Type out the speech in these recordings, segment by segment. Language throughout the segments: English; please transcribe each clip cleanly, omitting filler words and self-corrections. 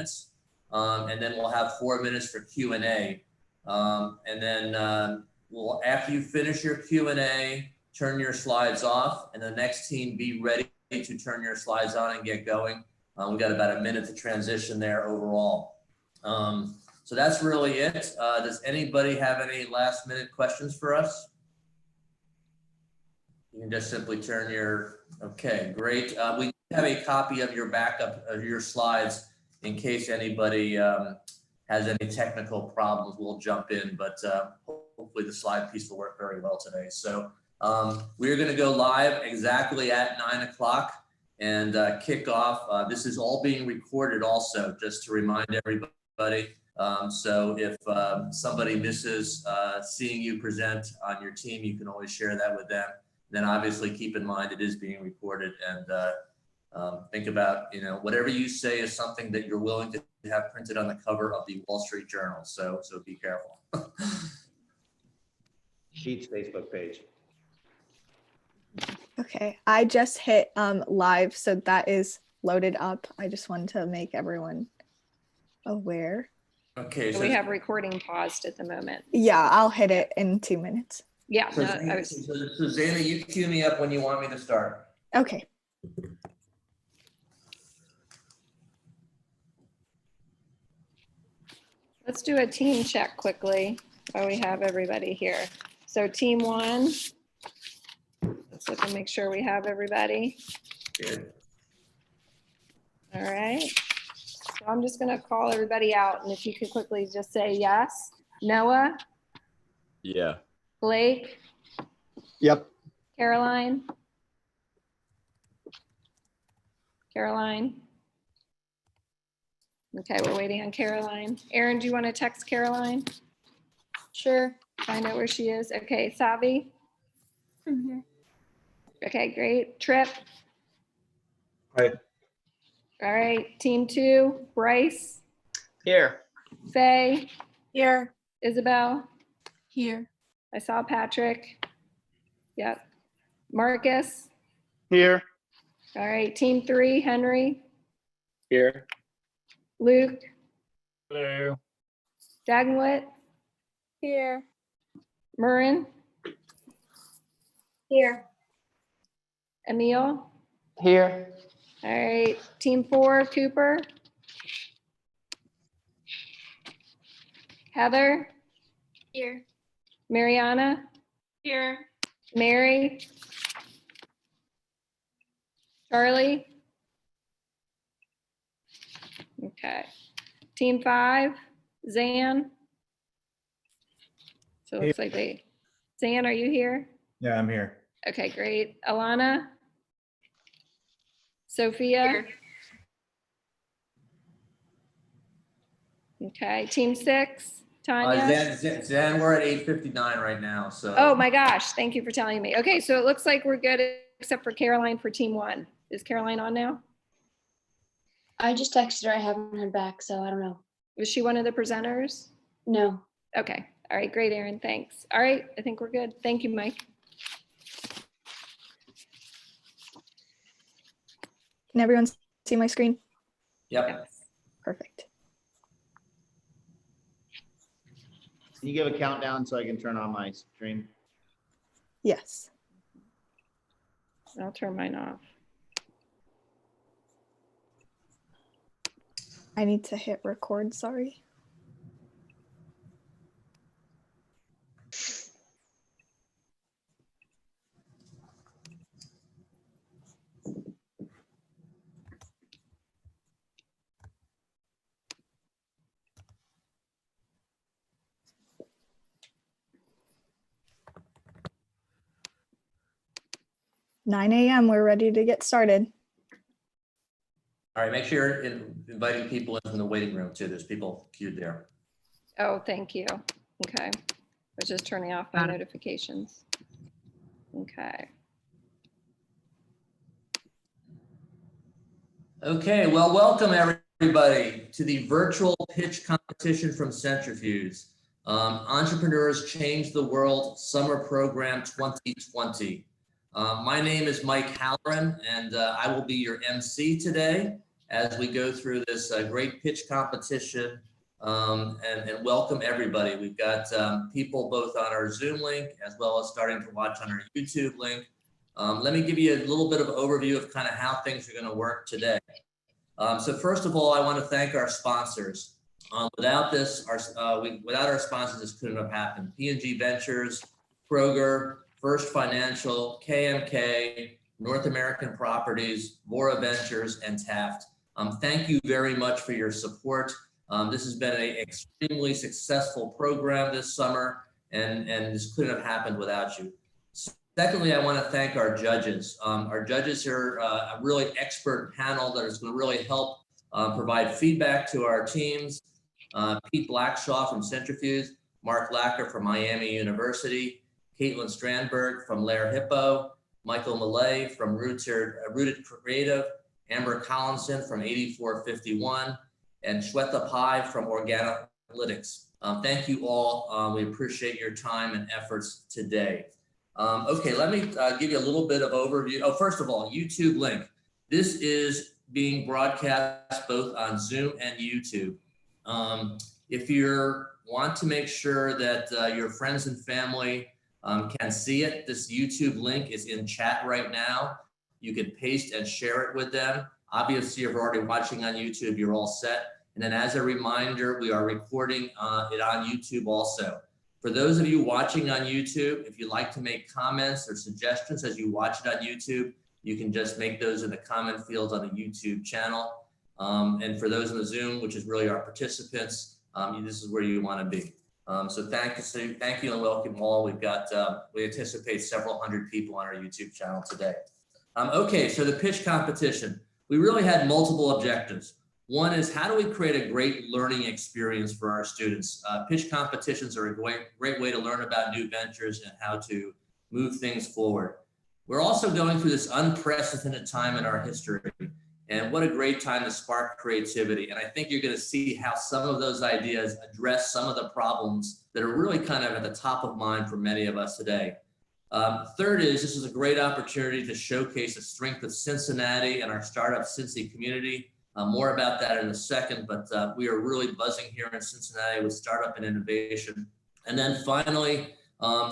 minutes. And then we'll have 4 minutes for Q&A. And then after you finish your Q&A, turn your slides off, and the next team be ready to turn your slides on and get going. We've got about a minute to transition there overall. So that's really it. Does anybody have any last minute questions for us? You can just simply turn your, okay, great. We have a copy of your backup of your slides in case anybody has any technical problems. We'll jump in, but hopefully the slide piece will work very well today. So we're gonna go live exactly at 9 o'clock and kick off. This is all being recorded also, just to remind everybody. So if somebody misses seeing you present on your team, you can always share that with them. Then obviously keep in mind it is being recorded, and think about, you know, whatever you say is something that you're willing to have printed on the cover of the Wall Street Journal. So be careful. Sheet's Facebook page. Okay, I just hit live, so that is loaded up. I just wanted to make everyone aware. Okay. So we have recording paused at the moment. Yeah, I'll hit it in 2 minutes. Yeah. So, No, I was, Susanna, you cue me up when you want me to start. Okay. let's do a team check quickly while we have everybody here. So team one, let's look and make sure we have everybody. Good. All right. So I'm just gonna call everybody out, and if you could quickly just say yes. Noah, Yeah. Blake, Yep. Caroline. Caroline. Okay, we're waiting on Caroline. Aaron, do you want to text Caroline? Sure. Find out where she is. Okay, Savi. I'm here. Okay, great. Trip. Hi. All right, team two, Bryce, Here. Faye, Here. Isabel. Here. I saw Patrick. Yep. Marcus. Here. All right, team three, Henry, Here. Luke, Hello. Dagenwit, Here. Murrin, Here. Emil. Here. All right, team four, Cooper, Heather, Here. Mariana, Here. Mary, Charlie. Okay, team five, Zan. So it looks like Zan, are you here? Yeah, I'm here. Okay, great. Alana? Sophia? Okay, team six, Tanya? Zan, we're at 8:59 right now, so. Oh my gosh, thank you for telling me. Okay, so it looks like we're good except for Caroline for team one. Is Caroline on now? I just texted her. I haven't heard back, so I don't know. Was she one of the presenters? No. Okay, all right, great, Erin, thanks. All right, I think we're good. Thank you, Mike. Can everyone see my screen? Yep. Perfect. Can you give a countdown so I can turn on my stream? Yes. I'll turn mine off. I need to hit record, sorry. (9 a.m.) We're ready to get started. All right, make sure you're inviting people in from the waiting room too. There's people queued there. Oh, thank you. Okay. I was just turning off my notifications. Okay. Okay, well, welcome everybody to the virtual pitch competition from Centrifuge. Entrepreneurs Change the World Summer Program 2020. My name is Mike Halloran, and I will be your MC today. as we go through this great pitch competition and welcome everybody. We've got people both on our Zoom link as well as starting to watch on our YouTube link. Let me give you a little bit of overview of kind of how things are going to work today. So first of all, I want to thank our sponsors. Without our sponsors, this couldn't have happened. P&G Ventures, Kroger, First Financial, KMK, North American Properties, Vora Ventures, and Taft. Thank you very much for your support. This has been an extremely successful program this summer, and this couldn't have happened without you. Secondly, I want to thank our judges. Our judges are a really expert panel that is going to really help provide feedback to our teams. Pete Blackshaw from Centrifuge, Mark Lacker from Miami University, Caitlin Strandberg from Lair Hippo, Michael Millay from Rooted Creative, Amber Collinson from 8451, and Shweta Pai from Organolytics. Thank you all. We appreciate your time and efforts today. Okay, let me give you a little bit of overview. Oh, first of all, YouTube link. This is being broadcast both on Zoom and YouTube. If you want to make sure that your friends and family can see it, this YouTube link is in chat right now. You can paste and share it with them. Obviously, if you're already watching on YouTube, you're all set. And then as a reminder, we are recording it on YouTube also. For those of you watching on YouTube, if you'd like to make comments or suggestions as you watch it on YouTube, you can just make those in the comment fields on the YouTube channel. And for those in the Zoom, which is really our participants, this is where you want to be. So thank you and welcome all. We've got, we anticipate several hundred people on our YouTube channel today. Okay, so the pitch competition. We really had multiple objectives. One is, how do we create a great learning experience for our students? Pitch competitions are a great way to learn about new ventures and how to move things forward. We're also going through this unprecedented time in our history, and what a great time to spark creativity. And I think you're going to see how some of those ideas address some of the problems that are really kind of at the top of mind for many of us today. Third is, this is a great opportunity to showcase the strength of Cincinnati and our startup Cincy community. More about that in a second, but we are really buzzing here in Cincinnati with startup and innovation. And then finally,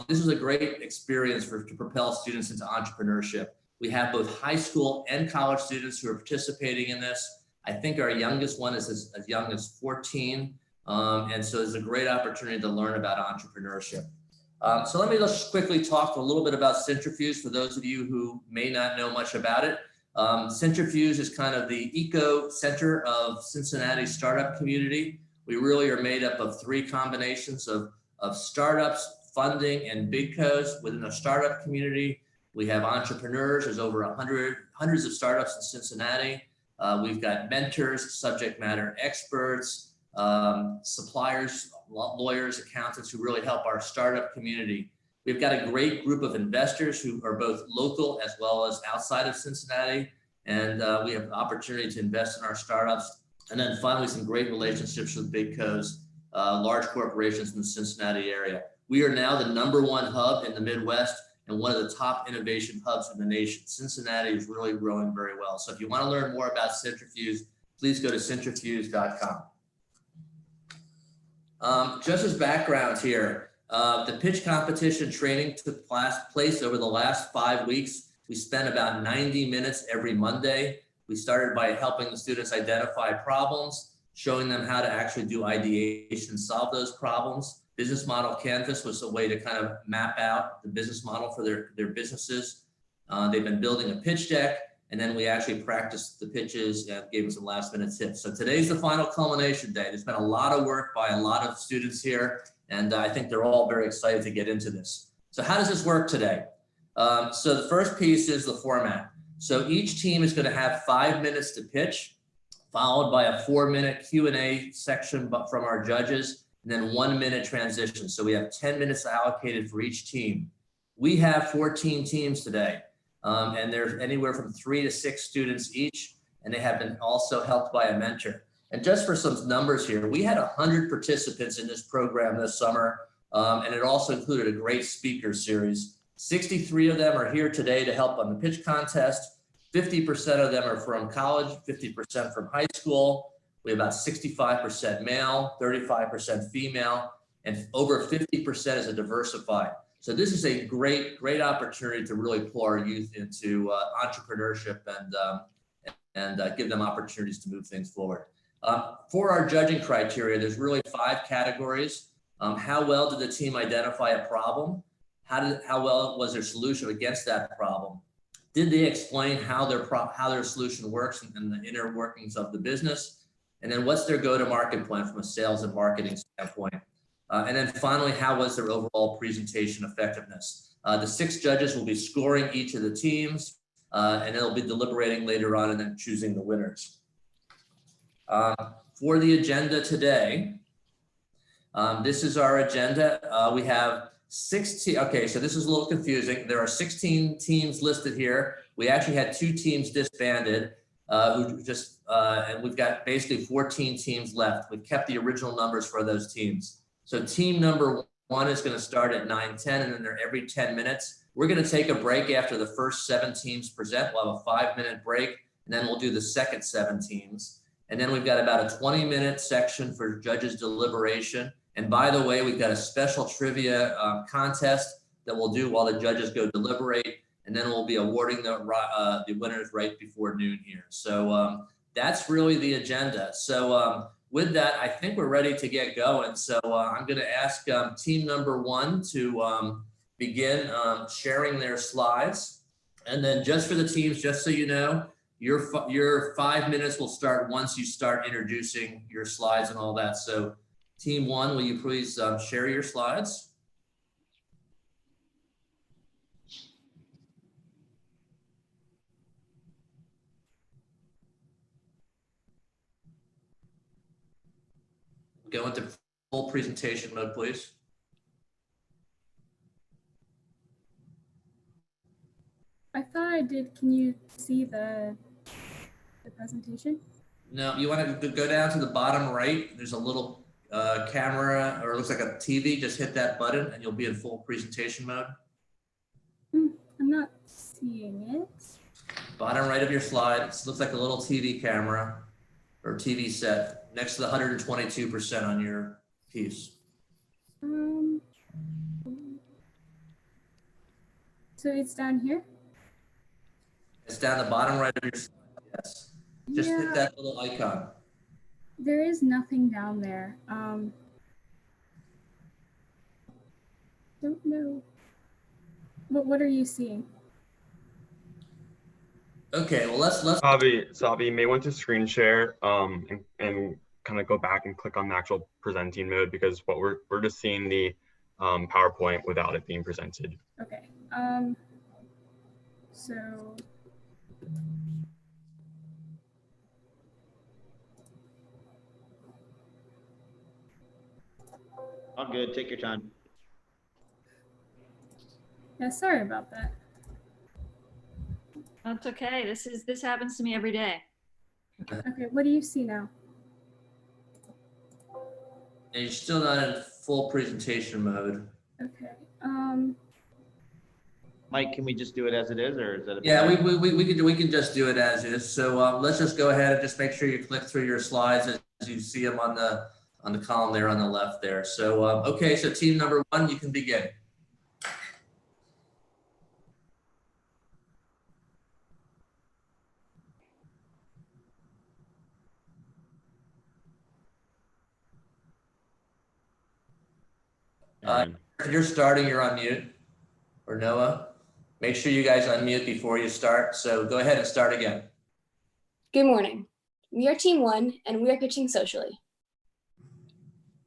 this is a great experience to propel students into entrepreneurship. We have both high school and college students who are participating in this. I think our youngest one is as young as 14. And so it's a great opportunity to learn about entrepreneurship. So let me just quickly talk a little bit about Centrifuge for those of you who may not know much about it. Centrifuge is kind of the eco center of Cincinnati's startup community. We really are made up of three combinations of startups, funding, and big co's. Within the startup community, we have entrepreneurs. There's over hundreds of startups in Cincinnati. We've got mentors, subject matter experts, suppliers, lawyers, accountants who really help our startup community. We've got a great group of investors who are both local as well as outside of Cincinnati. And we have the opportunity to invest in our startups. And then finally, some great relationships with big co's, large corporations in the Cincinnati area. We are now the #1 hub in the Midwest and one of the top innovation hubs in the nation. Cincinnati is really growing very well. So if you want to learn more about Centrifuge, please go to centrifuge.com. Just as background here, the pitch competition training took place over the last 5 weeks. We spent about 90 minutes every Monday. We started by helping the students identify problems, showing them how to actually do ideation, solve those problems. Business model canvas was a way to kind of map out the business model for their businesses. They've been building a pitch deck, and then we actually practiced the pitches and gave them some last minute tips. So today's the final culmination day. There's been a lot of work by a lot of students here, and I think they're all very excited to get into this. So how does this work today? So the first piece is the format. So each team is going to have 5 minutes to pitch, followed by a 4-minute Q&A section from our judges, and then 1-minute transition. So we have 10 minutes allocated for each team. We have 14 teams today, and there's anywhere from 3 to 6 students each, and they have been also helped by a mentor. And just for some numbers here, we had 100 participants in this program this summer, and it also included a great speaker series. 63 of them are here today to help on the pitch contest. 50% of them are from college, 50% from high school. We have about 65% male, 35% female, and over 50% is a diversified. So this is a great opportunity to really pull our youth into entrepreneurship and give them opportunities to move things forward. For our judging criteria, there's really 5 categories. How well did the team identify a problem? How well was their solution against that problem? Did they explain how their solution works and the inner workings of the business? And then what's their go-to-market plan from a sales and marketing standpoint? And then finally, how was their overall presentation effectiveness? The 6 judges will be scoring each of the teams, and they'll be deliberating later on and then choosing the winners. For the agenda today, this is our agenda. We have 16, okay, so this is a little confusing. There are 16 teams listed here. We actually had 2 teams disbanded, and we've got basically 14 teams left. We've kept the original numbers for those teams. So team number 1 is gonna start at 9:10, and then they're every 10 minutes. We're gonna take a break after the first 7 teams present. We'll have a 5-minute break, and then we'll do the second 7 teams. And then we've got about a 20-minute section for judges' deliberation. And by the way, we've got a special trivia contest that we'll do while the judges go deliberate, and then we'll be awarding the winners right before noon here. So that's really the agenda. So with that, I think we're ready to get going. So I'm going to ask team number 1 to begin sharing their slides. And then just for the teams, just so you know, your 5 minutes will start once you start introducing your slides and all that. So team 1, will you please share your slides? Go into full presentation mode, please. I thought I did. Can you see the presentation? No, you want to go down to the bottom right. There's a little camera, or it looks like a TV. Just hit that button and you'll be in full presentation mode. I'm not seeing it. Bottom right of your slide, it looks like a little TV camera or TV set next to the 122% on your piece. So it's down here? It's down the bottom right of your slide, yes. Just hit Yeah. that little icon. There is nothing down there. Don't know. What are you seeing? Okay, well let's Sabi, you may want to screen share and kind of go back and click on the actual presenting mode, because what we're just seeing the PowerPoint without it being presented. Okay. So All good. Take your time. yeah, sorry about that. That's okay. This happens to me every day. Okay, what do you see now? And you're still not in full presentation mode. Okay. Mike, can we just do it as it is, or is that? Yeah, we can just do it as is. So let's just go ahead and just make sure you click through your slides as you see them on the column there on the left there. So okay, so team number 1, you can begin. If you're starting, you're on mute. Or Noah, make sure you guys unmute before you start. So go ahead and start again. Good morning. We are Team 1, and we are pitching socially.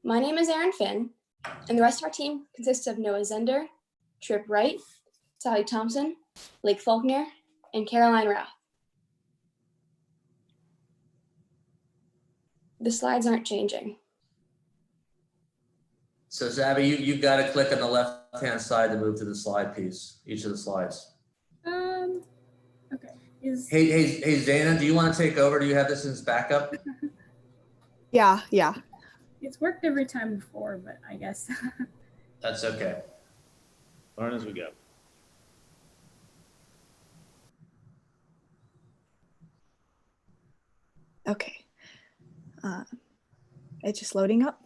My name is Aaron Finn, and the rest of our team consists of Noah Zender, Trip Wright, Sally Thompson, Blake Faulkner, and Caroline Rath. The slides aren't changing. So Zabby, you've got to click on the left-hand side to move to the slide piece, each of the slides. Okay. Hey, Zaina, do you want to take over? Do you have this as backup? Yeah. It's worked every time before, but I guess. That's okay. Learn as we go. Okay. It's just loading up.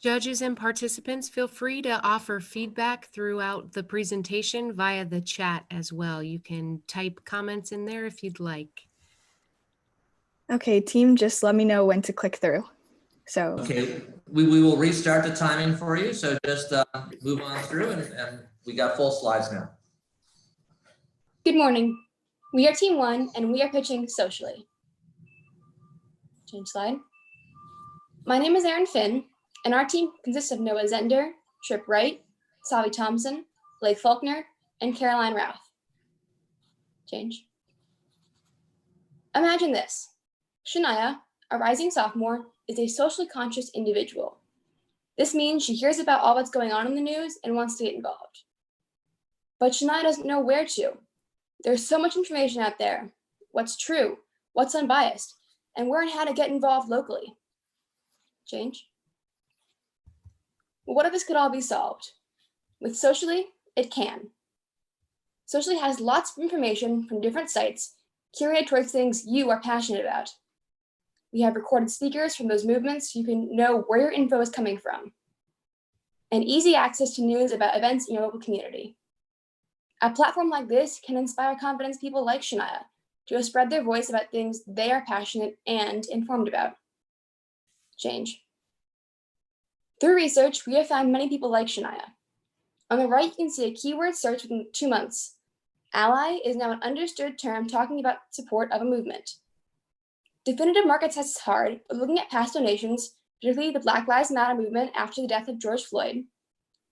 Judges and participants, feel free to offer feedback throughout the presentation via the chat as well. You can type comments in there if you'd like. Okay, team, just let me know when to click through. So, Okay, we will restart the timing for you, so just move on through and we got full slides now. Good morning. We are Team 1 and we are pitching socially. Change slide. My name is Erin Finn, and our team consists of Noah Zender, Trip Wright, Savi Thompson, Blake Faulkner, and Caroline Routh. Change. Imagine this. Shania, a rising sophomore, is a socially conscious individual. This means she hears about all that's going on in the news and wants to get involved. But Shania doesn't know where to. There's so much information out there. What's true, what's unbiased, and where and how to get involved locally. Change. Well, what if this could all be solved? With Socially, it can. Socially has lots of information from different sites curated towards things you are passionate about. We have recorded speakers from those movements so you can know where your info is coming from. And easy access to news about events in your local community. A platform like this can inspire confidence people like Shania to spread their voice about things they are passionate and informed about. Change. Through research, we have found many people like Shania. On the right, you can see a keyword search within 2 months. Ally is now an understood term talking about support of a movement. Definitive market test is hard, but looking at past donations, particularly the Black Lives Matter movement after the death of George Floyd,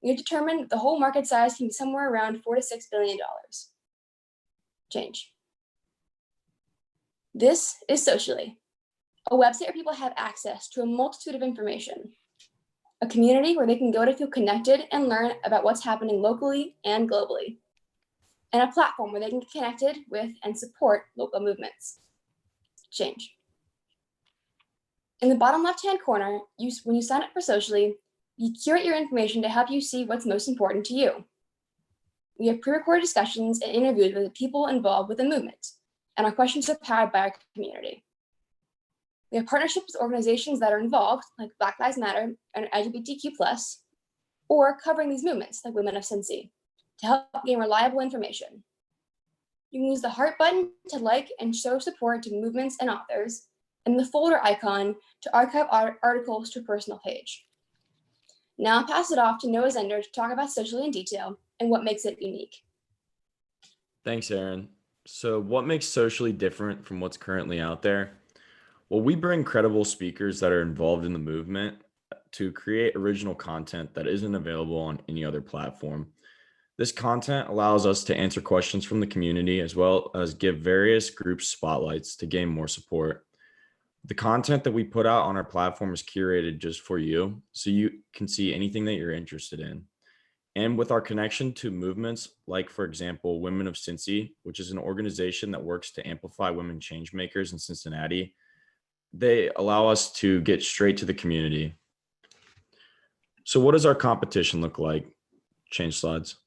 we have determined that the whole market size can be somewhere around $4 to $6 billion. Change. This is Socially, a website where people have access to a multitude of information, a community where they can go to feel connected and learn about what's happening locally and globally, and a platform where they can get connected with and support local movements. Change. In the bottom left-hand corner, when you sign up for Socially, you curate your information to help you see what's most important to you. We have pre-recorded discussions and interviews with the people involved with the movement, and our questions are powered by our community. We have partnerships with organizations that are involved, like Black Lives Matter and LGBTQ+, or covering these movements, like Women of Cincy, to help gain reliable information. You can use the heart button to like and show support to movements and authors, and the folder icon to archive articles to a personal page. Now I'll pass it off to Noah Zender to talk about Socially in detail and what makes it unique. Thanks, Erin. So what makes Socially different from what's currently out there? Well, we bring credible speakers that are involved in the movement to create original content that isn't available on any other platform. This content allows us to answer questions from the community as well as give various groups spotlights to gain more support. The content that we put out on our platform is curated just for you, so you can see anything that you're interested in. And with our connection to movements like, for example, Women of Cincy, which is an organization that works to amplify women change makers in Cincinnati, they allow us to get straight to the community. So what does our competition look like? Change slides.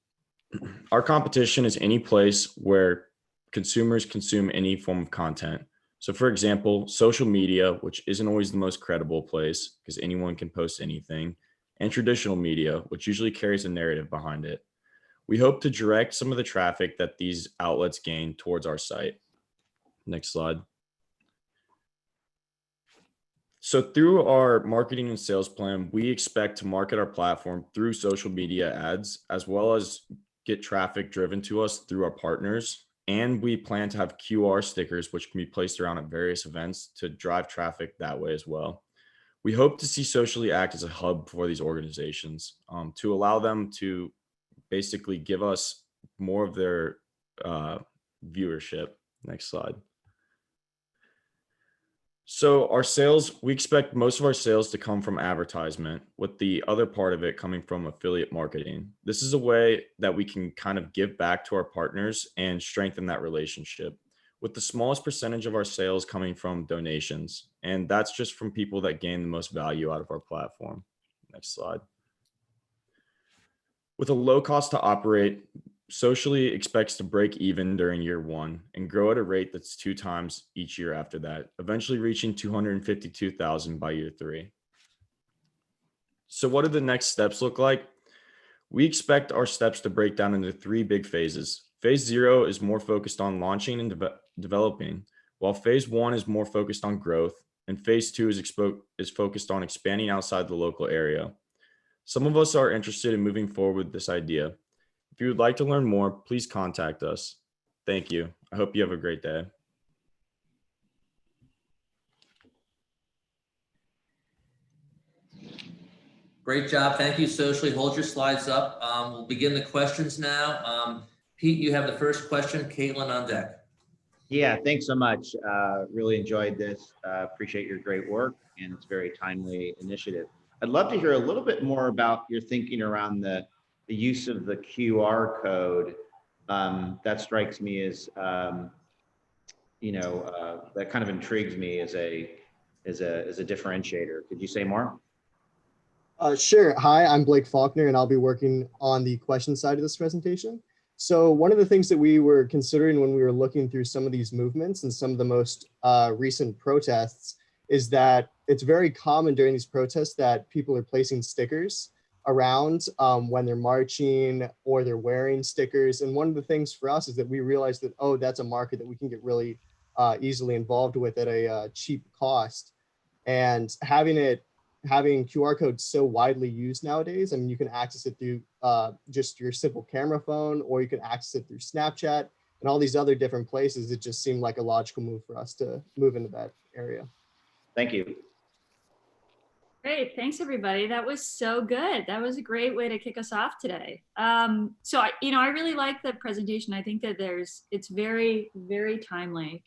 Our competition is any place where consumers consume any form of content. So for example, social media, which isn't always the most credible place because anyone can post anything, and traditional media, which usually carries a narrative behind it. We hope to direct some of the traffic that these outlets gain towards our site. Next slide. So through our marketing and sales plan, we expect to market our platform through social media ads, as well as get traffic driven to us through our partners. And we plan to have QR stickers, which can be placed around at various events to drive traffic that way as well. We hope to see Socially act as a hub for these organizations to allow them to basically give us more of their viewership. Next slide. So our sales, we expect most of our sales to come from advertisement, with the other part of it coming from affiliate marketing. This is a way that we can kind of give back to our partners and strengthen that relationship, with the smallest percentage of our sales coming from donations. And that's just from people that gain the most value out of our platform. Next slide. With a low cost to operate, Socially expects to break even during year 1 and grow at a rate that's 2 times each year after that, eventually reaching 252,000 by year 3. So what do the next steps look like? We expect our steps to break down into 3 big phases. Phase 0 is more focused on launching and developing, while phase 1 is more focused on growth, and phase 2 is focused on expanding outside the local area. Some of us are interested in moving forward with this idea. If you would like to learn more, please contact us. Thank you. I hope you have a great day. Great job. Thank you, Socially. Hold your slides up. We'll begin the questions now. Pete, you have the first question. Caitlin on deck. Yeah, thanks so much. Really enjoyed this. Appreciate your great work, and it's a very timely initiative. I'd love to hear a little bit more about your thinking around the use of the QR code. That strikes me as, that kind of intrigues me as a differentiator. Could you say more? Sure. Hi, I'm Blake Faulkner, and I'll be working on the question side of this presentation. So one of the things that we were considering when we were looking through some of these movements and some of the most recent protests is that it's very common during these protests that people are placing stickers around when they're marching or they're wearing stickers. And one of the things for us is that we realized that, oh, that's a market that we can get really easily involved with at a cheap cost. And having QR codes so widely used nowadays, I mean, you can access it through just your simple camera phone, or you can access it through Snapchat and all these other different places. It just seemed like a logical move for us to move into that area. Thank you. Great, thanks everybody. That was so good. That was a great way to kick us off today. So I really like the presentation. I think that it's very, very timely.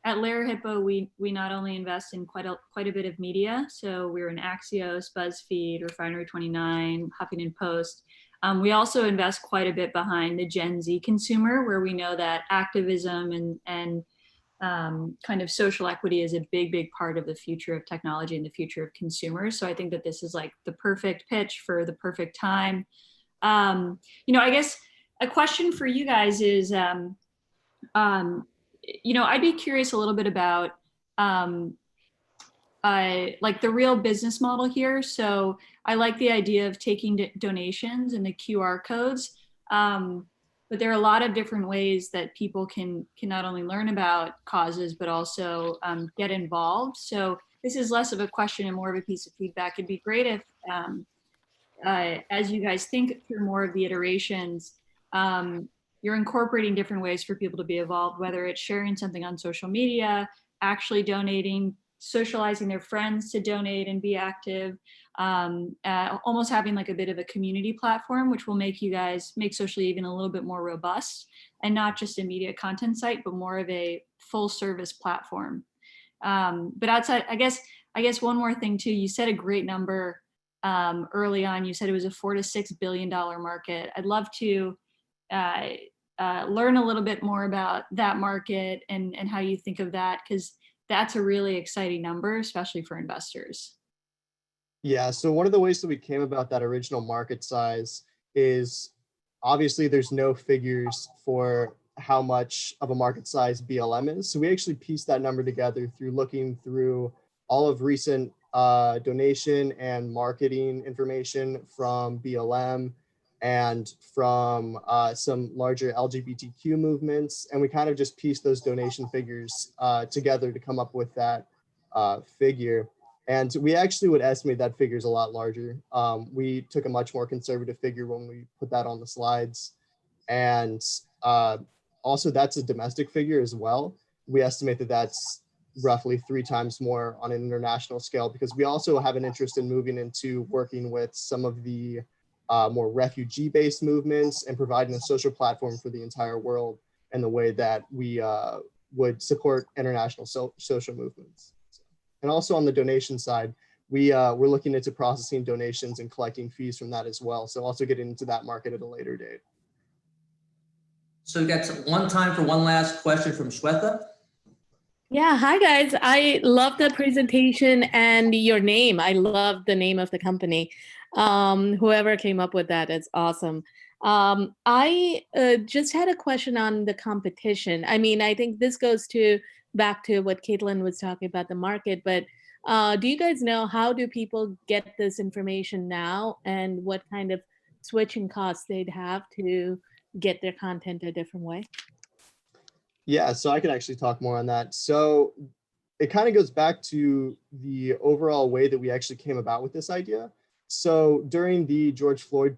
At Lair Hippo, we not only invest in quite a bit of media, so we're in Axios, BuzzFeed, Refinery29, Huffington Post. We also invest quite a bit behind the Gen Z consumer, where we know that activism and kind of social equity is a big part of the future of technology and the future of consumers. So I think that this is like the perfect pitch for the perfect time. I guess a question for you guys is, I'd be curious a little bit about like the real business model here. So I like the idea of taking donations and the QR codes. But there are a lot of different ways that people can not only learn about causes, but also get involved. So this is less of a question and more of a piece of feedback. It'd be great if, as you guys think through more of the iterations, you're incorporating different ways for people to be involved, whether it's sharing something on social media, actually donating, socializing their friends to donate and be active, almost having like a bit of a community platform, which will make you guys make Socially even a little bit more robust and not just a media content site, but more of a full service platform. But outside, I guess one more thing too, you said a great number early on. You said it was a $4 to $6 billion market. I'd love to learn a little bit more about that market and how you think of that, because that's a really exciting number, especially for investors. Yeah, so one of the ways that we came about that original market size is obviously there's no figures for how much of a market size BLM is. So we actually pieced that number together through looking through all of recent donation and marketing information from BLM and from some larger LGBTQ movements. And we kind of just pieced those donation figures together to come up with that figure. And we actually would estimate that figure is a lot larger. We took a much more conservative figure when we put that on the slides. And also that's a domestic figure as well. We estimate that that's roughly 3 times more on an international scale, because we also have an interest in moving into working with some of the more refugee-based movements and providing a social platform for the entire world in the way that we would support international social movements. And also on the donation side, we're looking into processing donations and collecting fees from that as well. So also getting into that market at a later date. So we got one time for one last question from Shweta. Yeah, hi guys. I love the presentation and your name. I love the name of the company. Whoever came up with that is awesome. I just had a question on the competition. I mean, I think this goes to back to what Caitlin was talking about the market, but do you guys know how do people get this information now and what kind of switching costs they'd have to get their content a different way? Yeah, so I can actually talk more on that. So it kind of goes back to the overall way that we actually came about with this idea. So during the George Floyd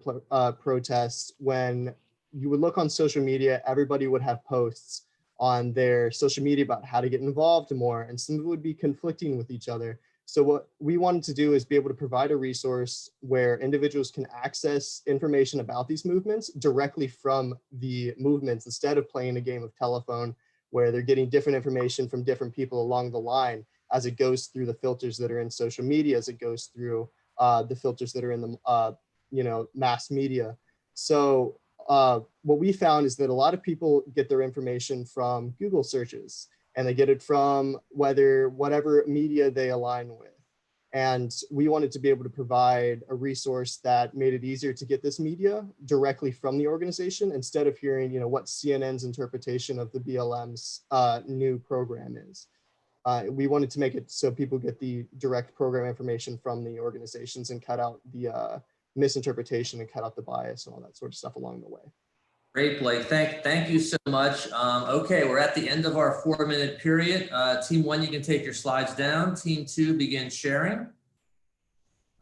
protests, when you would look on social media, everybody would have posts on their social media about how to get involved more, and some of it would be conflicting with each other. So what we wanted to do is be able to provide a resource where individuals can access information about these movements directly from the movements instead of playing a game of telephone where they're getting different information from different people along the line as it goes through the filters that are in social media, as it goes through the filters that are in the mass media. So what we found is that a lot of people get their information from Google searches, and they get it from whatever media they align with. And we wanted to be able to provide a resource that made it easier to get this media directly from the organization instead of hearing, what CNN's interpretation of the BLM's new program is. We wanted to make it so people get the direct program information from the organizations and cut out the misinterpretation and cut out the bias and all that sort of stuff along the way. Great, Blake. Thank you so much. Okay, we're at the end of our 4-minute period. Team 1, you can take your slides down. Team 2, begin sharing.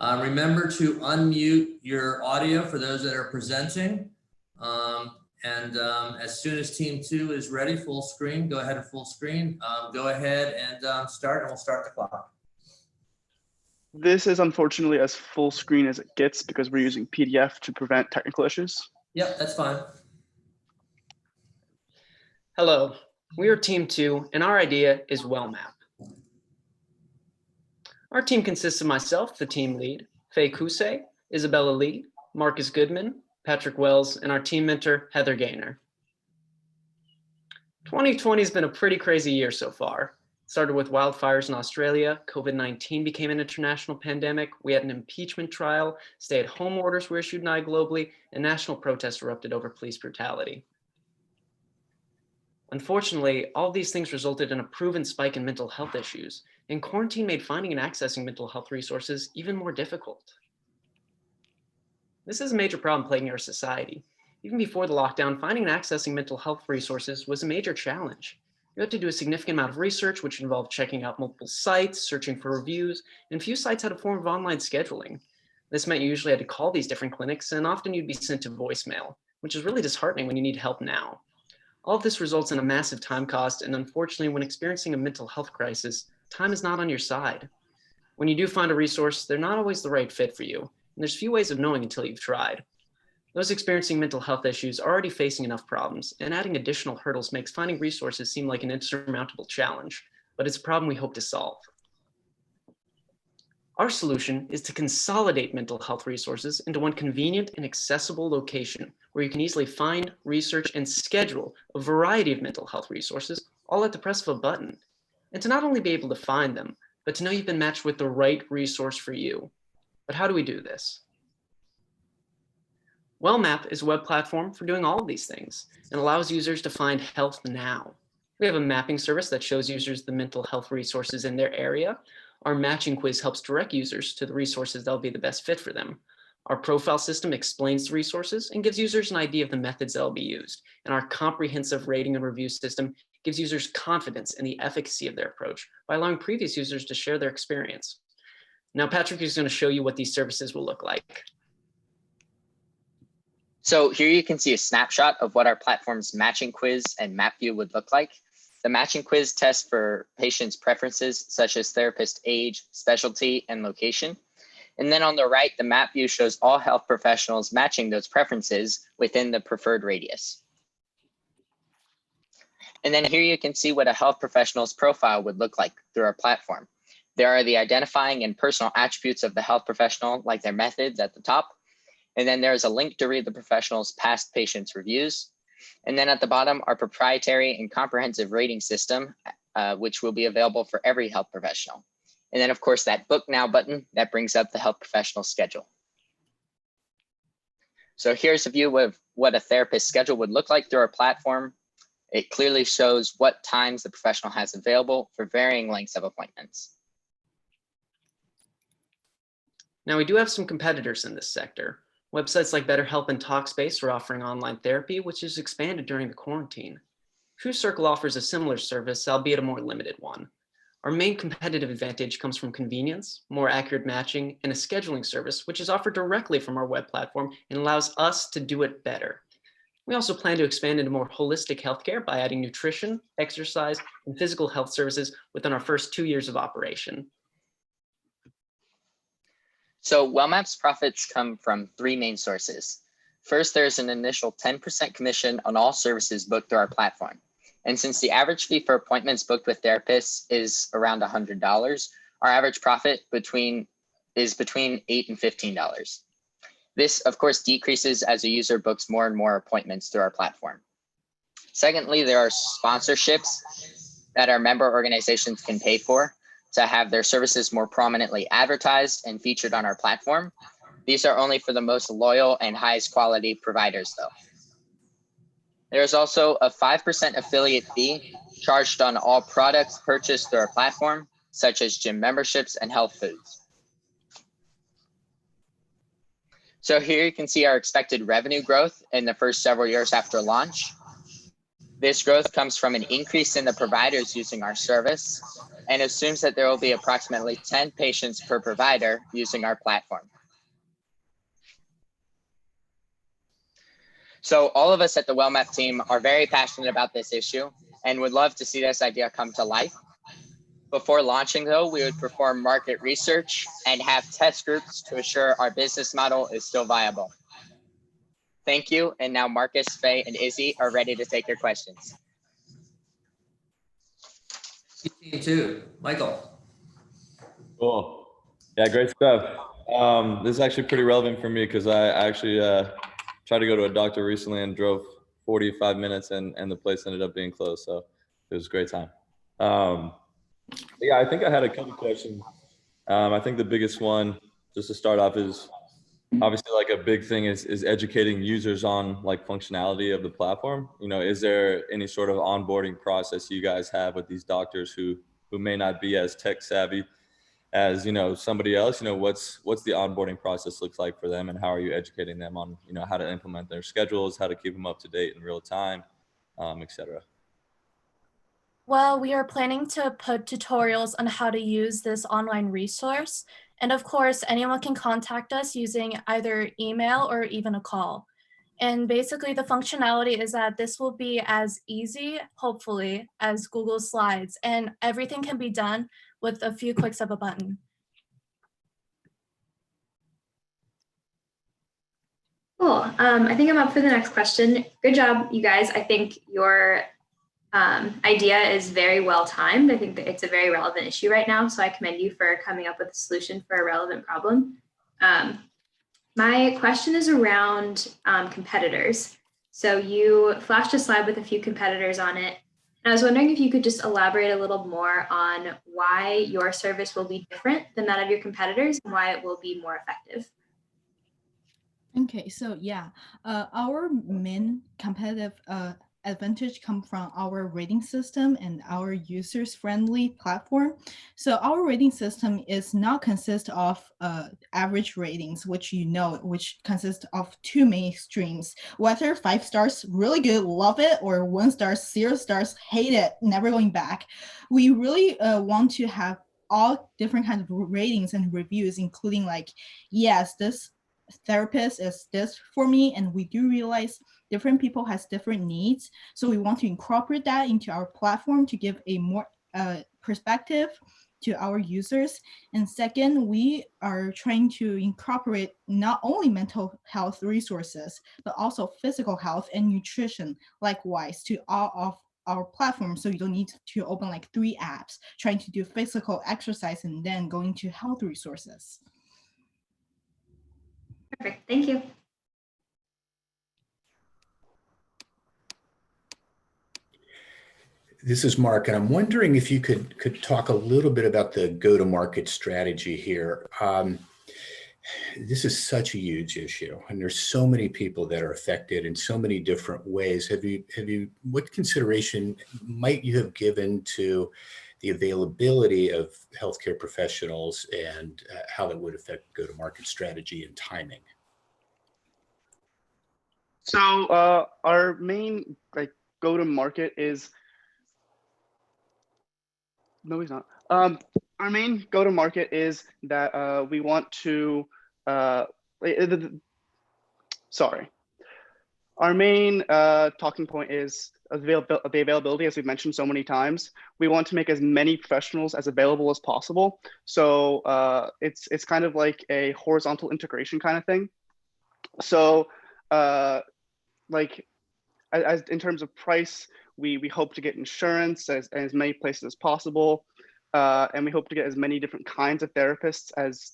Remember to unmute your audio for those that are presenting. As soon as Team 2 is ready, full screen, go ahead and full screen. Go ahead and start, and we'll start the clock. This is unfortunately as full screen as it gets because we're using PDF to prevent technical issues. Yep, that's fine. Hello, we are Team 2, and our idea is WellMap. Our team consists of myself, the team lead, Faye Kusei, Isabella Lee, Marcus Goodman, Patrick Wells, and our team mentor, Heather Gaynor. 2020 has been a pretty crazy year so far. It started with wildfires in Australia, COVID-19 became an international pandemic, we had an impeachment trial, stay-at-home orders were issued globally, and national protests erupted over police brutality. Unfortunately, all of these things resulted in a proven spike in mental health issues, and quarantine made finding and accessing mental health resources even more difficult. This is a major problem plaguing our society. Even before the lockdown, finding and accessing mental health resources was a major challenge. You had to do a significant amount of research, which involved checking out multiple sites, searching for reviews, and few sites had a form of online scheduling. This meant you usually had to call these different clinics, and often you'd be sent to voicemail, which is really disheartening when you need help now. All of this results in a massive time cost, and unfortunately, when experiencing a mental health crisis, time is not on your side. When you do find a resource, they're not always the right fit for you, and there's few ways of knowing until you've tried. Those experiencing mental health issues are already facing enough problems, and adding additional hurdles makes finding resources seem like an insurmountable challenge, but it's a problem we hope to solve. Our solution is to consolidate mental health resources into one convenient and accessible location where you can easily find, research, and schedule a variety of mental health resources all at the press of a button. And to not only be able to find them, but to know you've been matched with the right resource for you. But how do we do this? WellMap is a web platform for doing all of these things and allows users to find health now. We have a mapping service that shows users the mental health resources in their area. Our matching quiz helps direct users to the resources that'll be the best fit for them. Our profile system explains the resources and gives users an idea of the methods that'll be used. And our comprehensive rating and review system gives users confidence in the efficacy of their approach by allowing previous users to share their experience. Now, Patrick is going to show you what these services will look like. So here you can see a snapshot of what our platform's matching quiz and map view would look like. The matching quiz tests for patients' preferences, such as therapist age, specialty, and location. And then on the right, the map view shows all health professionals matching those preferences within the preferred radius. And then here you can see what a health professional's profile would look like through our platform. There are the identifying and personal attributes of the health professional, like their methods at the top. And then there's a link to read the professional's past patients' reviews. And then at the bottom, our proprietary and comprehensive rating system which will be available for every health professional. And then of course that book now button that brings up the health professional schedule. So here's a view of what a therapist schedule would look like through our platform. It clearly shows what times the professional has available for varying lengths of appointments. Now, we do have some competitors in this sector. Websites like BetterHelp and Talkspace are offering online therapy, which has expanded during the quarantine. TrueCircle offers a similar service, albeit a more limited one. Our main competitive advantage comes from convenience, more accurate matching, and a scheduling service, which is offered directly from our web platform and allows us to do it better. We also plan to expand into more holistic healthcare by adding nutrition, exercise, and physical health services within our first 2 years of operation. So WellMap's profits come from 3 main sources. First, there's an initial 10% commission on all services booked through our platform. And since the average fee for appointments booked with therapists is around $100, our average profit is between $8 and $15. This, of course, decreases as a user books more and more appointments through our platform. Secondly, there are sponsorships that our member organizations can pay for to have their services more prominently advertised and featured on our platform. These are only for the most loyal and highest quality providers, though. There's also a 5% affiliate fee charged on all products purchased through our platform, such as gym memberships and health foods. So here you can see our expected revenue growth in the first several years after launch. This growth comes from an increase in the providers using our service and assumes that there will be approximately 10 patients per provider using our platform. So all of us at the WellMap team are very passionate about this issue and would love to see this idea come to life. Before launching though, we would perform market research and have test groups to assure our business model is still viable. Thank you. And now Marcus, Faye, and Izzy are ready to take your questions. Team 2, Michael. Cool. Yeah, great stuff. This is actually pretty relevant for me because I actually tried to go to a doctor recently and drove 45 minutes and the place ended up being closed. So it was a great time. Yeah, I think I had a couple questions. I think the biggest one, just to start off, is obviously like a big thing is educating users on like functionality of the platform. You know, is there any sort of onboarding process you guys have with these doctors who may not be as tech savvy as, you know, somebody else? You know, what's the onboarding process looks like for them, and how are you educating them on, you know, how to implement their schedules, how to keep them up to date in real time, et cetera? Well, we are planning to put tutorials on how to use this online resource. And of course, anyone can contact us using either email or even a call. And basically the functionality is that this will be as easy, hopefully, as Google Slides, and everything can be done with a few clicks of a button. Cool. I think I'm up for the next question. Good job, you guys. I think your idea is very well timed. I think that it's a very relevant issue right now. So I commend you for coming up with a solution for a relevant problem. My question is around competitors. So you flashed a slide with a few competitors on it. And I was wondering if you could just elaborate a little more on why your service will be different than that of your competitors and why it will be more effective. Okay, so yeah, our main competitive advantage come from our rating system and our users friendly platform. So our rating system is not consist of average ratings, which which consist of 2 main streams, whether 5 stars, really good, love it, or 1 star, 0 stars, hate it, never going back. We really want to have all different kinds of ratings and reviews, including like, yes, this therapist is this for me, and we do realize different people has different needs, so we want to incorporate that into our platform to give a more perspective to our users. And second, we are trying to incorporate not only mental health resources but also physical health and nutrition likewise to all of our platform, so you don't need to open like 3 apps trying to do physical exercise and then going to health resources. Perfect. Thank you. This is Mark, and I'm wondering if you could talk a little bit about the go-to-market strategy here. This is such a huge issue, and there's so many people that are affected in so many different ways. What consideration might you have given to the availability of healthcare professionals and how that would affect go-to-market strategy and timing? So our main go-to-market is no, he's not. Our main go-to-market is that we want to. Sorry. Our main talking point is the availability, as we've mentioned so many times. We want to make as many professionals as available as possible. So it's kind of like a horizontal integration kind of thing. So like as in terms of price, we hope to get insurance as many places as possible. And we hope to get as many different kinds of therapists as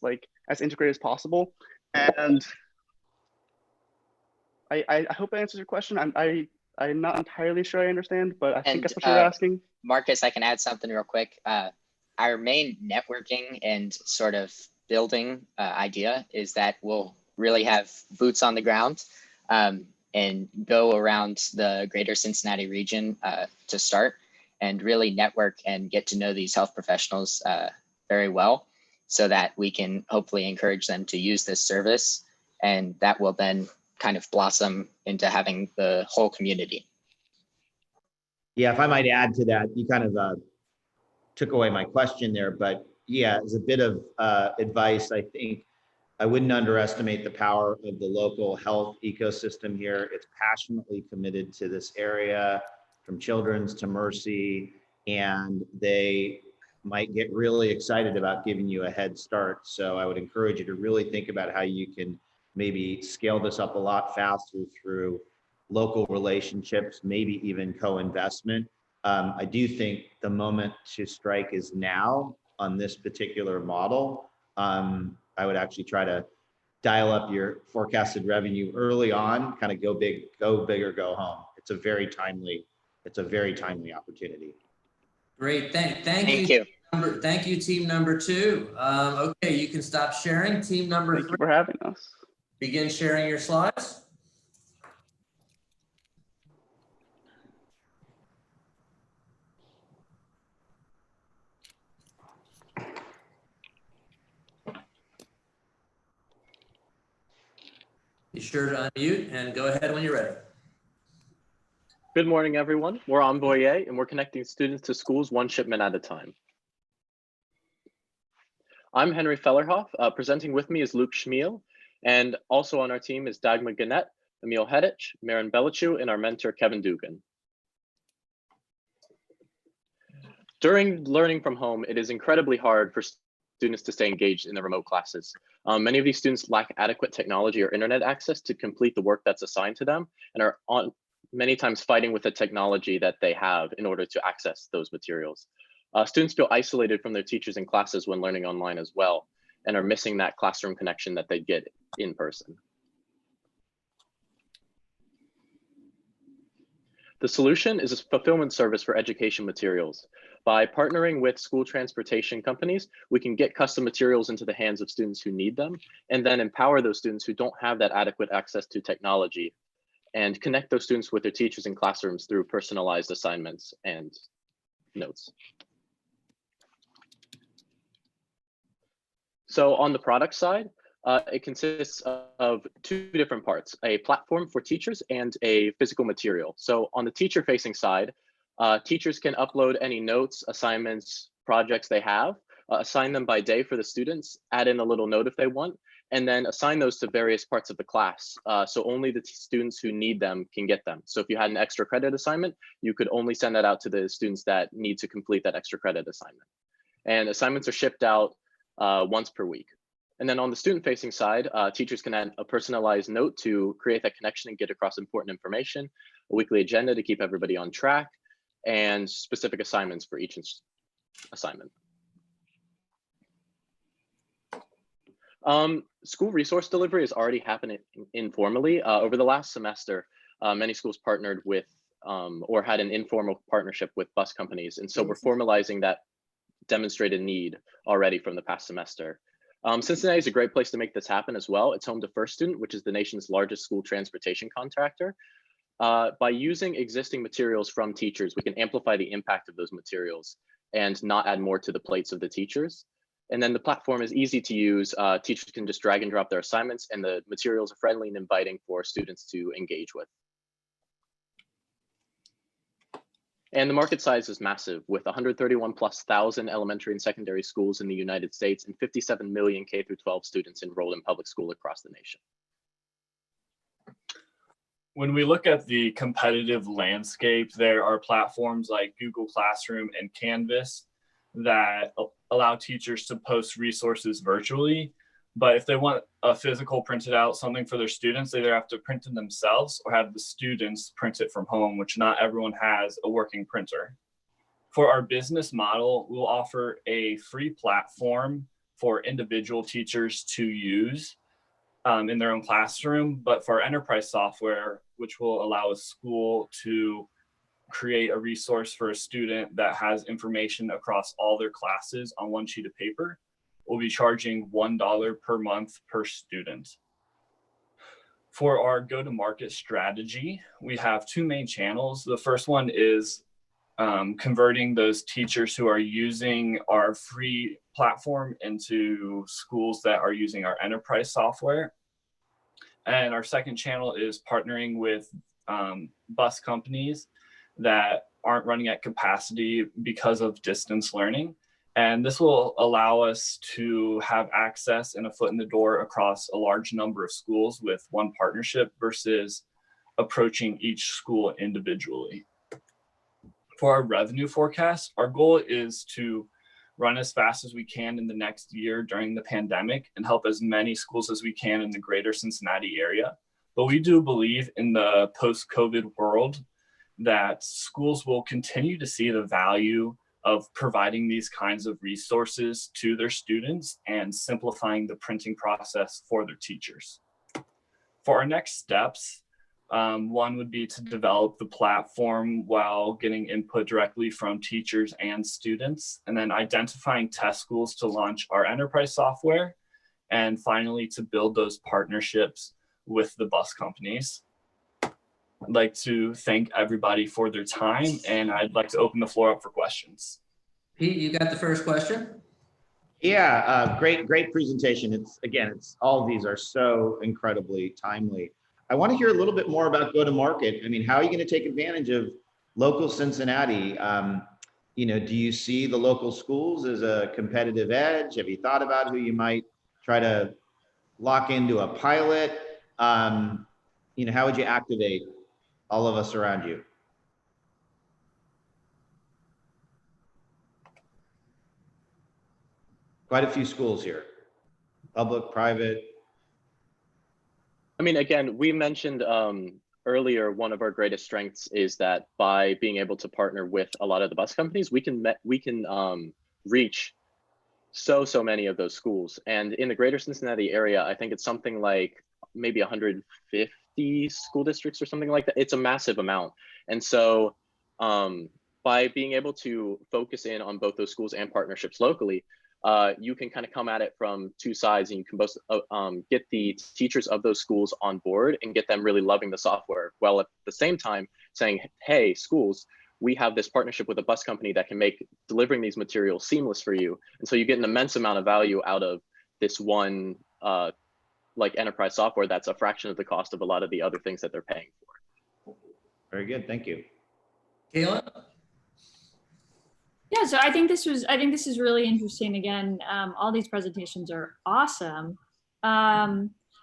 integrated as possible. And I hope that answers your question. I'm not entirely sure I understand, but I think that's what you're asking. Marcus, I can add something real quick. Our main networking and sort of building idea is that we'll really have boots on the ground and go around the greater Cincinnati region to start and really network and get to know these health professionals very well so that we can hopefully encourage them to use this service, and that will then kind of blossom into having the whole community. Yeah, if I might add to that, you kind of took away my question there, but yeah, as a bit of advice, I think I wouldn't underestimate the power of the local health ecosystem here. It's passionately committed to this area, from Children's to Mercy, and they might get really excited about giving you a head start. So I would encourage you to really think about how you can maybe scale this up a lot faster through local relationships, maybe even co-investment. I do think the moment to strike is now on this particular model. I would actually try to dial up your forecasted revenue early on, kind of go big or go home. It's a very timely opportunity. Great, thank you. Thank you, team number 2. Okay, you can stop sharing. Team number 3. Thank you for having us. Begin sharing your slides. Be sure to unmute and go ahead when you're ready. Good morning, everyone. We're Envoyer, and we're connecting students to schools one shipment at a time. I'm Henry Fellerhoff. Presenting with me is Luke Schmiel, and also on our team is Dagmar Gannett, Emil Hedich, Maren Belichu, and our mentor, Kevin Dugan. During learning from home, it is incredibly hard for students to stay engaged in the remote classes. Many of these students lack adequate technology or internet access to complete the work that's assigned to them, and are many times fighting with the technology that they have in order to access those materials. Students feel isolated from their teachers and classes when learning online as well, and are missing that classroom connection that they get in person. The solution is a fulfillment service for education materials. By partnering with school transportation companies, we can get custom materials into the hands of students who need them, and then empower those students who don't have that adequate access to technology, and connect those students with their teachers in classrooms through personalized assignments and notes. So on the product side, it consists of 2 different parts, a platform for teachers and a physical material. So on the teacher-facing side, teachers can upload any notes, assignments, projects they have, assign them by day for the students, add in a little note if they want, and then assign those to various parts of the class. So only the students who need them can get them. So if you had an extra credit assignment, you could only send that out to the students that need to complete that extra credit assignment. And assignments are shipped out once per week. And then on the student-facing side, teachers can add a personalized note to create that connection and get across important information, a weekly agenda to keep everybody on track, and specific assignments for each assignment. School resource delivery is already happening informally. Over the last semester, many schools partnered with or had an informal partnership with bus companies. And so we're formalizing that demonstrated need already from the past semester. Cincinnati is a great place to make this happen as well. It's home to First Student, which is the nation's largest school transportation contractor. By using existing materials from teachers, we can amplify the impact of those materials and not add more to the plates of the teachers. And then the platform is easy to use. Teachers can just drag and drop their assignments, and the materials are friendly and inviting for students to engage with. And the market size is massive, with 131,000+ elementary and secondary schools in the United States and 57 million K-12 students enrolled in public school across the nation. When we look at the competitive landscape, there are platforms like Google Classroom and Canvas that allow teachers to post resources virtually. But if they want a physical printed out something for their students, they either have to print it themselves or have the students print it from home, which not everyone has a working printer. For our business model, we'll offer a free platform for individual teachers to use in their own classroom, but for our enterprise software, which will allow a school to create a resource for a student that has information across all their classes on one sheet of paper, we'll be charging $1 per month per student. For our go-to-market strategy, we have two main channels. The first one is converting those teachers who are using our free platform into schools that are using our enterprise software. And our second channel is partnering with bus companies that aren't running at capacity because of distance learning. And this will allow us to have access and a foot in the door across a large number of schools with one partnership versus approaching each school individually. For our revenue forecast, our goal is to run as fast as we can in the next year during the pandemic and help as many schools as we can in the greater Cincinnati area. But we do believe in the post-COVID world that schools will continue to see the value of providing these kinds of resources to their students and simplifying the printing process for their teachers. For our next steps, one would be to develop the platform while getting input directly from teachers and students, and then identifying test schools to launch our enterprise software, and finally to build those partnerships with the bus companies. I'd like to thank everybody for their time, and I'd like to open the floor up for questions. Pete, you got the first question? Yeah, great presentation. It's all of these are so incredibly timely. I want to hear a little bit more about go-to-market. I mean, how are you going to take advantage of local Cincinnati? Do you see the local schools as a competitive edge? Have you thought about who you might try to lock into a pilot? How would you activate all of us around you? Quite a few schools here, public, private. I mean, again, we mentioned earlier, one of our greatest strengths is that by being able to partner with a lot of the bus companies, we can reach so many of those schools. And in the greater Cincinnati area, I think it's something like maybe 150 school districts or something like that. It's a massive amount. And so by being able to focus in on both those schools and partnerships locally, you can kind of come at it from two sides, and you can both get the teachers of those schools on board and get them really loving the software, while at the same time saying, hey, schools, we have this partnership with a bus company that can make delivering these materials seamless for you. And so you get an immense amount of value out of this one like enterprise software that's a fraction of the cost of a lot of the other things that they're paying for. Very good, thank you. Kayla? Yeah, so I think this is really interesting. Again, all these presentations are awesome.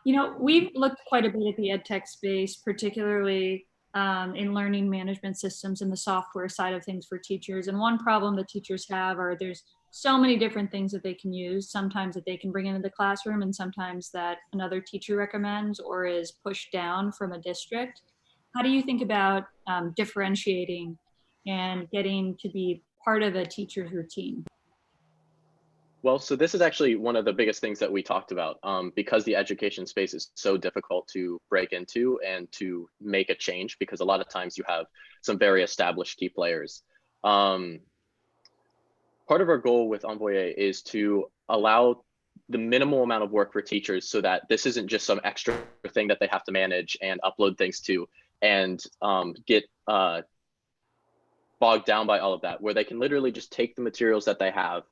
We've looked quite a bit at the EdTech space, particularly in learning management systems and the software side of things for teachers. And one problem that teachers have are there's so many different things that they can use, sometimes that they can bring into the classroom and sometimes that another teacher recommends or is pushed down from a district. How do you think about differentiating and getting to be part of a teacher's routine? Well, so this is actually one of the biggest things that we talked about, because the education space is so difficult to break into and to make a change, because a lot of times you have some very established key players. Part of our goal with Envoyer is to allow the minimal amount of work for teachers so that this isn't just some extra thing that they have to manage and upload things to and get bogged down by all of that, where they can literally just take the materials that they have,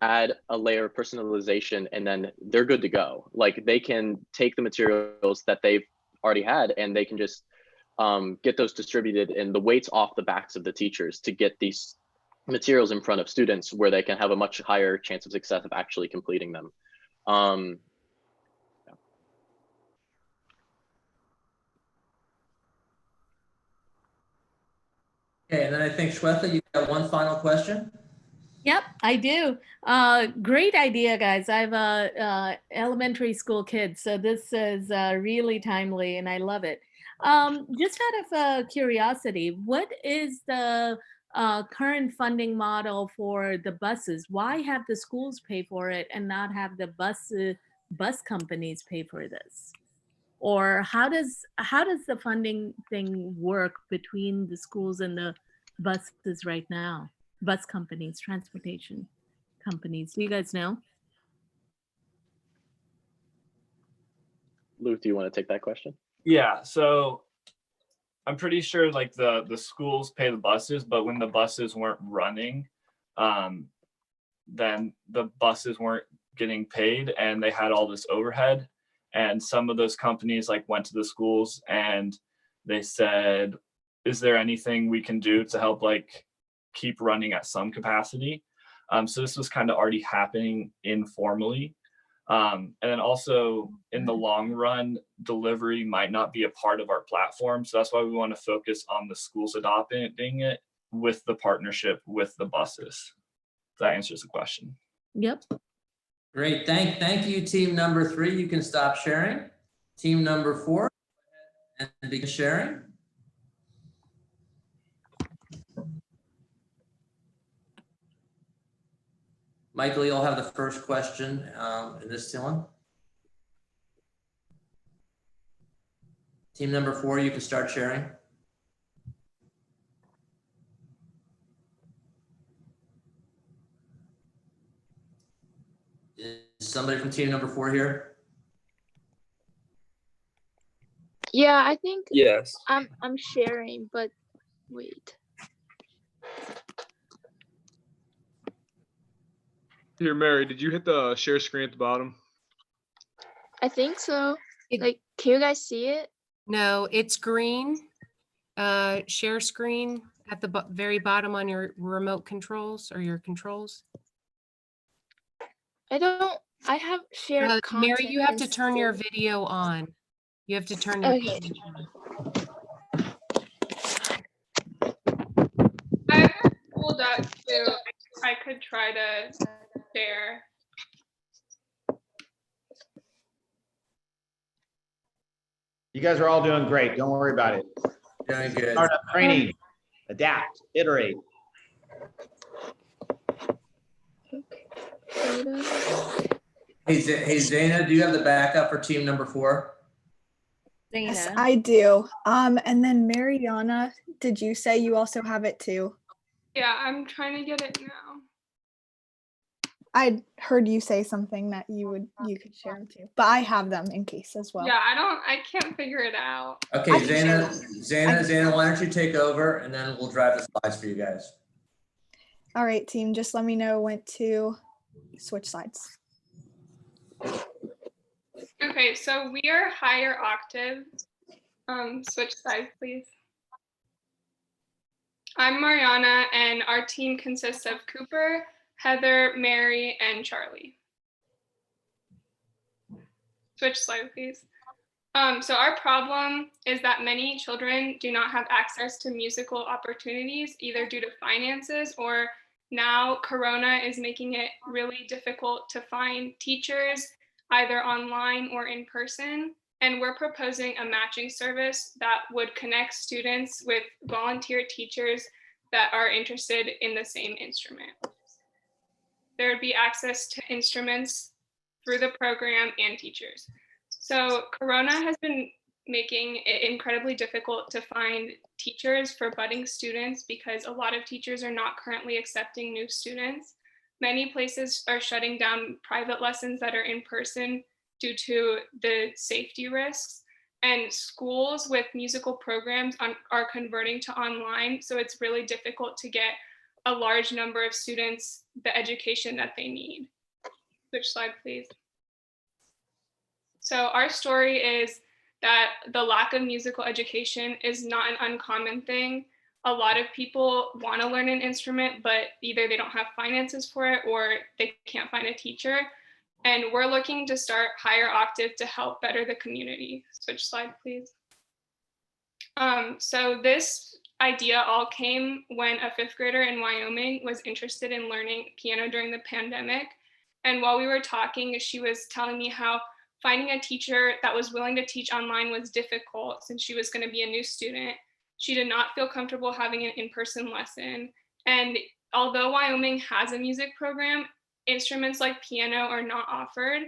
add a layer of personalization, and then they're good to go. Like, they can take the materials that they've already had and they can just get those distributed, and the weight's off the backs of the teachers to get these materials in front of students where they can have a much higher chance of success of actually completing them. Okay, and then I think Shweta, you got one final question? Yep, I do. Great idea, guys. I have elementary school kids, so this is really timely and I love it. Just out of curiosity, what is the current funding model for the buses? Why have the schools pay for it and not have the bus companies pay for this? Or how does the funding thing work between the schools and the buses right now? Bus companies, transportation companies. Do you guys know? Luke, do you want to take that question? Yeah, so I'm pretty sure like the schools pay the buses, but when the buses weren't running, then the buses weren't getting paid and they had all this overhead. And some of those companies like went to the schools and they said, is there anything we can do to help like keep running at some capacity? So this was kind of already happening informally. And then also in the long run, delivery might not be a part of our platform. So that's why we want to focus on the schools adopting it with the partnership with the buses. That answers the question. Yep. Great, thank you, team number 3. You can stop sharing. Team number 4, and begin sharing. Michael, you'll have the first question in this one. Team number 4, you can start sharing. Is somebody from team number 4 here? Yeah, I think yes. I'm sharing, but wait. Here, Mary, did you hit the share screen at the bottom? I think so. Like, can you guys see it? No, it's green. Share screen at the very bottom on your remote controls or your controls. I have shared content. Mary, you have to turn your installed. video on. You have to turn your Okay. video on. I have it pulled up too. I could try to share. You guys are all doing great. Don't worry about it. Doing good. Startup training, adapt, iterate. Hey, Zaina, do you have the backup for team number 4? Yes, I do. And then Mariana, did you say you also have it too? Yeah, I'm trying to get it now. I heard you say something that you could share them too, but I have them in case as well. Yeah, I can't figure it out. Okay, Zaina, why don't you take over and then we'll drive the slides for you guys. All right, team, just let me know when to switch sides. Okay, so we are higher octave. Switch sides, please. I'm Mariana, and our team consists of Cooper, Heather, Mary, and Charlie. Switch slide, please. So our problem is that many children do not have access to musical opportunities, either due to finances or now Corona is making it really difficult to find teachers either online or in person. And we're proposing a matching service that would connect students with volunteer teachers that are interested in the same instrument. there would be access to instruments through the program and teachers. So Corona has been making it incredibly difficult to find teachers for budding students because a lot of teachers are not currently accepting new students. Many places are shutting down private lessons that are in person due to the safety risks. And schools with musical programs are converting to online. So it's really difficult to get a large number of students the education that they need. Switch slide, please. So our story is that the lack of musical education is not an uncommon thing. A lot of people want to learn an instrument, but either they don't have finances for it or they can't find a teacher. And we're looking to start Higher Octave to help better the community. Switch slide, please. So this idea all came when a 5th grader in Wyoming was interested in learning piano during the pandemic. And while we were talking, she was telling me how finding a teacher that was willing to teach online was difficult since she was going to be a new student. She did not feel comfortable having an in-person lesson. And although Wyoming has a music program, instruments like piano are not offered.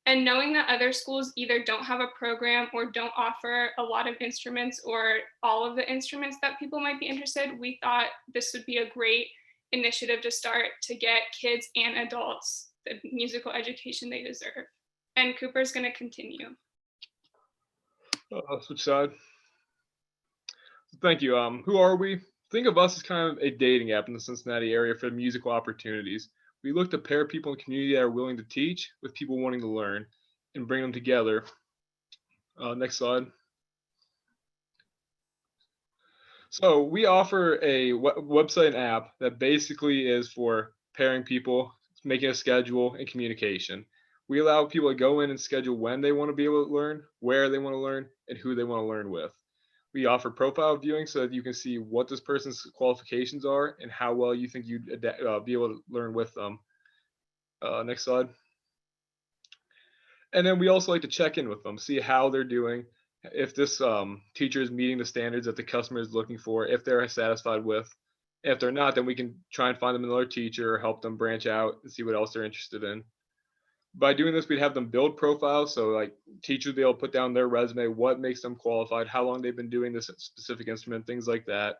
And knowing that other schools either don't have a program or don't offer a lot of instruments or all of the instruments that people might be interested, we thought this would be a great initiative to start to get kids and adults the musical education they deserve. And Cooper's going to continue. Switch side. Thank you. Who are we? Think of us as kind of a dating app in the Cincinnati area for musical opportunities. We look to pair people in the community that are willing to teach with people wanting to learn and bring them together. Next slide. So we offer a website and app that basically is for pairing people, making a schedule, and communication. We allow people to go in and schedule when they want to be able to learn, where they want to learn, and who they want to learn with. We offer profile viewing so that you can see what this person's qualifications are and how well you think you'd be able to learn with them. Next slide. And then we also like to check in with them, see how they're doing, if this teacher is meeting the standards that the customer is looking for, if they're satisfied with. If they're not, then we can try and find them another teacher or help them branch out and see what else they're interested in. By doing this, we'd have them build profiles. So like teachers would be able to put down their resume, what makes them qualified, how long they've been doing this specific instrument, things like that.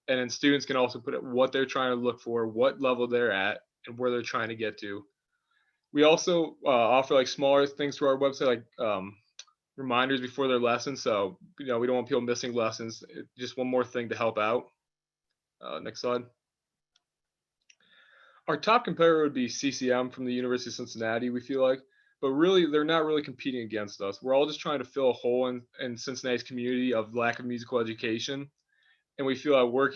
And then students can also put what they're trying to look for, what level they're at, and where they're trying to get to. We also offer like smaller things to our website, like reminders before their lessons. So, we don't want people missing lessons. Just one more thing to help out. Next slide. Our top competitor would be CCM from the University of Cincinnati, we feel like, but really they're not really competing against us. We're all just trying to fill a hole in Cincinnati's community of lack of musical education. And we feel like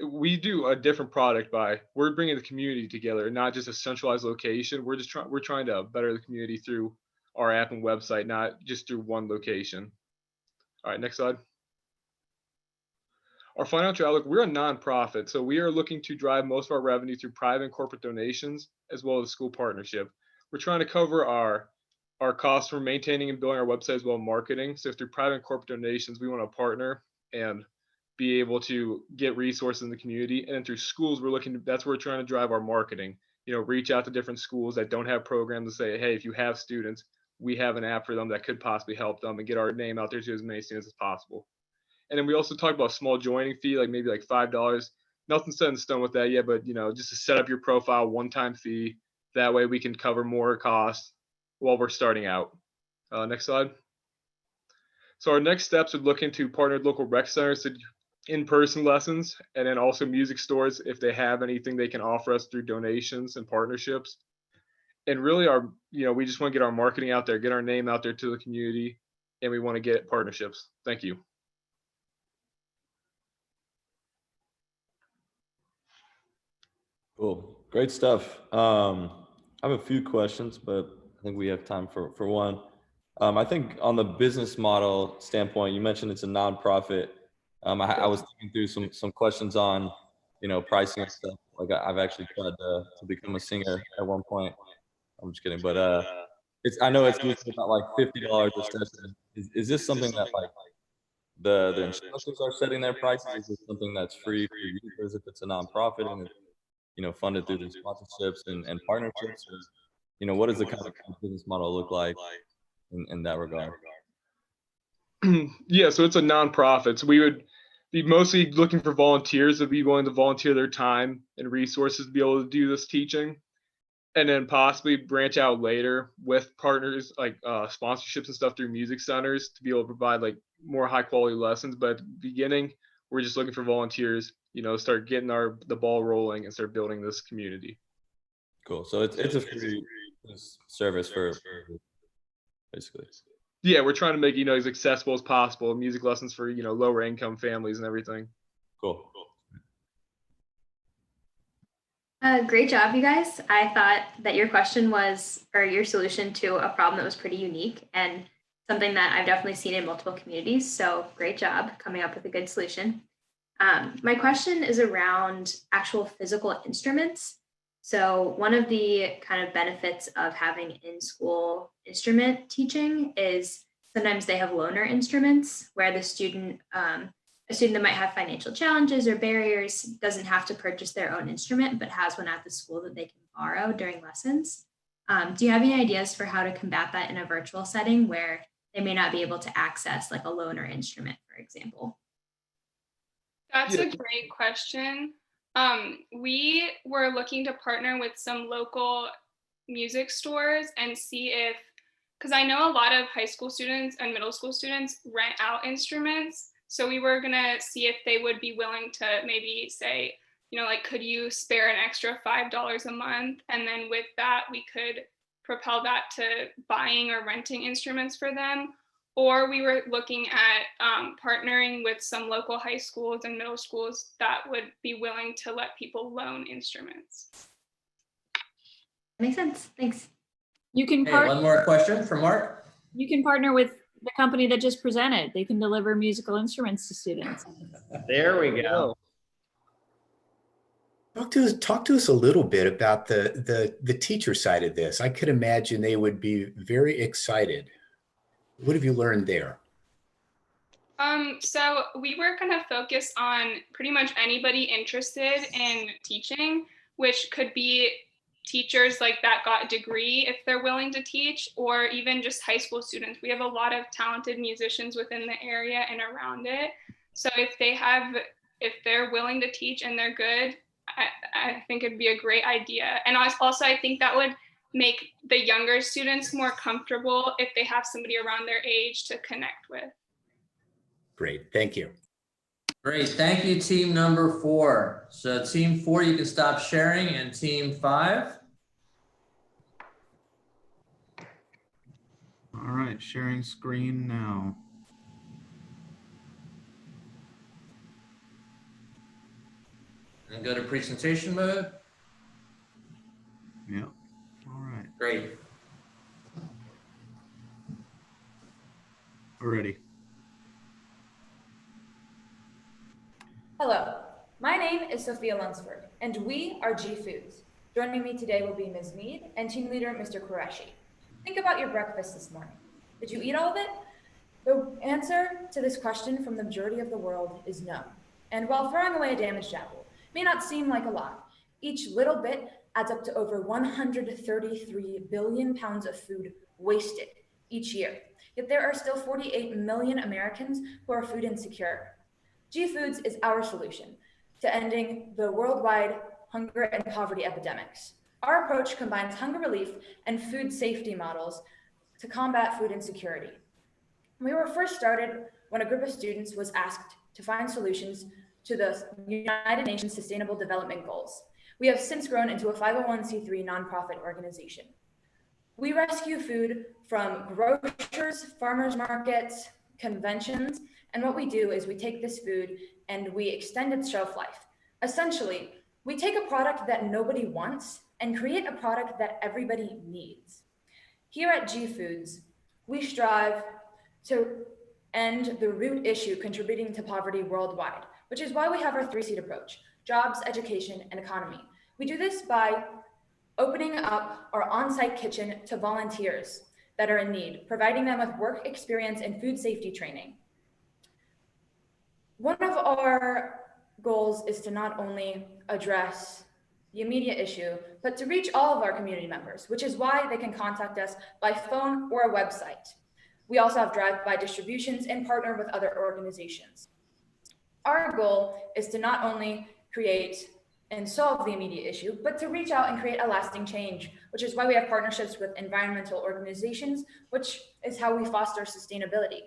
we do a different product we're bringing the community together, not just a centralized location. We're trying to better the community through our app and website, not just through one location. All right, next slide. Our financial outlook, we're a nonprofit, so we are looking to drive most of our revenue through private and corporate donations, as well as school partnership. We're trying to cover our costs for maintaining and building our website as well as marketing. So through private and corporate donations, we want to partner and be able to get resources in the community. And then through schools, that's where we're trying to drive our marketing. Reach out to different schools that don't have programs and say, hey, if you have students, we have an app for them that could possibly help them and get our name out there to as many students as possible. And then we also talk about a small joining fee, like maybe like $5. Nothing set in stone with that yet, but just to set up your profile, one-time fee. That way we can cover more costs while we're starting out. Next slide. So our next steps would look into partnered local rec centers to in-person lessons, and then also music stores if they have anything they can offer us through donations and partnerships. And really we just want to get our marketing out there, get our name out there to the community, and we want to get partnerships. Thank you. Cool. Great stuff. I have a few questions, but I think we have time for one. I think on the business model standpoint, you mentioned it's a nonprofit. I was thinking through some questions on, pricing and stuff. Like I've actually tried to become a singer at one point. I'm just kidding, but I know it's usually about like $50 a session. Is this something that like the instructors are setting their prices? Is this something that's free for users if it's a nonprofit? And funded through the sponsorships and partnerships? Or, what does the kind of business model look like in that regard? Yeah, so it's a nonprofit. So we would be mostly looking for volunteers that would be willing to volunteer their time and resources to be able to do this teaching, and then possibly branch out later with partners like sponsorships and stuff through music centers to be able to provide like more high quality lessons. But at the beginning, we're just looking for volunteers, start getting the ball rolling and start building this community. Cool. So it's a free service for basically. Yeah, we're trying to make as accessible as possible, music lessons for lower income families and everything. Cool. Great job, you guys. I thought that your question was, or your solution to a problem that was pretty unique and something that I've definitely seen in multiple communities. So great job coming up with a good solution. My question is around actual physical instruments. So one of the kind of benefits of having in-school instrument teaching is sometimes they have loaner instruments where the student, a student that might have financial challenges or barriers doesn't have to purchase their own instrument, but has one at the school that they can borrow during lessons. Do you have any ideas for how to combat that in a virtual setting where they may not be able to access like a loaner instrument, for example? That's a great question. We were looking to partner with some local music stores and see if, because I know a lot of high school students and middle school students rent out instruments. So we were gonna see if they would be willing to maybe say, like, could you spare an extra $5 a month? And then with that, we could propel that to buying or renting instruments for them. Or we were looking at partnering with some local high schools and middle schools that would be willing to let people loan instruments. Makes sense. Thanks. You can Hey, one more question from Mark. You can partner with the company that just presented. They can deliver musical instruments to students. There we go. Talk to us a little bit about the teacher side of this. I could imagine they would be very excited. What have you learned there? So we were kind of focused on pretty much anybody interested in teaching, which could be teachers like that got a degree if they're willing to teach, or even just high school students. We have a lot of talented musicians within the area and around it. So if they're willing to teach and they're good, I think it'd be a great idea. And also I think that would make the younger students more comfortable if they have somebody around their age to connect with. Great, thank you. Great, thank you, team number 4. So team 4, you can stop sharing, and team 5. All right, sharing screen now. And go to presentation mode. Yep. All right. Great. We're ready. Hello, my name is Sophia Lunsford, and we are G Foods. Joining me today will be Ms. Mead and team leader Mr. Qureshi. Think about your breakfast this morning. Did you eat all of it? The answer to this question from the majority of the world is no. And while throwing away a damaged apple may not seem like a lot, each little bit adds up to over 133 billion pounds of food wasted each year. Yet there are still 48 million Americans who are food insecure. G Foods is our solution to ending the worldwide hunger and poverty epidemics. Our approach combines hunger relief and food safety models to combat food insecurity. We were first started when a group of students was asked to find solutions to the United Nations Sustainable Development Goals. We have since grown into a 501c3 nonprofit organization. We rescue food from grocers, farmers markets, conventions, and what we do is we take this food and we extend its shelf life. Essentially, we take a product that nobody wants and create a product that everybody needs. Here at G Foods, we strive to end the root issue contributing to poverty worldwide, which is why we have our 3-seed approach: jobs, education, and economy. We do this by opening up our on-site kitchen to volunteers that are in need, providing them with work experience and food safety training. One of our goals is to not only address the immediate issue, but to reach all of our community members, which is why they can contact us by phone or a website. We also have drive-by distributions and partner with other organizations. Our goal is to not only create and solve the immediate issue, but to reach out and create a lasting change, which is why we have partnerships with environmental organizations, which is how we foster sustainability.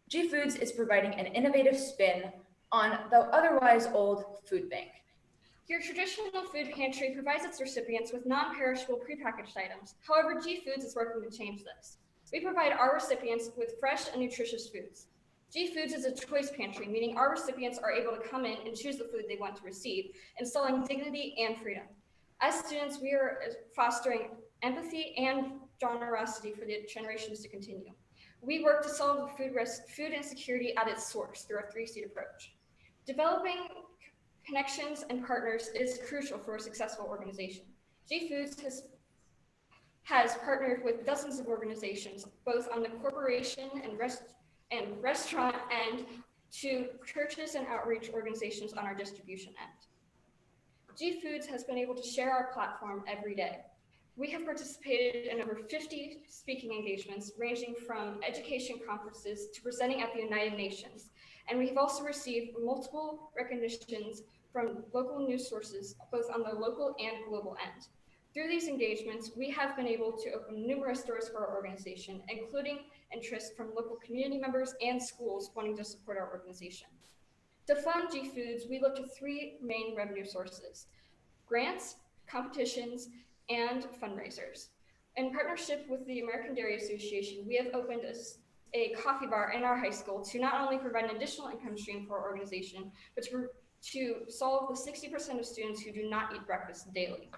G Foods is providing an innovative spin on the otherwise old food bank. Your traditional food pantry provides its recipients with non-perishable prepackaged items. However, G Foods is working to change this. We provide our recipients with fresh and nutritious foods. G Foods is a choice pantry, meaning our recipients are able to come in and choose the food they want to receive, instilling dignity and freedom. As students, we are fostering empathy and generosity for the generations to continue. We work to solve food insecurity at its source through a 3-seed approach. Developing connections and partners is crucial for a successful organization. G Foods has partnered with dozens of organizations, both on the corporation and restaurant end, to churches and outreach organizations on our distribution end. G Foods has been able to share our platform every day. We have participated in over 50 speaking engagements, ranging from education conferences to presenting at the United Nations. And we have also received multiple recognitions from local news sources, both on the local and global end. Through these engagements, we have been able to open numerous doors for our organization, including interest from local community members and schools wanting to support our organization. To fund G Foods, we look to 3 main revenue sources: grants, competitions, and fundraisers. In partnership with the American Dairy Association, we have opened a coffee bar in our high school to not only provide an additional income stream for our organization, but to solve the 60% of students who do not eat breakfast daily.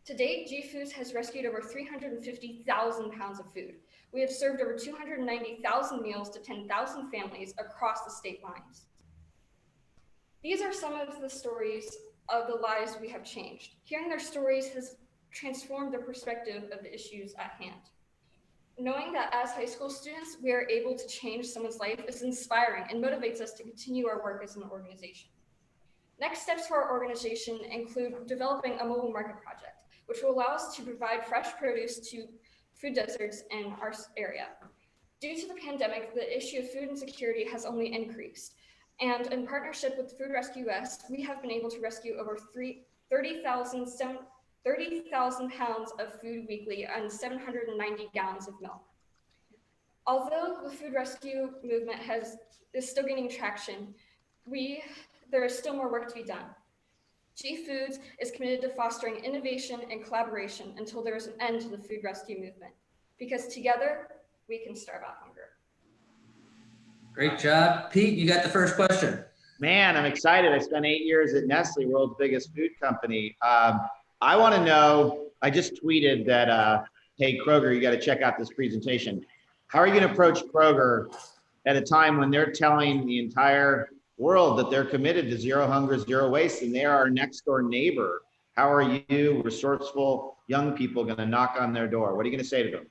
To date, G Foods has rescued over 350,000 pounds of food. We have served over 290,000 meals to 10,000 families across the state lines. These are some of the stories of the lives we have changed. Hearing their stories has transformed their perspective of the issues at hand. Knowing that as high school students, we are able to change someone's life is inspiring and motivates us to continue our work as an organization. Next steps for our organization include developing a mobile market project, which will allow us to provide fresh produce to food deserts in our area. Due to the pandemic, the issue of food insecurity has only increased. And in partnership with Food Rescue US, we have been able to rescue over 30,000 pounds of food weekly and 790 gallons of milk. Although the food rescue movement is still gaining traction, there is still more work to be done. G Foods is committed to fostering innovation and collaboration until there is an end to the food rescue movement, because together we can starve out hunger. Great job. Pete, you got the first question. Man, I'm excited. I spent 8 years at Nestle, world's biggest food company. I want to know, I just tweeted that, hey, Kroger, you got to check out this presentation. How are you going to approach Kroger at a time when they're telling the entire world that they're committed to zero hunger, zero waste, and they are our next door neighbor? How are you, resourceful young people, going to knock on their door? What are you going to say to them?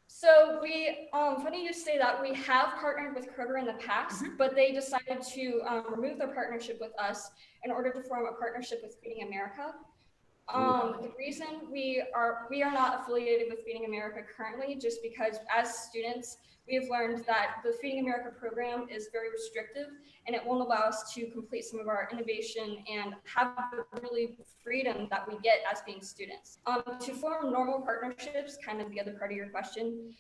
So funny you say that. We have partnered with Kroger in the past, but they decided to remove their partnership with us in order to form a partnership with Feeding America. The reason we are not affiliated with Feeding America currently, just because as students, we have learned that the Feeding America program is very restrictive and it won't allow us to complete some of our innovation and have the really freedom that we get as being students. To form normal partnerships, kind of the other part of your question,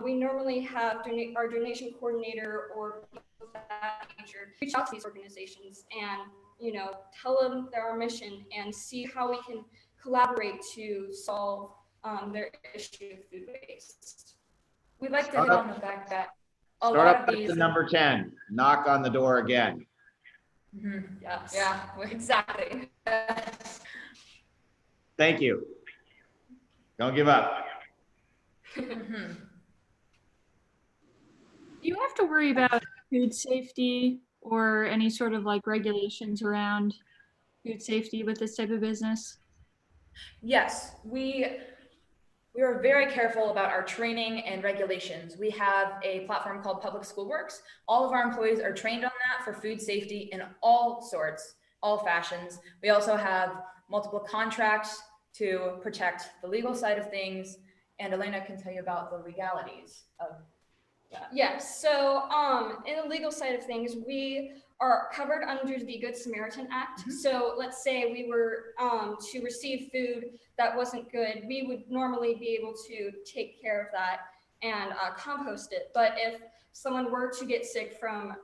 we normally have our donation coordinator or that nature reach out to these organizations and tell them our mission and see how we can collaborate to solve their issue of food waste. We'd like to hit on the fact that a Start lot up of with these. the number 10, knock on the door again. Yes. Yeah, exactly. Thank you. Don't give up. Do you have to worry about food safety or any sort of like regulations around food safety with this type of business? Yes, we are very careful about our training and regulations. We have a platform called Public School Works. All of our employees are trained on that for food safety in all sorts, all fashions. We also have multiple contracts to protect the legal side of things, and Elena can tell you about the legalities of that. Yes, so in the legal side of things, we are covered under the Good Samaritan Act. So let's say we were to receive food that wasn't good, we would normally be able to take care of that and compost it. But if someone were to get sick from,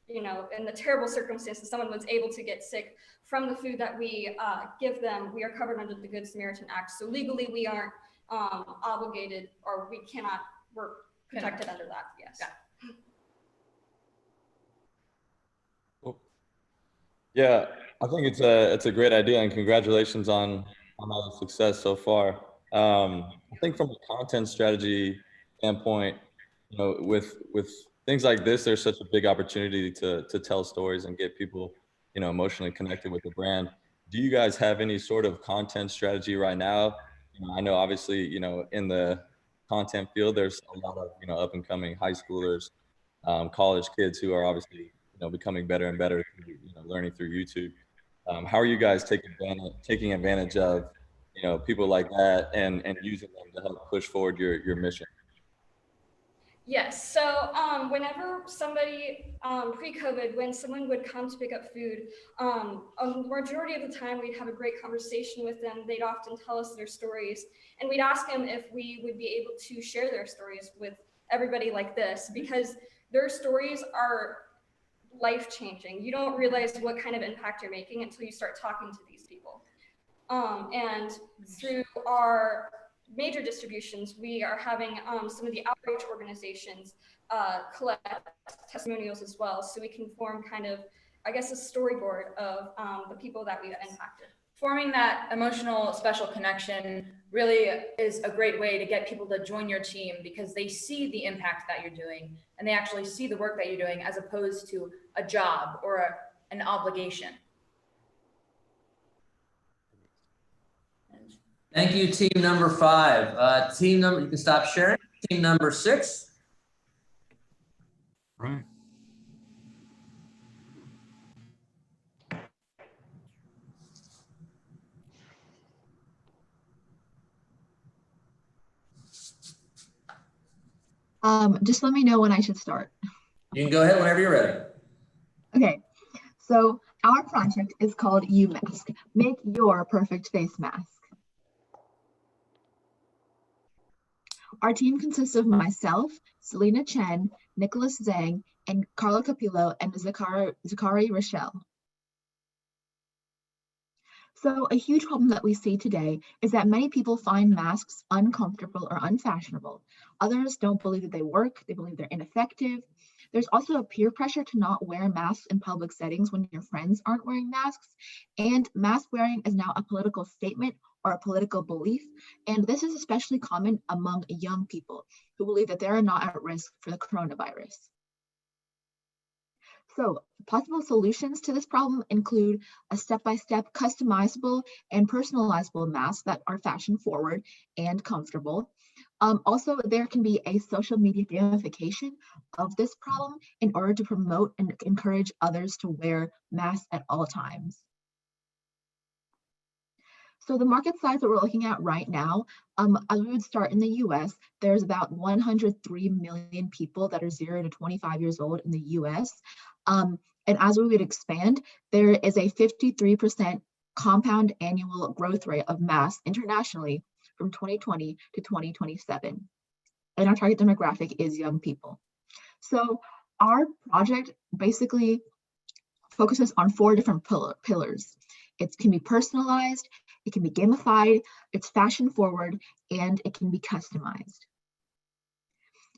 you know, in the terrible circumstances, someone was able to get sick from the food that we give them, we are covered under the Good Samaritan Act. So legally, we aren't obligated, or we cannot, we're protected under that, yes. Yeah, I think it's a great idea, and congratulations on all the success so far. I think from a content strategy standpoint, you know, with things like this, there's such a big opportunity to tell stories and get people, you know, emotionally connected with the brand. Do you guys have any sort of content strategy right now? You know, I know obviously, you know, in the content field, there's a lot of, you know, up and coming high schoolers, college kids who are obviously, you know, becoming better and better, through, you know, learning through YouTube. How are you guys taking advantage of, you know, people like that and using them to help push forward your mission? Yes, so whenever somebody, pre-COVID, when someone would come to pick up food, a majority of the time we'd have a great conversation with them. They'd often tell us their stories, and we'd ask them if we would be able to share their stories with everybody like this, because their stories are life-changing. You don't realize what kind of impact you're making until you start talking to these people. And through our major distributions, we are having some of the outreach organizations collect testimonials as well, so we can form kind of, I guess, a storyboard of the people that we've impacted. Forming that emotional special connection really is a great way to get people to join your team, because they see the impact that you're doing and they actually see the work that you're doing as opposed to a job or an obligation. Thank you, team number 5. You can stop sharing. Team number 6. Right. Just let me know when I should start. You can go ahead whenever you're ready. Okay, so our project is called UMask, Make Your Perfect Face Mask. Our team consists of myself, Selena Chen, Nicholas Zhang, and Carla Capillo and Zakari Rochelle. So a huge problem that we see today is that many people find masks uncomfortable or unfashionable. Others don't believe that they work, they believe they're ineffective. There's also a peer pressure to not wear masks in public settings when your friends aren't wearing masks. And mask wearing is now a political statement or a political belief. And this is especially common among young people who believe that they are not at risk for the coronavirus. So possible solutions to this problem include a step-by-step customizable and personalizable masks that are fashion forward and comfortable. Also, there can be a social media gamification of this problem in order to promote and encourage others to wear masks at all times. So the market size that we're looking at right now, as we would start in the US, there's about 103 million people that are 0 to 25 years old in the US. And as we would expand, there is a 53% compound annual growth rate of masks internationally from 2020 to 2027. And our target demographic is young people. So our project basically focuses on 4 different pillars. It can be personalized, it can be gamified, it's fashion forward, and it can be customized.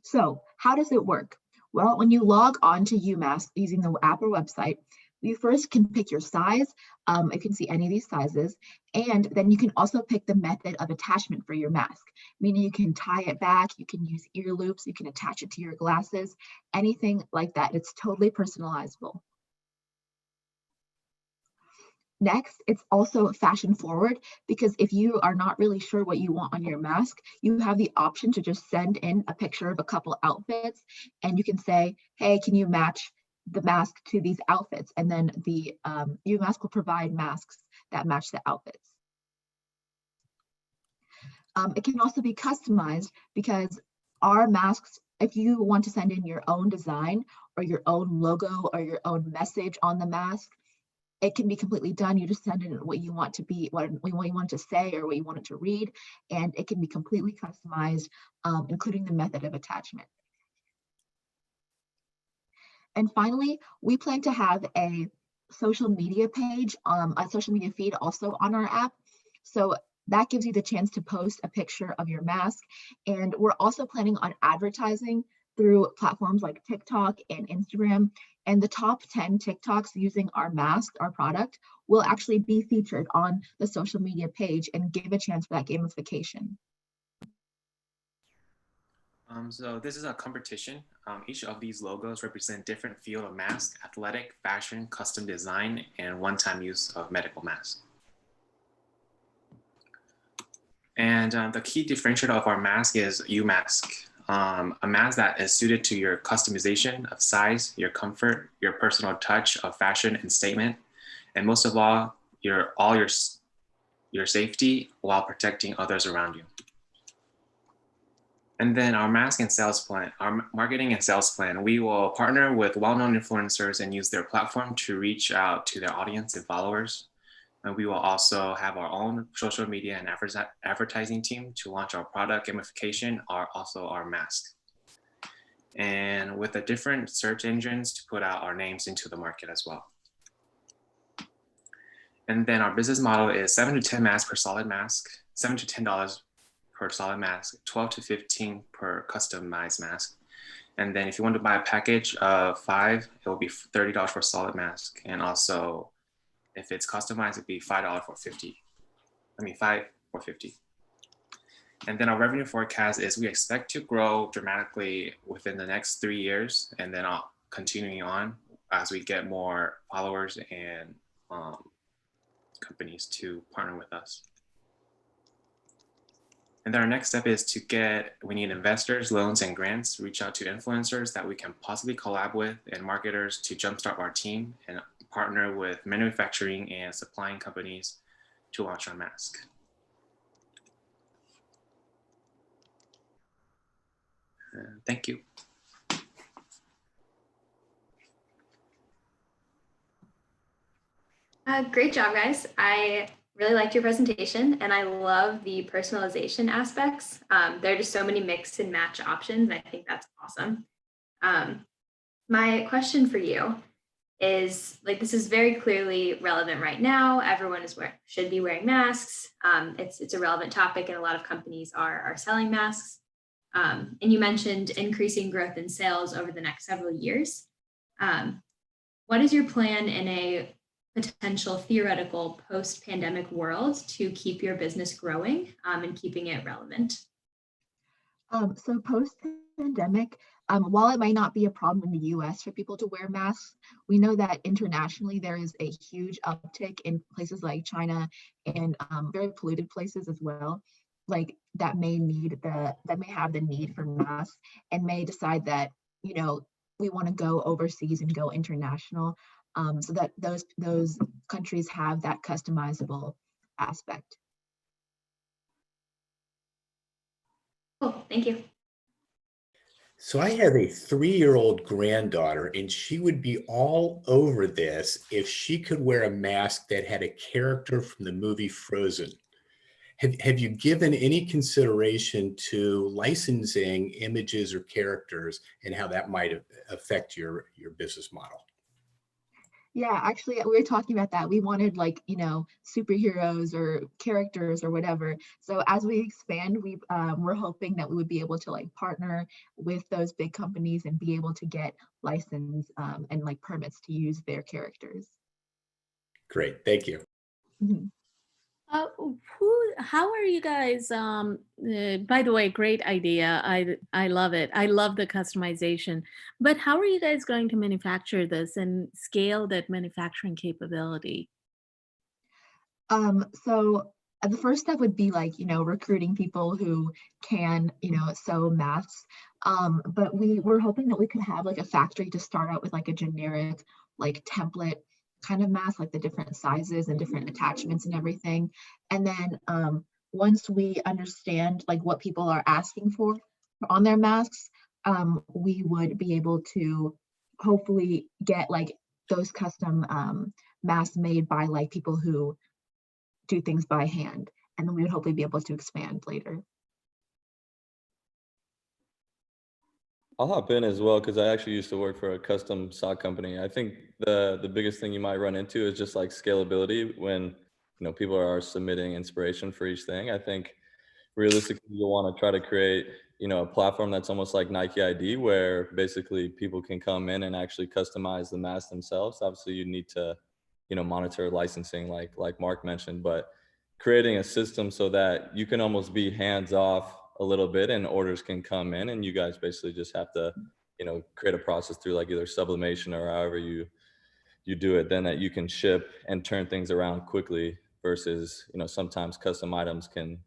So how does it work? Well, when you log on to UMask using the app or website, you first can pick your size. You can see any of these sizes, and then you can also pick the method of attachment for your mask, meaning you can tie it back, you can use ear loops, you can attach it to your glasses, anything like that. It's totally personalizable. Next, it's also fashion forward, because if you are not really sure what you want on your mask, you have the option to just send in a picture of a couple outfits and you can say, hey, can you match the mask to these outfits, and then the UMask will provide masks that match the outfits. It can also be customized because our masks, if you want to send in your own design or your own logo or your own message on the mask, it can be completely done. You just send in what you want to be, what you want to say or what you want it to read, and it can be completely customized, including the method of attachment. And finally, we plan to have a social media page, a social media feed also on our app. So that gives you the chance to post a picture of your mask. And we're also planning on advertising through platforms like TikTok and Instagram. And the top 10 TikToks using our mask, our product, will actually be featured on the social media page and give a chance for that gamification. So this is a competition. Each of these logos represent different field of mask: athletic, fashion, custom design, and one-time use of medical mask. And the key differentiator of our mask is UMask, a mask that is suited to your customization of size, your comfort, your personal touch of fashion and statement, and most of all your safety while protecting others around you. And then our mask and sales plan, our marketing and sales plan, we will partner with well-known influencers and use their platform to reach out to their audience and followers. And we will also have our own social media and advertising team to launch our product gamification, also our mask. And with the different search engines to put out our names into the market as well. And then our business model is 7 to 10 masks per solid mask, $7 to $10 per solid mask, 12 to 15 per customized mask. And then if you want to buy a package of 5, it will be $30 for a solid mask. And also if it's customized, it'd be $5 for 50. I mean, 5 for 50. And then our revenue forecast is we expect to grow dramatically within the next 3 years, and then continuing on as we get more followers and companies to partner with us. And then our next step is we need investors, loans, and grants, reach out to influencers that we can possibly collab with and marketers to jumpstart our team and partner with manufacturing and supplying companies to launch our mask. Thank you. Great job, guys. I really liked your presentation, and I love the personalization aspects. There are just so many mix and match options. I think that's awesome. My question for you is, like, this is very clearly relevant right now. Everyone should be wearing masks. It's a relevant topic, and a lot of companies are selling masks. And you mentioned increasing growth in sales over the next several years. What is your plan in a potential theoretical post-pandemic world to keep your business growing and keeping it relevant? So post-pandemic, while it might not be a problem in the US for people to wear masks, we know that internationally there is a huge uptick in places like China and very polluted places as well, like that may have the need for masks and may decide that, you know, we want to go overseas and go international, so that those countries have that customizable aspect. Cool, thank you. So I have a 3-year-old granddaughter, and she would be all over this if she could wear a mask that had a character from the movie Frozen. Have you given any consideration to licensing images or characters and how that might affect your business model? Yeah, actually, we were talking about that. We wanted, like, you know, superheroes or characters or whatever. So as we expand, we're hoping that we would be able to, like, partner with those big companies and be able to get license and like permits to use their characters. Great, thank you. Mm-hmm. How are you guys, by the way, great idea. I love it. I love the customization, but how are you guys going to manufacture this and scale that manufacturing capability? So the first step would be, like, you know, recruiting people who can, you know, sew masks. But we were hoping that we could have like a factory to start out with like a generic like template kind of mask, like the different sizes and different attachments and everything. And then once we understand like what people are asking for on their masks, we would be able to hopefully get like those custom masks made by like people who do things by hand. And then we would hopefully be able to expand later. I'll hop in as well because I actually used to work for a custom sock company. I think the biggest thing you might run into is just like scalability when people are submitting inspiration for each thing. I think realistically you'll want to try to create a platform that's almost like Nike ID, where basically people can come in and actually customize the mask themselves. Obviously you need to monitor licensing like Mark mentioned, but creating a system so that you can almost be hands off a little bit and orders can come in and you guys basically just have to create a process through like either sublimation or however you do it, then that you can ship and turn things around quickly versus sometimes custom items can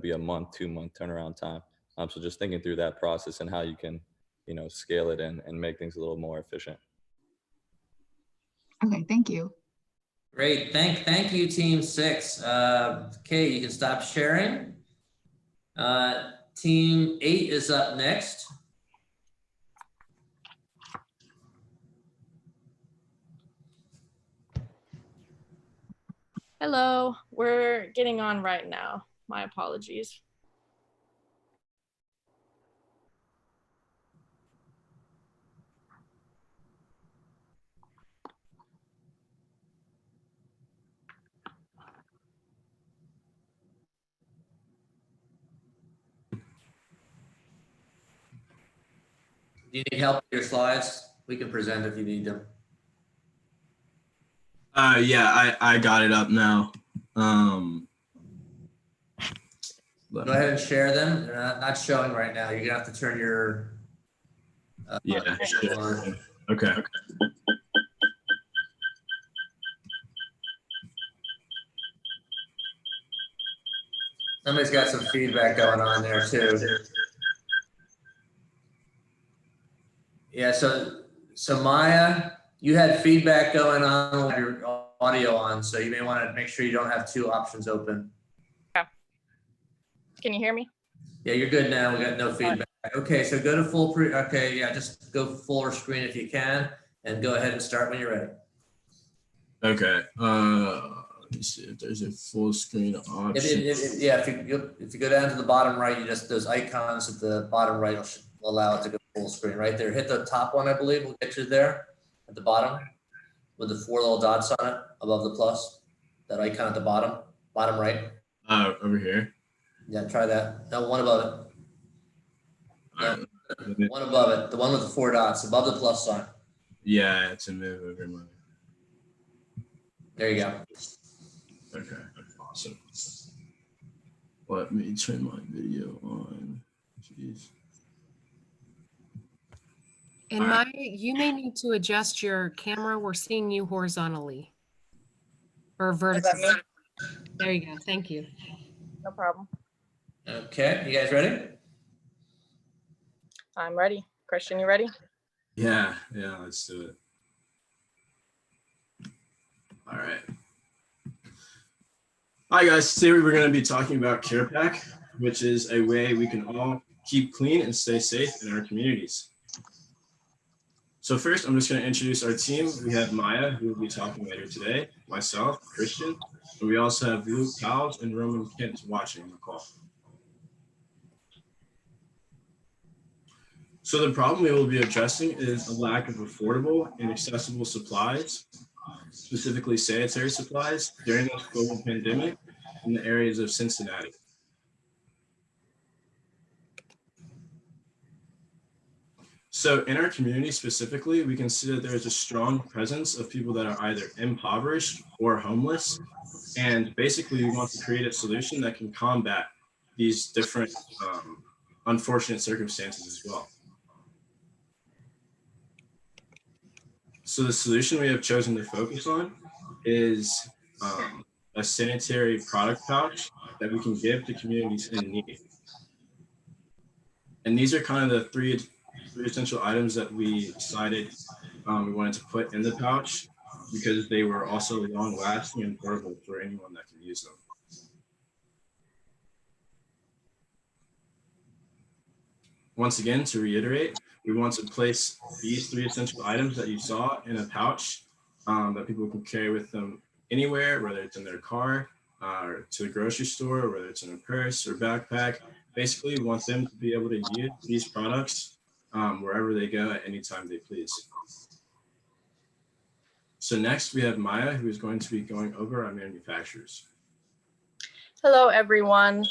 be a month, 2-month turnaround time. So just thinking through that process and how you can scale it and make things a little more efficient. Okay, thank you. Great, thank you, Team 6. Okay, you can stop sharing. Team 8 is up next. Hello, we're getting on right now. My apologies. Do you need help with your slides? We can present if you need them. Yeah, I got it up now. Go ahead and share them. They're not showing right now. You're gonna have to turn your yeah, sure. on. Okay. Somebody's got some feedback going on there too. Yeah, so Maya, you had feedback going on with your audio on, so you may want to make sure you don't have 2 options open. Can you hear me? Yeah, you're good now. We got no feedback. Okay, so go to full okay, yeah, just go full screen if you can, and go ahead and start when you're ready. Okay. Let me see if there's a full screen option. If you go down to the bottom right, you just those icons at the bottom right will allow it to go full screen right there. Hit the top one, I believe, will get you there at the bottom with the 4 little dots on it above the plus. That icon at the bottom right. Over here. Yeah, try that. No, one above it. No, one above it. The one with the 4 dots above the plus sign. Yeah, it's a move over my. There you go. Okay, awesome. Let me turn my video on. Jeez. And Maya, you may need to adjust your camera. We're seeing you horizontally or vertically. There you go. Thank you. No problem. Okay, you guys ready? I'm ready. Christian, you ready? Yeah, let's do it. All right. Hi guys, today we're going to be talking about CarePack, which is a way we can all keep clean and stay safe in our communities. So first, I'm just going to introduce our team. We have Maya, who will be talking later today, myself, Christian, and we also have Luke Cowles and Roman Kent watching the call. So the problem we will be addressing is a lack of affordable and accessible supplies, specifically sanitary supplies, during this global pandemic in the areas of Cincinnati. So in our community specifically, we can see that there is a strong presence of people that are either impoverished or homeless. And basically we want to create a solution that can combat these different unfortunate circumstances as well. So the solution we have chosen to focus on is a sanitary product pouch that we can give to communities in need. And these are kind of the three essential items that we decided we wanted to put in the pouch because they were also long lasting and portable for anyone that can use them. Once again, to reiterate, we want to place these three essential items that you saw in a pouch that people can carry with them anywhere, whether it's in their car, or to the grocery store, or whether it's in a purse or backpack. Basically, we want them to be able to use these products wherever they go at any time they please. So next we have Maya, who is going to be going over our manufacturers. Hello, everyone.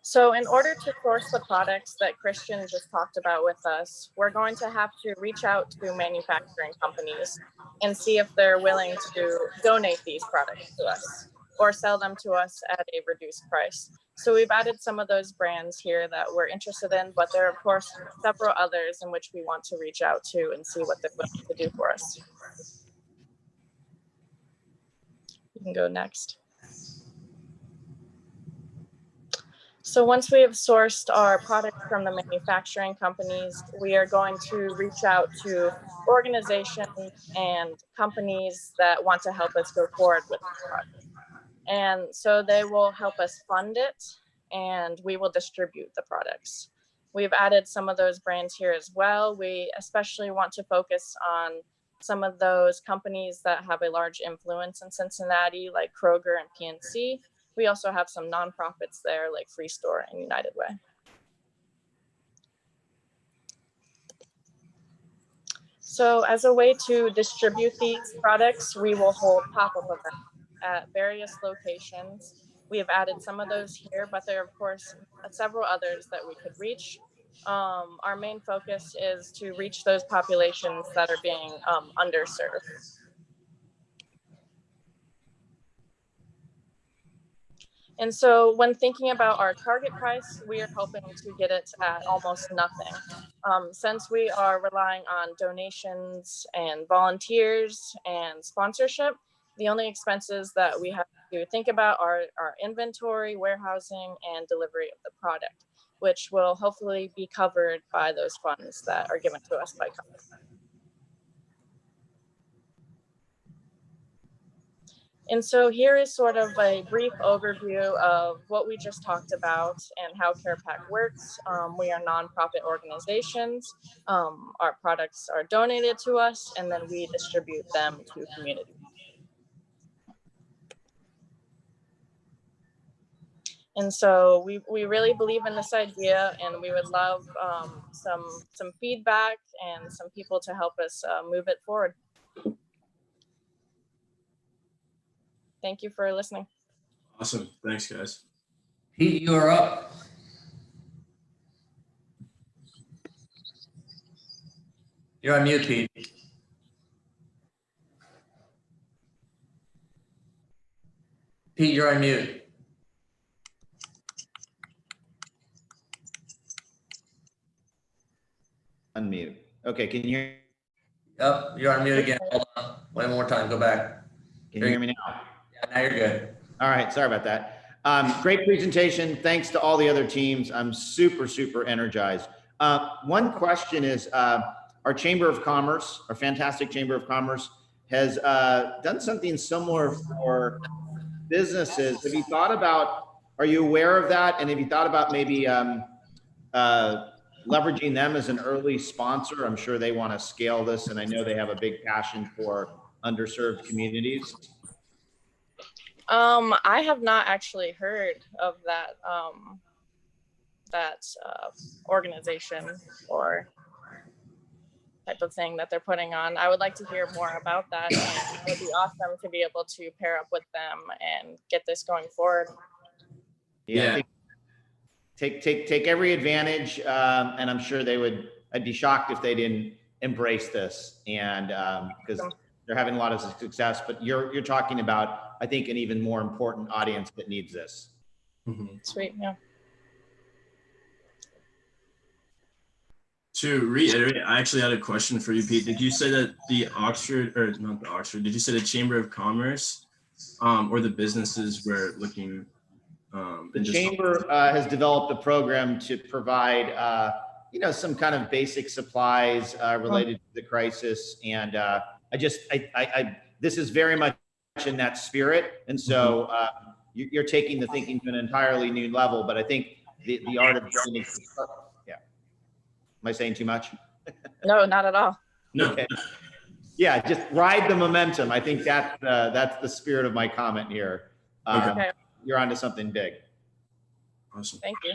So in order to source the products that Christian just talked about with us, we're going to have to reach out to manufacturing companies and see if they're willing to donate these products to us or sell them to us at a reduced price. So we've added some of those brands here that we're interested in, but there are of course several others in which we want to reach out to and see what they're willing to do for us. You can go next. So once we have sourced our product from the manufacturing companies, we are going to reach out to organizations and companies that want to help us go forward with the project. And so they will help us fund it and we will distribute the products. We've added some of those brands here as well. We especially want to focus on some of those companies that have a large influence in Cincinnati, like Kroger and PNC. We also have some nonprofits there like Free Store and United Way. So as a way to distribute these products, we will hold pop-up events at various locations. We have added some of those here, but there are of course several others that we could reach. Our main focus is to reach those populations that are being underserved. And so when thinking about our target price, we are hoping to get it at almost nothing. Since we are relying on donations and volunteers and sponsorship, the only expenses that we have to think about are our inventory, warehousing, and delivery of the product, which will hopefully be covered by those funds that are given to us by companies. And so here is sort of a brief overview of what we just talked about and how CarePack works. We are nonprofit organizations. Our products are donated to us and then we distribute them to communities. And so we really believe in this idea and we would love some feedback and some people to help us move it forward. Thank you for listening. Awesome. Thanks, guys. Pete, you are up. You're on mute, Pete. Pete, you're on mute. Unmute. Okay, can you hear? Yep, you're on mute again. Hold on. One more time. Go back. Can you hear me now? Yeah, now you're good. All right, sorry about that. Great presentation. Thanks to all the other teams. I'm super, super energized. One question is, our Chamber of Commerce, our fantastic Chamber of Commerce, has done something similar for businesses. Have you thought about, are you aware of that? And have you thought about maybe leveraging them as an early sponsor? I'm sure they want to scale this, and I know they have a big passion for underserved communities. I have not actually heard of that organization or type of thing that they're putting on. I would like to hear more about that. And it would be awesome to be able to pair up with them and get this going forward. Yeah. I think take every advantage, and I'm sure they would. I'd be shocked if they didn't embrace this, and because they're having a lot of success. But you're talking about, I think, an even more important audience that needs this. Mm-hmm. Sweet, yeah. To reiterate, I actually had a question for you, Pete. Did you say that the Oxford, or not the Oxford, did you say the Chamber of Commerce or the businesses were looking? The Chamber has developed a program to provide some kind of basic supplies related to the crisis. And this is very much in that spirit. And so you're taking the thinking to an entirely new level. But I think the art of doing it. Yeah. Am I saying too much? No, not at all. No. Okay. Yeah, just ride the momentum. I think that's the spirit of my comment here. Okay. You're onto something big. Awesome. Thank you.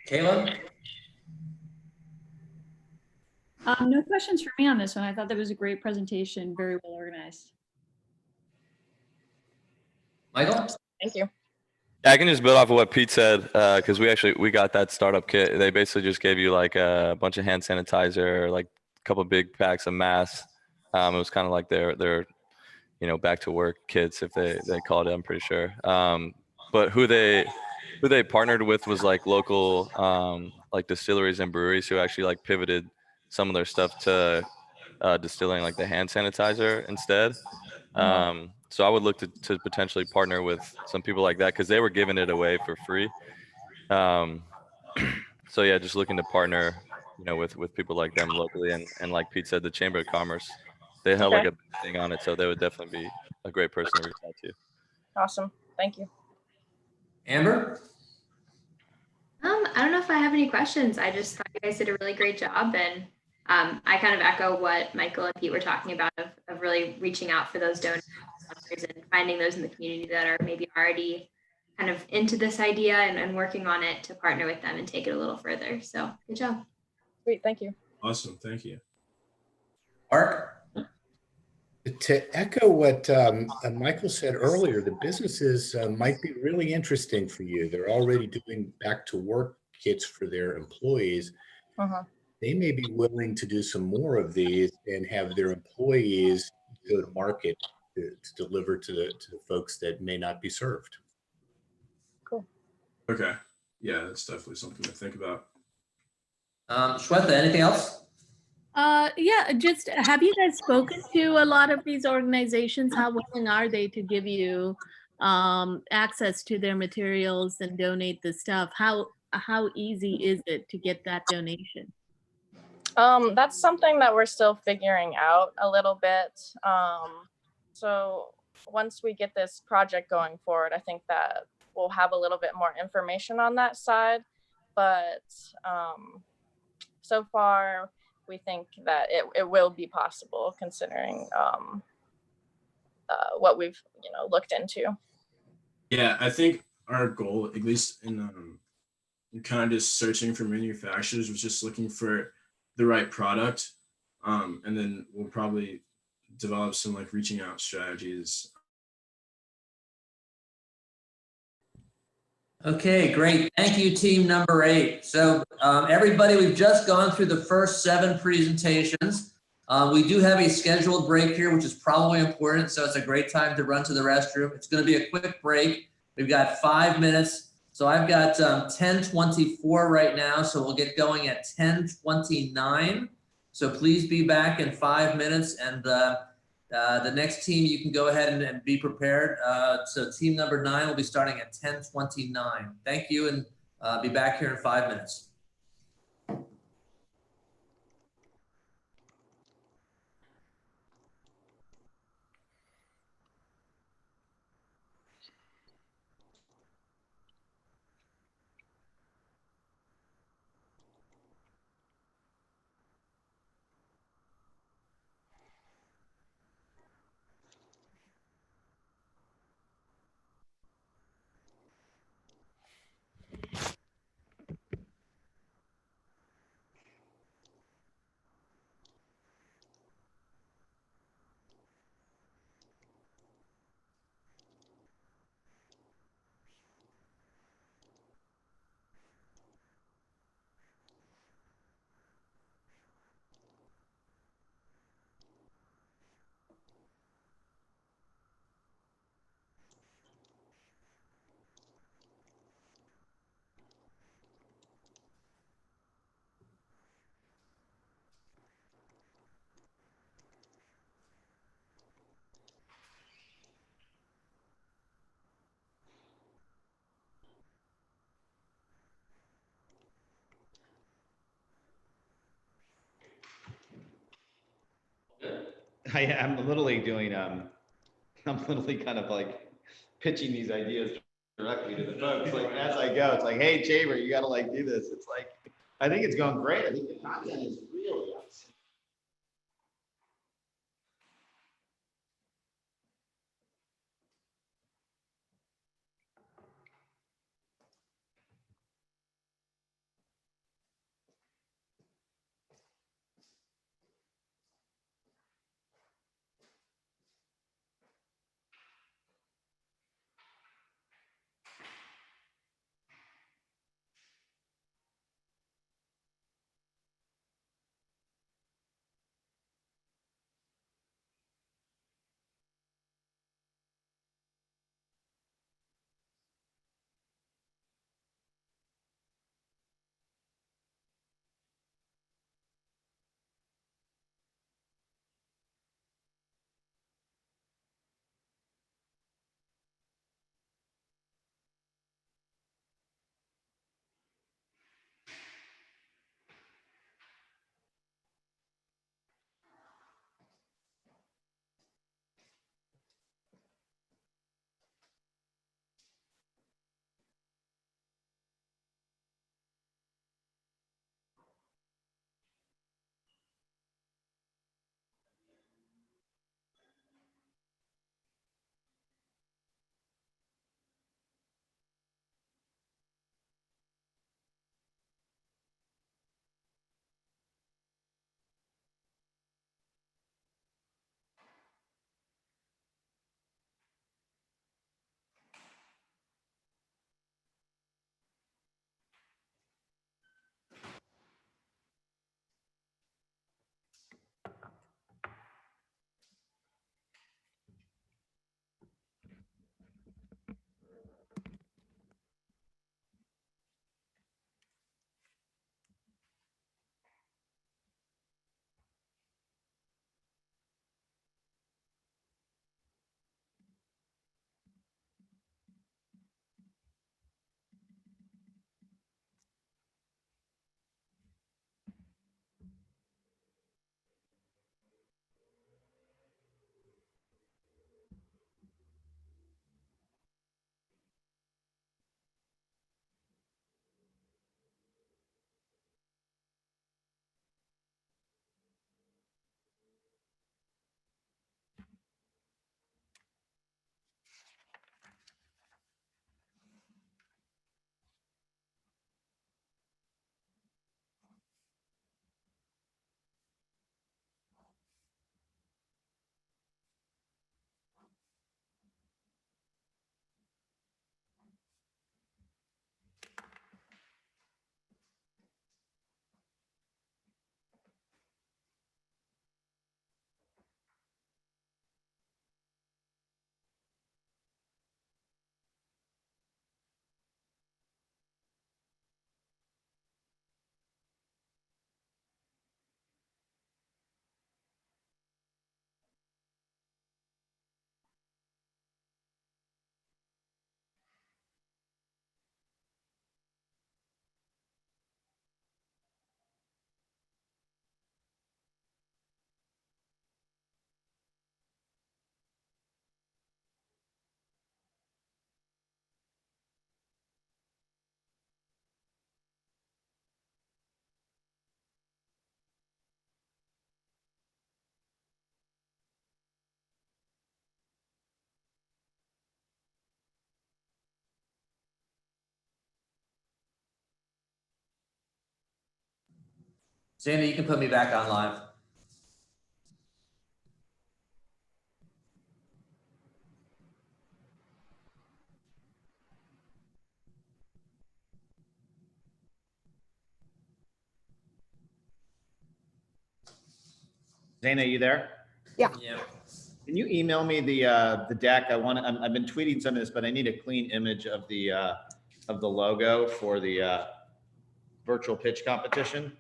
Kayla? No questions for me on this one. I thought that was a great presentation, very well organized. Michael? Thank you. Yeah, I can just build off of what Pete said, because we got that startup kit. They basically just gave you like a bunch of hand sanitizer, like a couple big packs of masks. It was kind of like their back to work kits, if they called it, I'm pretty sure. But who they partnered with was like local like distilleries and breweries who actually like pivoted some of their stuff to distilling like the hand sanitizer instead. So I would look to potentially partner with some people like that, because they were giving it away for free. So yeah, just looking to partner, with people like them locally, and like Pete said, the Chamber of Commerce, they held like a big thing on it, so they would definitely be a great person to reach out to. Awesome. Thank you. Amber? I don't know if I have any questions. I just thought you guys did a really great job, and I kind of echo what Michael and Pete were talking about of really reaching out for those donors and finding those in the community that are maybe already kind of into this idea and working on it to partner with them and take it a little further. So good job. Sweet. Thank you. Awesome. Thank you. Mark? To echo what Michael said earlier, the businesses might be really interesting for you. They're already doing back to work kits for their employees. They may be willing to do some more of these and have their employees go to market to deliver to the folks that may not be served. Cool. Okay. Yeah, that's definitely something to think about. Shweta, anything else? Yeah, just have you guys spoken to a lot of these organizations? How willing are they to give you access to their materials and donate the stuff? How easy is it to get that donation? That's something that we're still figuring out a little bit. So once we get this project going forward, I think that we'll have a little bit more information on that side. But so far, we think that it will be possible, considering what we've looked into. Yeah, I think our goal, at least in kind of just searching for manufacturers, was just looking for the right product, and then we'll probably develop some like reaching out strategies. Okay, great. Thank you, team number 8. So everybody, we've just gone through the first 7 presentations. We do have a scheduled break here, which is probably important. So it's a great time to run to the restroom. It's going to be a quick break. We've got 5 minutes. So I've got 10:24 right now. So we'll get going at 10:29. So please be back in 5 minutes. And the next team, you can go ahead and be prepared. So team number 9 will be starting at 10:29. Thank you, and be back here in 5 minutes. I'm literally doing, I'm literally kind of like pitching these ideas directly to the folks. Like as I go, it's like, hey, Chamber, you got to like do this. It's like, I think it's going great. I think the content is really awesome. Sandy, you can put me back on live. Zana, you there? Yeah. Yeah. Can you email me the deck? I've been tweeting some of this, but I need a clean image of the logo for the virtual pitch competition.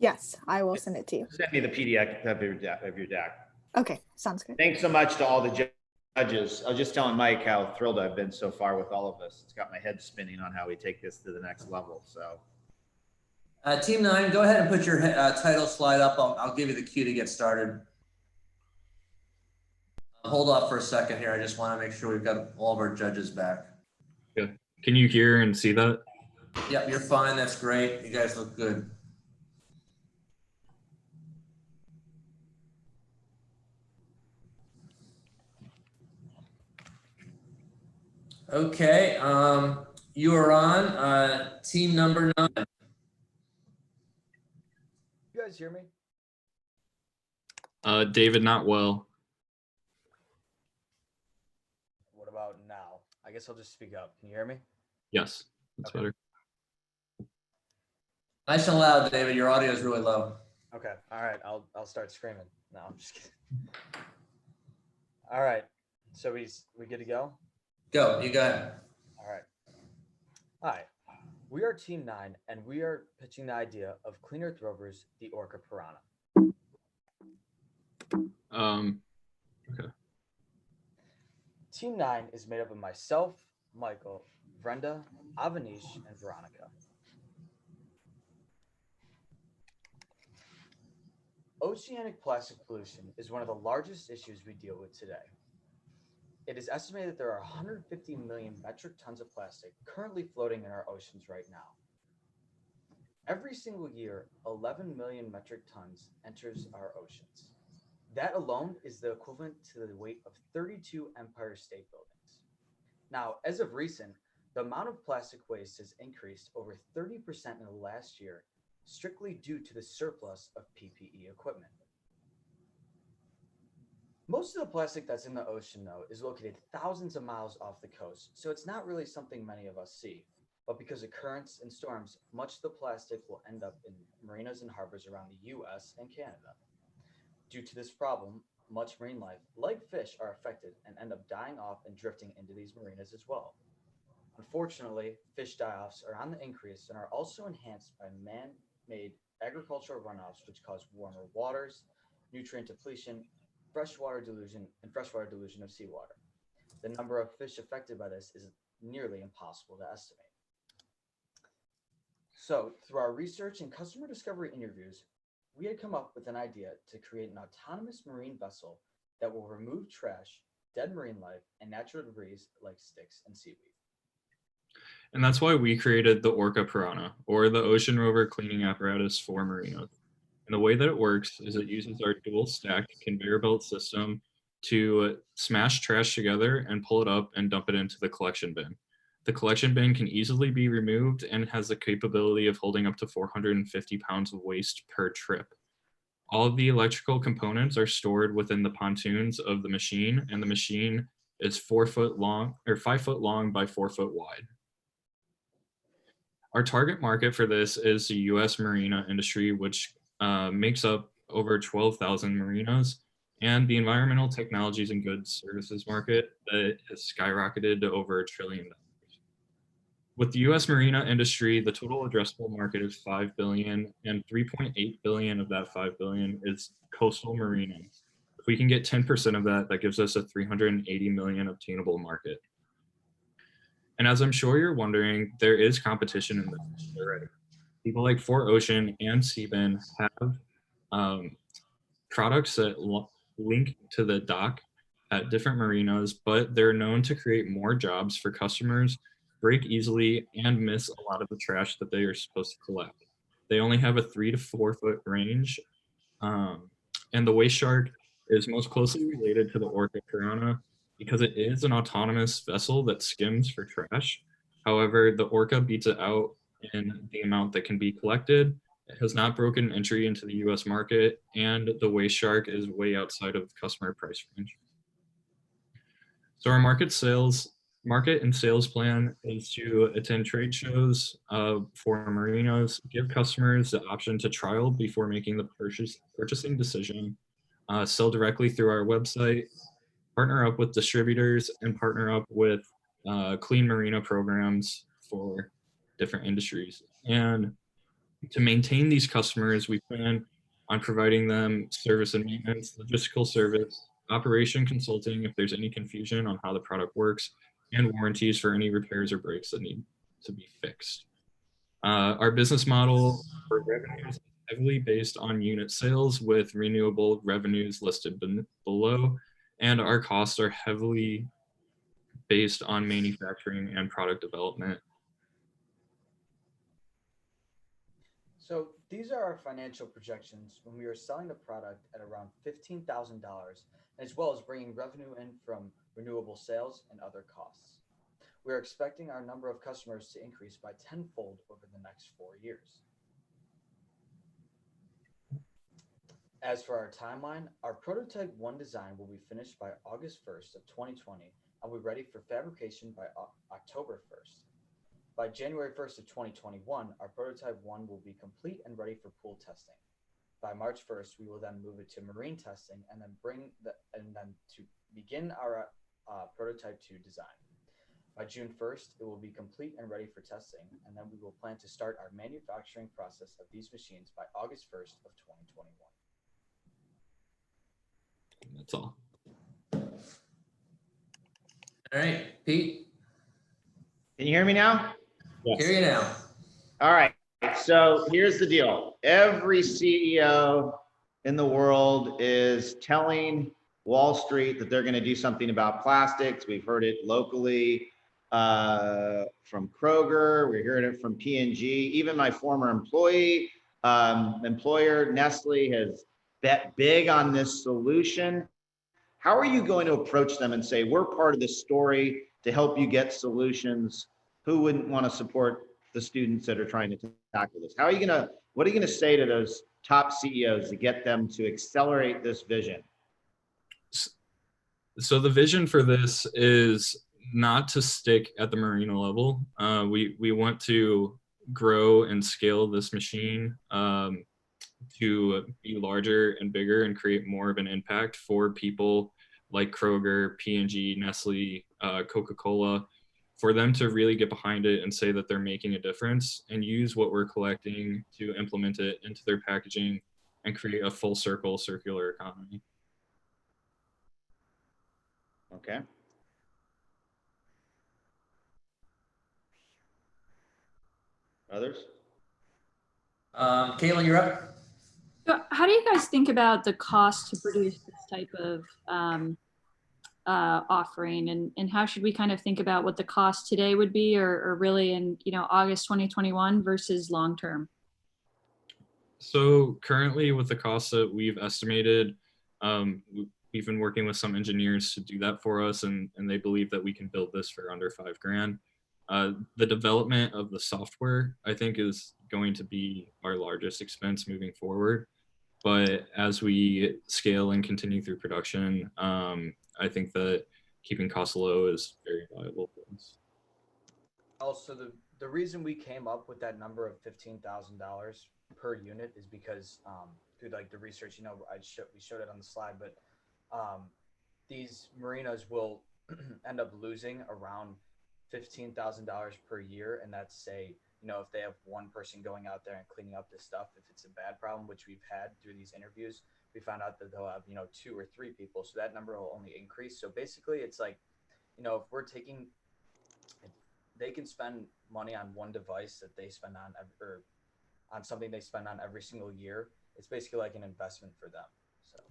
Yes, I will send it to you. Send me the PDF of your deck. Okay, sounds good. Thanks so much to all the judges. I was just telling Mike how thrilled I've been so far with all of this. It's got my head spinning on how we take this to the next level. So, Team 9, go ahead and put your title slide up. I'll give you the cue to get started. Hold off for a second here. I just want to make sure we've got all of our judges back. Yeah. Can you hear and see that? Yep, you're fine. That's great. You guys look good. Okay, you are on team number 9. You guys hear me? David, not well. What about now? I guess I'll just speak up. Can you hear me? Yes, that's better. Nice and loud, David. Your audio is really low. Okay. All right. I'll start screaming. No, I'm just kidding. All right. So we good to go? Go. You got it. All right. Hi. We are Team 9, and we are pitching the idea of Cleaner Rovers, the Orca Piranha. Okay. Team 9 is made up of myself, Michael, Brenda, Avanish, and Veronica. Oceanic plastic pollution is one of the largest issues we deal with today. It is estimated that there are 150 million metric tons of plastic currently floating in our oceans right now. Every single year, 11 million metric tons enters our oceans. That alone is the equivalent to the weight of 32 Empire State Buildings. Now, as of recent, the amount of plastic waste has increased over 30% in the last year, strictly due to the surplus of PPE equipment. Most of the plastic that's in the ocean, though, is located thousands of miles off the coast, so it's not really something many of us see. But because of currents and storms, much of the plastic will end up in marinas and harbors around the US and Canada. Due to this problem, much marine life, like fish, are affected and end up dying off and drifting into these marinas as well. Unfortunately, fish die-offs are on the increase and are also enhanced by man-made agricultural runoffs, which cause warmer waters, nutrient depletion, freshwater dilution of seawater. The number of fish affected by this is nearly impossible to estimate. So, through our research and customer discovery interviews, we had come up with an idea to create an autonomous marine vessel that will remove trash, dead marine life, and natural debris like sticks and seaweed. And that's why we created the Orca Piranha, or the Ocean Rover Cleaning Apparatus for marinas. And the way that it works is it uses our dual stacked conveyor belt system to smash trash together and pull it up and dump it into the collection bin. The collection bin can easily be removed and has the capability of holding up to 450 pounds of waste per trip. All of the electrical components are stored within the pontoons of the machine, and the machine is 4 foot long or 5 foot long by 4 foot wide. Our target market for this is the US marina industry, which makes up over 12,000 marinas, and the environmental technologies and goods services market that has skyrocketed to over $1 trillion. With the US marina industry, the total addressable market is $5 billion, and $3.8 billion of that $5 billion is coastal marinas. If we can get 10% of that, that gives us a $380 million obtainable market. And as I'm sure you're wondering, there is competition in this already. People like 4Ocean and Seabin have products that link to the dock at different marinas, but they're known to create more jobs for customers, break easily, and miss a lot of the trash that they are supposed to collect. They only have a 3 to 4 foot range, and the Waste Shark is most closely related to the Orca Piranha because it is an autonomous vessel that skims for trash. However, the Orca beats it out in the amount that can be collected. It has not broken entry into the US market, and the Waste Shark is way outside of the customer price range. So our market and sales plan is to attend trade shows for marinas, give customers the option to trial before making the purchasing decision, sell directly through our website, partner up with distributors, and partner up with clean marina programs for different industries. And to maintain these customers, we plan on providing them service and maintenance, logistical service, operation consulting if there's any confusion on how the product works, and warranties for any repairs or breaks that need to be fixed. Our business model for revenues is heavily based on unit sales with renewable revenues listed below. and our costs are heavily based on manufacturing and product development. So these are our financial projections when we are selling the product at around $15,000, as well as bringing revenue in from renewable sales and other costs. We are expecting our number of customers to increase by tenfold over the next 4 years. As for our timeline, our prototype 1 design will be finished by August 1st of 2020 and will be ready for fabrication by October 1st. By January 1st of 2021, our prototype 1 will be complete and ready for pool testing. By March 1st, we will then move it to marine testing and then to begin our prototype 2 design. By June 1st, it will be complete and ready for testing, and then we will plan to start our manufacturing process of these machines by August 1st of 2021. That's all. All right, Pete. Can you hear me now? Yes. Hear you now. All right. So here's the deal. Every CEO in the world is telling Wall Street that they're going to do something about plastics. We've heard it locally from Kroger. We heard it from P&G. Even my former employer, Nestle, has bet big on this solution. How are you going to approach them and say, we're part of the story to help you get solutions? Who wouldn't want to support the students that are trying to tackle this? What are you going to say to those top CEOs to get them to accelerate this vision? So the vision for this is not to stick at the marina level. We want to grow and scale this machine to be larger and bigger and create more of an impact for people like Kroger, P&G, Nestle, Coca-Cola, for them to really get behind it and say that they're making a difference and use what we're collecting to implement it into their packaging and create a full circle circular economy. Okay. Others? Caitlin, you're up. So how do you guys think about the cost to produce this type of offering, and how should we kind of think about what the cost today would be, or really in August 2021 versus long term? So currently, with the costs that we've estimated, we've been working with some engineers to do that for us, and they believe that we can build this for under $5,000. The development of the software, I think, is going to be our largest expense moving forward. But as we scale and continue through production, I think that keeping costs low is very valuable for us. Also, the reason we came up with that number of $15,000 per unit is because through like the research, we showed it on the slide, but these marinas will end up losing around $15,000 per year, and that's say, if they have one person going out there and cleaning up this stuff, if it's a bad problem, which we've had through these interviews, we found out that they'll have 2 or 3 people, so that number will only increase. So basically, it's like, if they can spend money on one device that they spend on, or on something they spend on every single year, it's basically like an investment for them. So.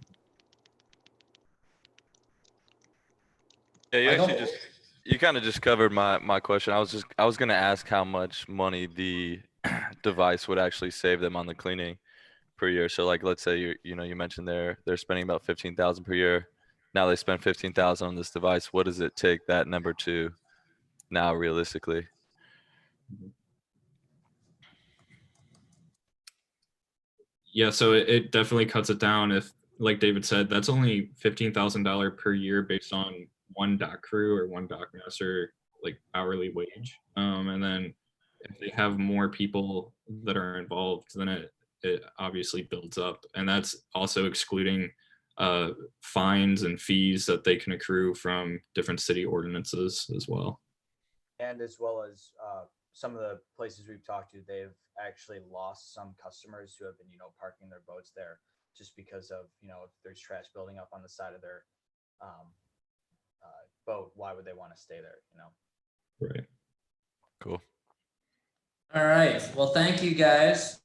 Yeah, you kind of just covered my question. I was going to ask how much money the device would actually save them on the cleaning per year. So like, let's say you mentioned they're spending about $15,000 per year. Now they spend $15,000 on this device. What does it take that number to now realistically? Yeah, so it definitely cuts it down. If, like David said, that's only $15,000 per year based on one dock crew or one dock master, like hourly wage. And then if they have more people that are involved, then it obviously builds up. And that's also excluding fines and fees that they can accrue from different city ordinances as well. And as well as some of the places we've talked to, they've actually lost some customers who have been, parking their boats there just because of, if there's trash building up on the side of their boat, why would they want to stay there, Right. Cool. All right. Well, thank you guys.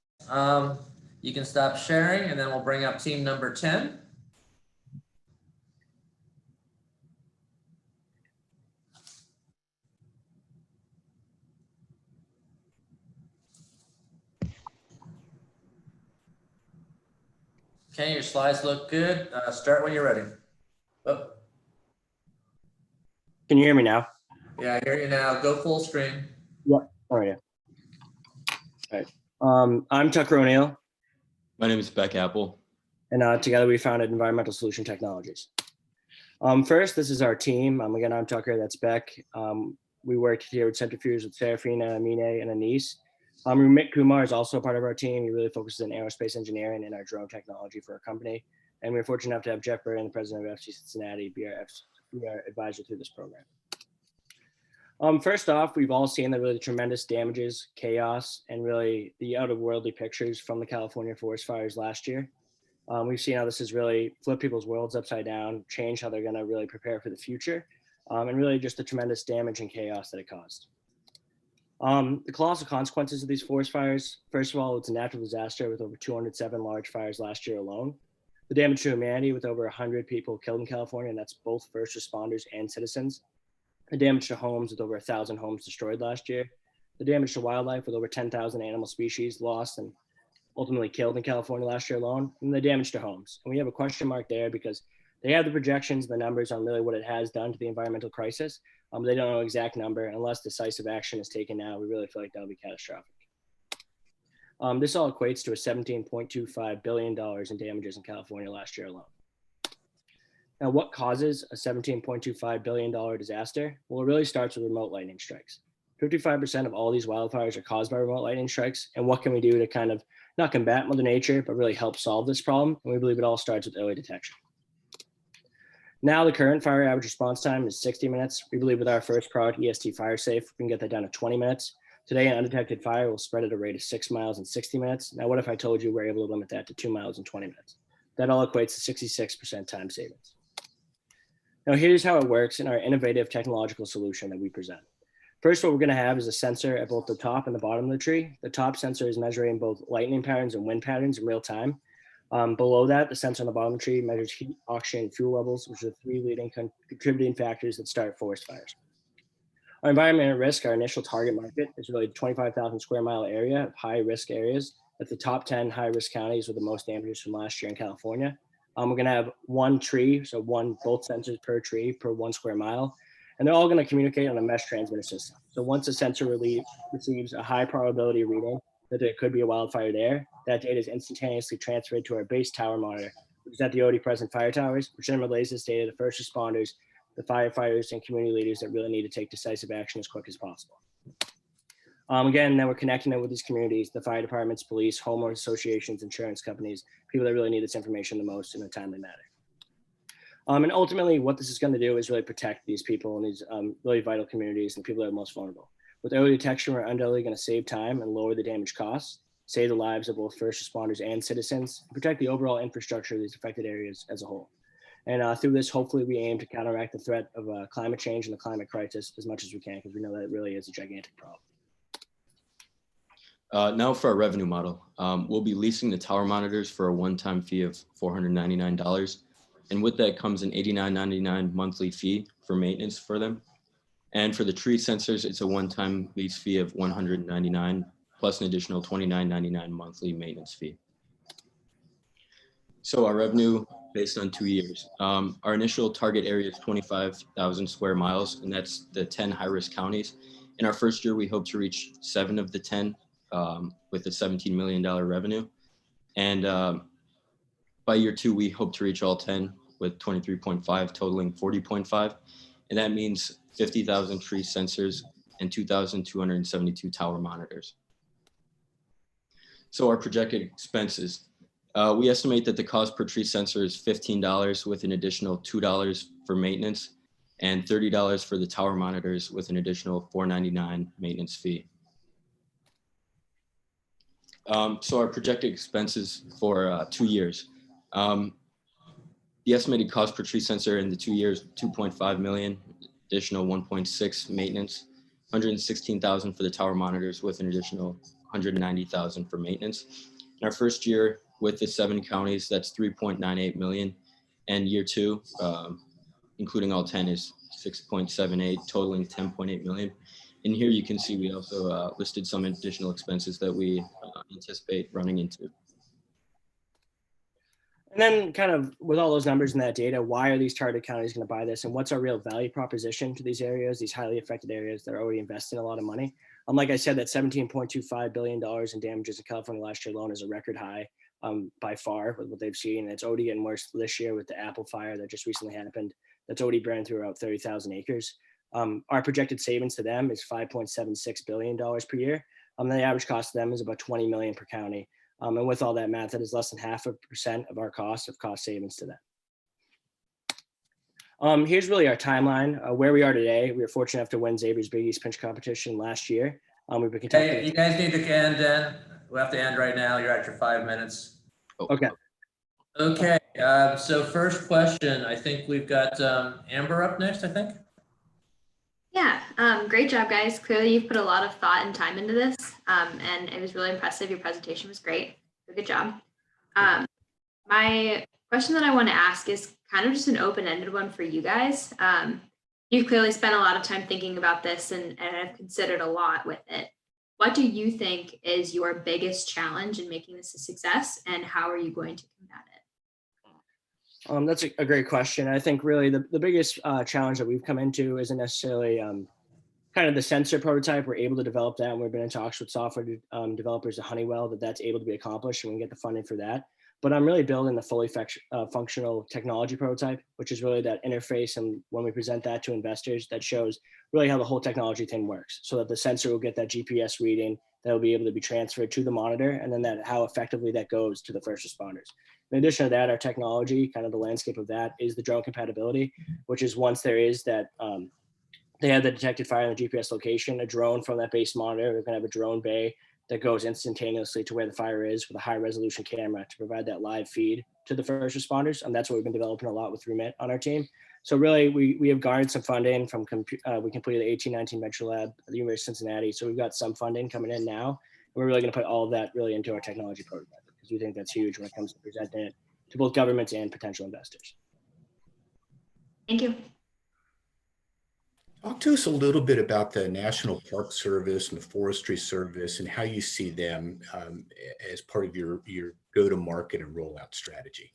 You can stop sharing, and then we'll bring up team number 10. Okay, your slides look good. Start when you're ready. Oh, Can you hear me now? yeah, I hear you now. Go full screen. Yep. All right. All right. I'm Tucker O'Neill. My name is Beck Apple. And together we founded Environmental Solution Technologies. First, this is our team. Again, I'm Tucker, that's Beck. We work here with Centrifuge with Serafina, Amine, and Anise. Rumit Kumar is also a part of our team. He really focuses in aerospace engineering and our drone technology for our company. And we're fortunate enough to have Jeff Burton, the president of FC Cincinnati, be our advisor through this program. First off, we've all seen the really tremendous damages, chaos, and really the out-of-worldly pictures from the California forest fires last year. We've seen how this has really flipped people's worlds upside down, changed how they're going to really prepare for the future, and really just the tremendous damage and chaos that it caused. The colossal consequences of these forest fires, first of all, it's a natural disaster with over 207 large fires last year alone. The damage to humanity with over 100 people killed in California, and that's both first responders and citizens. The damage to homes with over 1,000 homes destroyed last year. The damage to wildlife with over 10,000 animal species lost and ultimately killed in California last year alone, and the damage to homes. And we have a question mark there because they have the projections, the numbers on really what it has done to the environmental crisis. They don't know exact number. Unless decisive action is taken now, we really feel like that'll be catastrophic. This all equates to a $17.25 billion in damages in California last year alone. Now, what causes a $17.25 billion disaster? Well, it really starts with remote lightning strikes. 55% of all these wildfires are caused by remote lightning strikes. And what can we do to kind of not combat Mother Nature, but really help solve this problem? And we believe it all starts with early detection. Now, the current fire average response time is 60 minutes. We believe with our first product, EST Fire Safe, we can get that down to 20 minutes. Today, an undetected fire will spread at a rate of 6 miles in 60 minutes. Now, what if I told you we're able to limit that to 2 miles in 20 minutes? That all equates to 66% time savings. Now, here's how it works in our innovative technological solution that we present. First, what we're going to have is a sensor at both the top and the bottom of the tree. The top sensor is measuring both lightning patterns and wind patterns in real time. Below that, the sensor on the bottom of the tree measures heat, oxygen, and fuel levels, which are the three leading contributing factors that start forest fires. Our environment at risk, our initial target market, is really the 25,000 square mile area of high risk areas. That's the top 10 high risk counties with the most damages from last year in California. We're going to have one tree, so both sensors per tree per 1 square mile. And they're all going to communicate on a mesh transmitter system. So once a sensor receives a high probability reading that there could be a wildfire there, that data is instantaneously transferred to our base tower monitor, which is at the OD present fire towers, which then relays this data to first responders, the firefighters, and community leaders that really need to take decisive action as quick as possible. Again, then we're connecting it with these communities, the fire departments, police, homeowners associations, insurance companies, people that really need this information the most in a timely manner. And ultimately, what this is going to do is really protect these people and these really vital communities and people that are most vulnerable. With early detection, we're undoubtedly going to save time and lower the damage costs, save the lives of both first responders and citizens, and protect the overall infrastructure of these affected areas as a whole. And through this, hopefully, we aim to counteract the threat of climate change and the climate crisis as much as we can, because we know that it really is a gigantic problem. Now for our revenue model. We'll be leasing the tower monitors for a one-time fee of $499. And with that comes an $89.99 monthly fee for maintenance for them. And for the tree sensors, it's a one-time lease fee of $199 plus an additional $29.99 monthly maintenance fee. So our revenue based on 2 years. Our initial target area is 25,000 square miles, and that's the 10 high-risk counties. In our first year, we hope to reach 7 of the 10 with a $17 million revenue. And by year 2, we hope to reach all 10 with 23.5, totaling 40.5. And that means 50,000 tree sensors and 2,272 tower monitors. So our projected expenses, we estimate that the cost per tree sensor is $15 with an additional $2 for maintenance and $30 for the tower monitors with an additional $4.99 maintenance fee. So our projected expenses for 2 years. The estimated cost per tree sensor in the 2 years, $2.5 million, additional 1.6 maintenance, 116,000 for the tower monitors with an additional 190,000 for maintenance. In our first year with the 7 counties, that's 3.98 million. And year 2, including all 10, is 6.78, totaling 10.8 million. And here you can see we also listed some additional expenses that we anticipate running into. And then kind of with all those numbers and that data, why are these targeted counties going to buy this? And what's our real value proposition to these areas, these highly affected areas that are already investing a lot of money? Like I said, that $17.25 billion in damages in California last year alone is a record high by far with what they've seen. And it's already getting worse this year with the Apple fire that just recently happened. That's already burned through about 30,000 acres. Our projected savings to them is $5.76 billion per year. The average cost to them is about $20 million per county. And with all that math, that is less than 0.5% of our cost savings to them. Here's really our timeline, where we are today. We were fortunate enough to win Xavier's Big East Pinch competition last year. We've been Hey, you guys need to end then. We have to end right now. You're at your 5 minutes. Okay. Okay, so first question, I think we've got Amber up next, I think. Yeah, great job, guys. Clearly, you've put a lot of thought and time into this, and it was really impressive. Your presentation was great. Good job. My question that I want to ask is kind of just an open-ended one for you guys. You've clearly spent a lot of time thinking about this and have considered a lot with it. What do you think is your biggest challenge in making this a success, and how are you going to combat it? That's a great question. I think really the biggest challenge that we've come into isn't necessarily kind of the sensor prototype. We're able to develop that, and we've been in talks with software developers at Honeywell that's able to be accomplished, and we can get the funding for that. But I'm really building the fully functional technology prototype, which is really that interface. And when we present that to investors, that shows really how the whole technology thing works, so that the sensor will get that GPS reading that will be able to be transferred to the monitor, and then that how effectively that goes to the first responders. In addition to that, our technology, kind of the landscape of that, is the drone compatibility, which is once there is that they have the detected fire in the GPS location, a drone from that base monitor, we're gonna have a drone bay that goes instantaneously to where the fire is with a high resolution camera to provide that live feed to the first responders. And that's what we've been developing a lot with Remit on our team. So really we have garnered some funding from, we completed the 1819 Metro Lab at the University of Cincinnati. So we've got some funding coming in now. And we're really gonna put all of that really into our technology prototype, because we think that's huge when it comes to presenting it to both governments and potential investors. Thank you. Talk to us a little bit about the National Park Service and the Forestry Service and how you see them as part of your go-to-market and rollout strategy.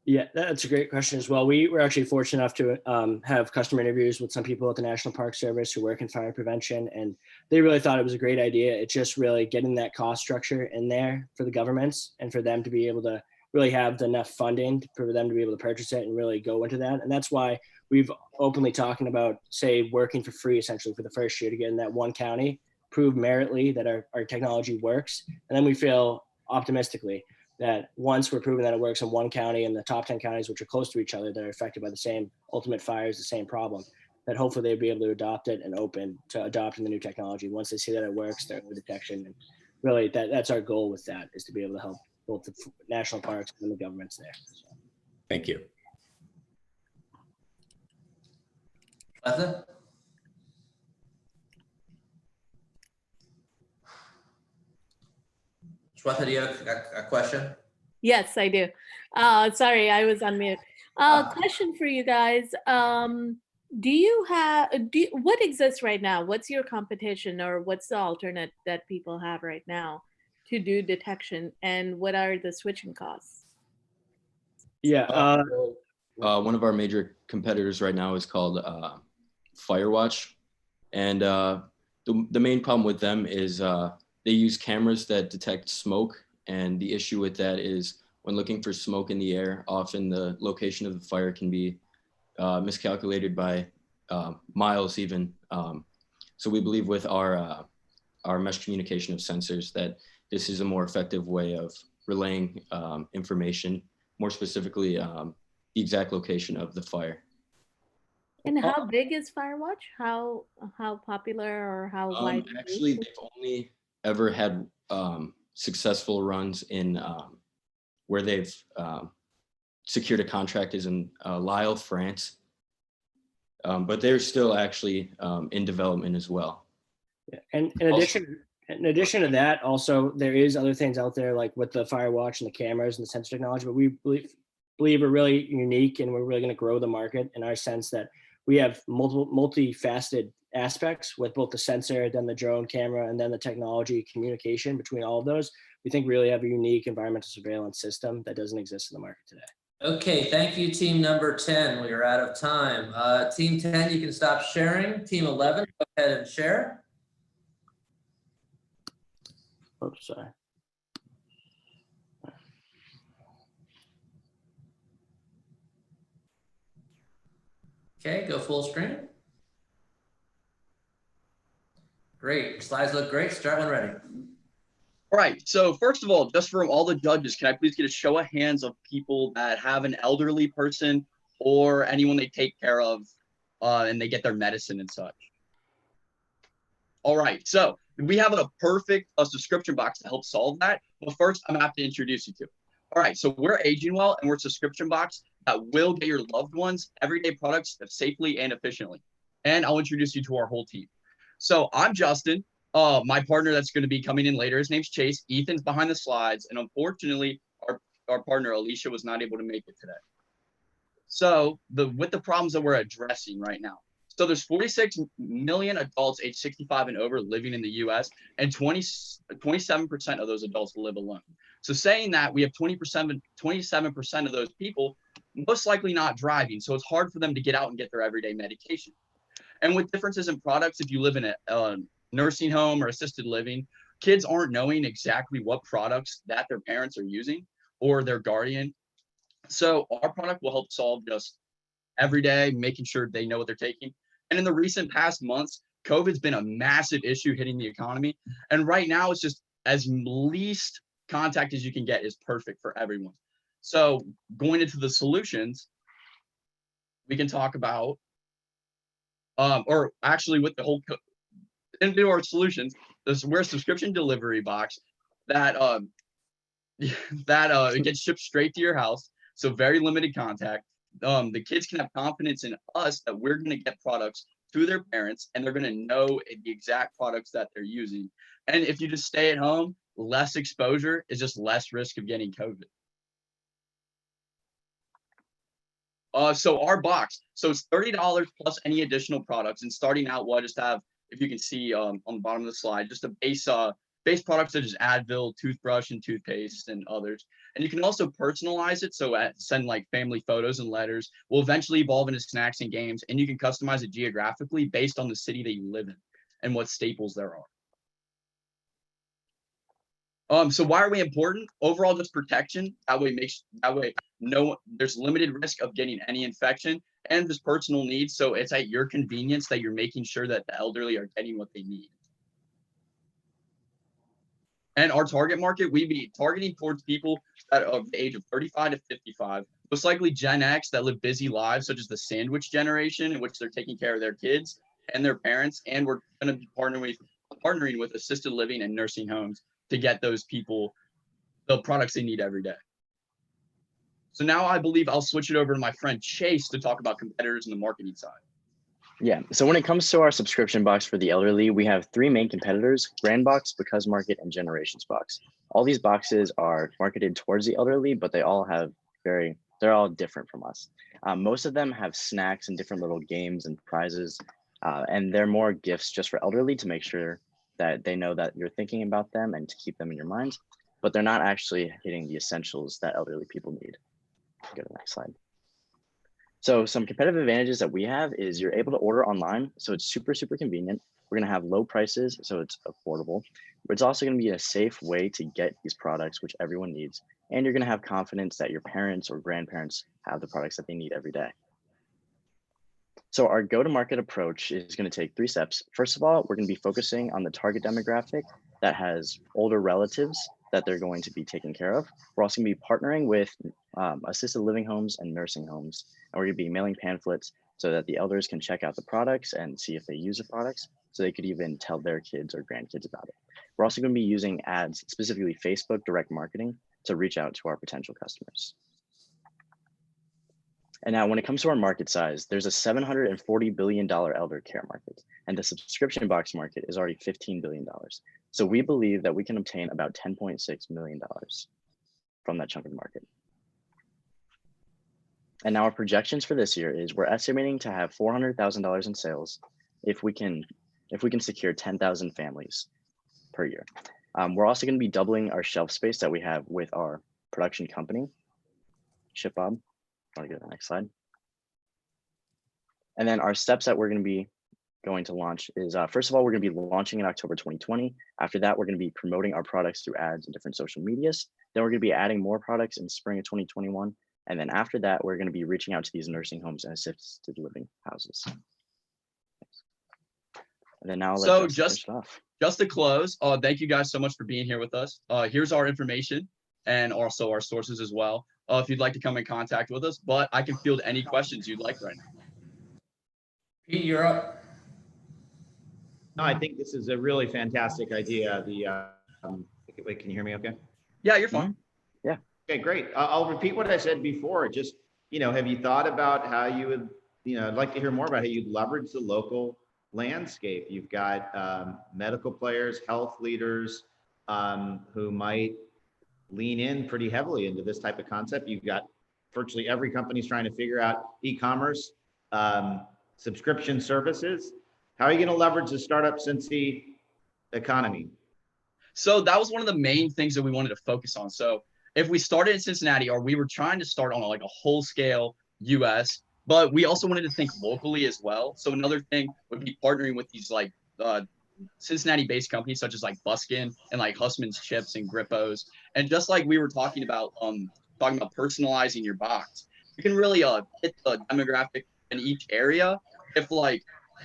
Yeah, that's a great question as well. We were actually fortunate enough to have customer interviews with some people at the National Park Service who work in fire prevention, and they really thought it was a great idea. It's just really getting that cost structure in there for the governments and for them to be able to really have enough funding for them to be able to purchase it and really go into that. And that's why we've openly talking about, say, working for free essentially for the first year to get in that one county, prove meritly that our technology works. And then we feel optimistically that once we're proving that it works in one county and the top 10 counties, which are close to each other, that are affected by the same ultimate fires, the same problem, that hopefully they'll be able to adopt it and open to adopting the new technology. Once they see that it works, their early detection. And really that's our goal with that, is to be able to help both the national parks and the governments there. So. Thank you. Shweta? Shweta, do you have a question? Yes, I do. Sorry, I was on mute. Question for you guys. What exists right now? What's your competition, or what's the alternate that people have right now to do detection, and what are the switching costs? Yeah. One of our major competitors right now is called Firewatch. And the main problem with them is they use cameras that detect smoke. And the issue with that is when looking for smoke in the air, often the location of the fire can be miscalculated by miles even. So we believe with our mesh communication of sensors that this is a more effective way of relaying information, more specifically the exact location of the fire. And how big is Firewatch? How popular, or how wide? Actually, they've only ever had successful runs in where they've secured a contract is in Lille, France. But they're still actually in development as well. Yeah. And in addition to that, also there is other things out there like with the Firewatch and the cameras and the sensor technology, but we believe we're really unique, and we're really going to grow the market in our sense that we have multifaceted aspects with both the sensor, then the drone camera, and then the technology communication between all of those. we think we really have a unique environmental surveillance system that doesn't exist in the market today. Okay, thank you, team number 10. We are out of time. Team 10, you can stop sharing. Team 11, go ahead and share. Oops, sorry. Okay, go full screen. Great, slides look great. Start when ready. All right, so first of all, just from all the judges, can I please get a show of hands of people that have an elderly person or anyone they take care of and they get their medicine and such? All right, so we have a perfect subscription box to help solve that. But first, I'm gonna have to introduce you to. All right, so we're Aging Well, and we're a subscription box that will get your loved ones everyday products safely and efficiently. And I'll introduce you to our whole team. So I'm Justin. My partner that's going to be coming in later, his name's Chase. Ethan's behind the slides, and unfortunately, our partner Alicia was not able to make it today. So with the problems that we're addressing right now. So there's 46 million adults age 65 and over living in the US, and 27% of those adults live alone. So saying that, we have 27% of those people most likely not driving, so it's hard for them to get out and get their everyday medication. And with differences in products, if you live in a nursing home or assisted living, kids aren't knowing exactly what products that their parents are using or their guardian. So our product will help solve just every day, making sure they know what they're taking. And in the recent past months, COVID's been a massive issue hitting the economy. And right now it's just as least contact as you can get is perfect for everyone. So going into the solutions, we can talk about, or actually with the whole into our solutions, we're a subscription delivery box that it gets shipped straight to your house. So very limited contact. The kids can have confidence in us that we're going to get products to their parents, and they're going to know the exact products that they're using. And if you just stay at home, less exposure is just less risk of getting COVID. So our box, so it's $30 plus any additional products. And starting out, we'll just have, if you can see on the bottom of the slide, just a base products such as Advil, toothbrush, and toothpaste, and others. And you can also personalize it, so send like family photos and letters. Will eventually evolve into snacks and games, and you can customize it geographically based on the city that you live in and what staples there are. So why are we important? Overall, just protection. That way there's limited risk of getting any infection, and just personal needs. So it's at your convenience that you're making sure that the elderly are getting what they need. And our target market, we'd be targeting towards people that are of the age of 35 to 55, most likely Gen X that live busy lives, such as the sandwich generation, in which they're taking care of their kids and their parents. And we're going to be partnering with assisted living and nursing homes to get those people the products they need every day. So now I believe I'll switch it over to my friend Chase to talk about competitors in the marketing side. Yeah, so when it comes to our subscription box for the elderly, we have three main competitors: Brandbox, Because Market, and Generations Box. All these boxes are marketed towards the elderly, but they're all different from us. Most of them have snacks and different little games and prizes, and they're more gifts just for elderly to make sure that they know that you're thinking about them and to keep them in your mind, but they're not actually hitting the essentials that elderly people need. Go to the next slide. So some competitive advantages that we have is you're able to order online. So it's super, super convenient. We're going to have low prices, so it's affordable. But it's also going to be a safe way to get these products, which everyone needs. And you're going to have confidence that your parents or grandparents have the products that they need every day. So our go-to-market approach is going to take 3 steps. First of all, we're going to be focusing on the target demographic that has older relatives that they're going to be taking care of. We're also going to be partnering with assisted living homes and nursing homes. And we're going to be mailing pamphlets so that the elders can check out the products and see if they use the products, so they could even tell their kids or grandkids about it. We're also going to be using ads, specifically Facebook direct marketing, to reach out to our potential customers. And now when it comes to our market size, there's a $740 billion elder care market, and the subscription box market is already $15 billion. So we believe that we can obtain about $10.6 million from that chunk of the market. And now our projections for this year is we're estimating to have $400,000 in sales if we can secure 10,000 families per year. We're also going to be doubling our shelf space that we have with our production company, Ship Bob. Want to go to the next slide? And then our steps that we're going to be going to launch is, first of all, we're going to be launching in October 2020. After that, we're going to be promoting our products through ads and different social medias. Then we're going to be adding more products in spring of 2021. And then after that, we're going to be reaching out to these nursing homes and assisted living houses. And then now I'll let So Justin finish it off. just to close, thank you guys so much for being here with us. Here's our information and also our sources as well. If you'd like to come in contact with us, but I can field any questions you'd like right now. Pete, you're up. No, I think this is a really fantastic idea. Wait, can you hear me okay? Yeah, you're fine. Yeah. Okay, great. I'll repeat what I said before. Just, have you thought about how you would, I'd like to hear more about how you'd leverage the local landscape. You've got medical players, health leaders who might lean in pretty heavily into this type of concept. You've got virtually every company's trying to figure out e-commerce, subscription services. How are you going to leverage the startup Cincy economy? So that was one of the main things that we wanted to focus on. So if we started in Cincinnati, or we were trying to start on like a whole scale US, but we also wanted to think locally as well. So another thing would be partnering with these like Cincinnati-based companies such as like Buskin and like Hussman's Chips and Grippos. And just like we were talking about personalizing your box, you can really hit the demographic in each area. If like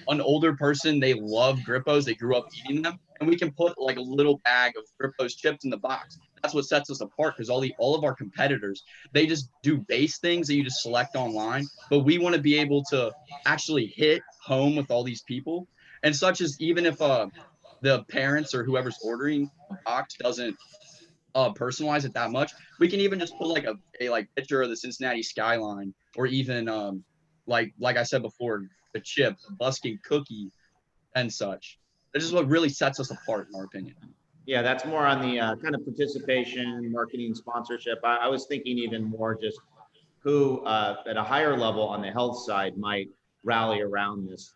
an older person, they love Grippos, they grew up eating them, and we can put like a little bag of Grippos chips in the box. That's what sets us apart, because all of our competitors, they just do base things that you just select online, but we want to be able to actually hit home with all these people. And such as, even if the parents or whoever's ordering a box doesn't personalize it that much, we can even just put like a picture of the Cincinnati skyline, or even like I said before, the chip, the Buskin cookie, and such. This is what really sets us apart, in our opinion. Yeah, that's more on the kind of participation, marketing, sponsorship. I was thinking even more just who at a higher level on the health side might rally around this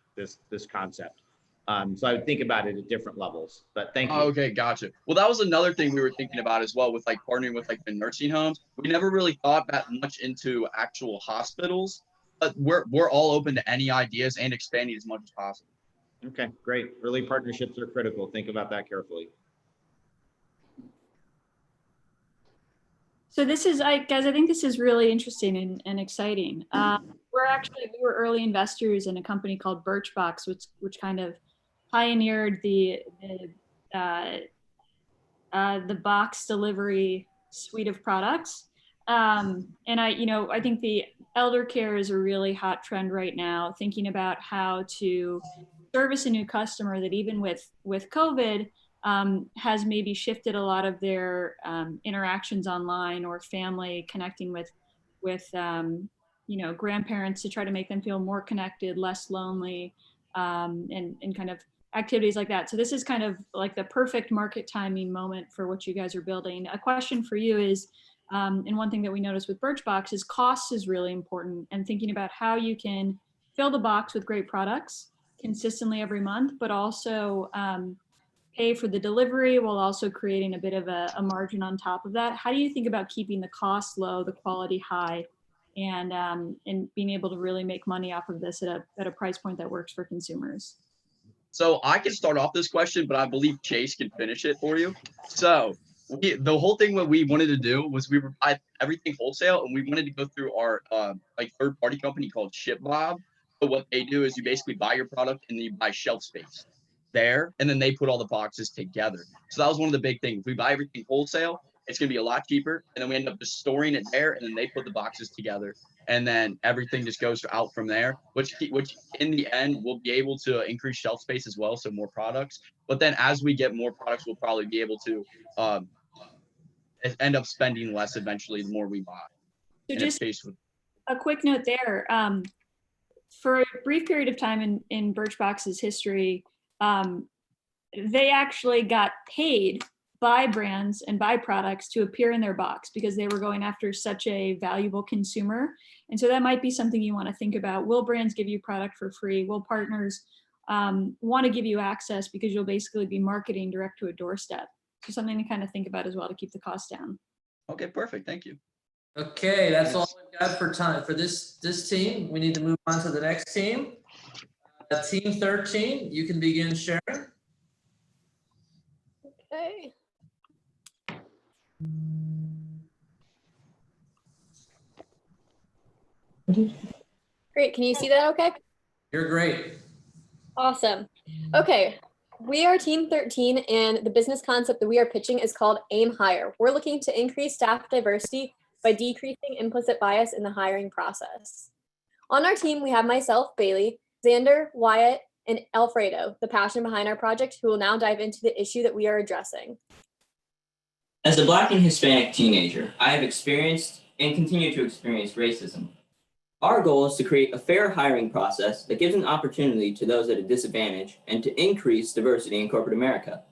concept. So I would think about it at different levels, but thank you. Okay, gotcha. Well, that was another thing we were thinking about as well, with like partnering with like the nursing homes. We never really thought that much into actual hospitals, but we're all open to any ideas and expanding as much as possible. Okay, great. Early partnerships are critical. Think about that carefully. So this is, guys, I think this is really interesting and exciting. We were early investors in a company called Birchbox, which kind of pioneered the box delivery suite of products. And I think the elder care is a really hot trend right now, thinking about how to service a new customer that even with COVID has maybe shifted a lot of their interactions online, or family connecting with grandparents to try to make them feel more connected, less lonely, and kind of activities like that. So this is kind of like the perfect market timing moment for what you guys are building. A question for you is, and one thing that we noticed with Birchbox is cost is really important, and thinking about how you can fill the box with great products consistently every month, but also pay for the delivery while also creating a bit of a margin on top of that. How do you think about keeping the cost low, the quality high, and being able to really make money off of this at a price point that works for consumers? So I can start off this question, but I believe Chase can finish it for you. So the whole thing what we wanted to do was we were buy everything wholesale, and we wanted to go through our third party company called Ship Bob. So what they do is you basically buy your product and then you buy shelf space there, and then they put all the boxes together. So that was one of the big things. If we buy everything wholesale, it's going to be a lot cheaper, and then we end up just storing it there, and then they put the boxes together, and then everything just goes out from there, which in the end will be able to increase shelf space as well, so more products. But then as we get more products, we'll probably be able to end up spending less eventually the more we buy. So just a quick note there. For a brief period of time in Birchbox's history, they actually got paid by brands and by products to appear in their box because they were going after such a valuable consumer. And so that might be something you want to think about. Will brands give you product for free? Will partners want to give you access because you'll basically be marketing direct to a doorstep? So something to kind of think about as well to keep the cost down. Okay, perfect. Thank you. Okay, that's all we've got for time for this team. We need to move on to the next team. Team 13, you can begin sharing. Okay. Great. Can you see that okay? You're great. Awesome. Okay. We are Team 13, and the business concept that we are pitching is called Aim Higher. We're looking to increase staff diversity by decreasing implicit bias in the hiring process. On our team, we have myself, Bailey, Xander, Wyatt, and Alfredo, the passion behind our project, who will now dive into the issue that we are addressing. As a Black and Hispanic teenager, I have experienced and continue to experience racism. Our goal is to create a fair hiring process that gives an opportunity to those at a disadvantage and to increase diversity in corporate America.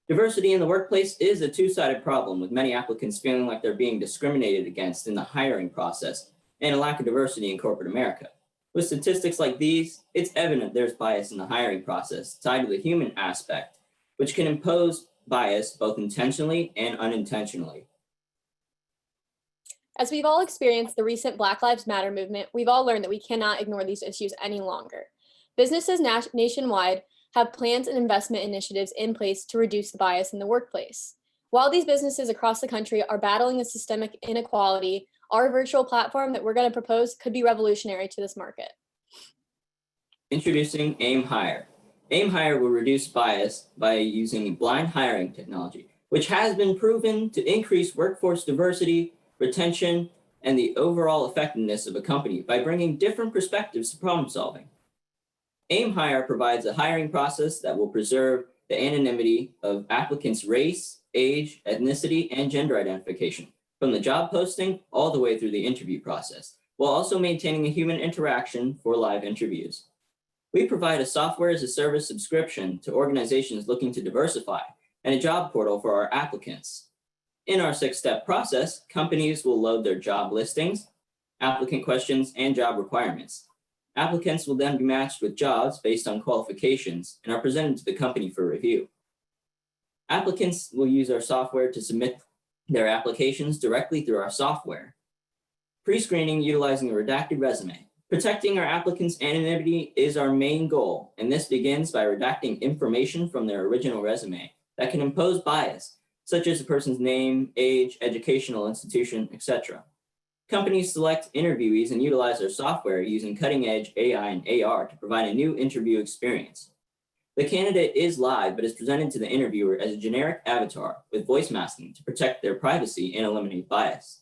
Diversity in the workplace is a two-sided problem, with many applicants feeling like they're being discriminated against in the hiring process and a lack of diversity in corporate America. With statistics like these, it's evident there's bias in the hiring process tied to the human aspect, which can impose bias both intentionally and unintentionally. As we've all experienced the recent Black Lives Matter movement, we've all learned that we cannot ignore these issues any longer. Businesses nationwide have plans and investment initiatives in place to reduce the bias in the workplace. While these businesses across the country are battling the systemic inequality, our virtual platform that we're going to propose could be revolutionary to this market. Introducing Aim Higher. Aim Higher will reduce bias by using blind hiring technology, which has been proven to increase workforce diversity, retention, and the overall effectiveness of a company by bringing different perspectives to problem solving. Aim Higher provides a hiring process that will preserve the anonymity of applicants' race, age, ethnicity, and gender identification, from the job posting all the way through the interview process, while also maintaining a human interaction for live interviews. We provide a software as a service subscription to organizations looking to diversify and a job portal for our applicants. In our 6-step process, companies will load their job listings, applicant questions, and job requirements. Applicants will then be matched with jobs based on qualifications and are presented to the company for review. Applicants will use our software to submit their applications directly through our software. Pre-screening utilizing a redacted resume. Protecting our applicants' anonymity is our main goal, and this begins by redacting information from their original resume that can impose bias, such as the person's name, age, educational institution, etc. Companies select interviewees and utilize their software using cutting-edge AI and AR to provide a new interview experience. The candidate is live, but is presented to the interviewer as a generic avatar with voice masking to protect their privacy and eliminate bias.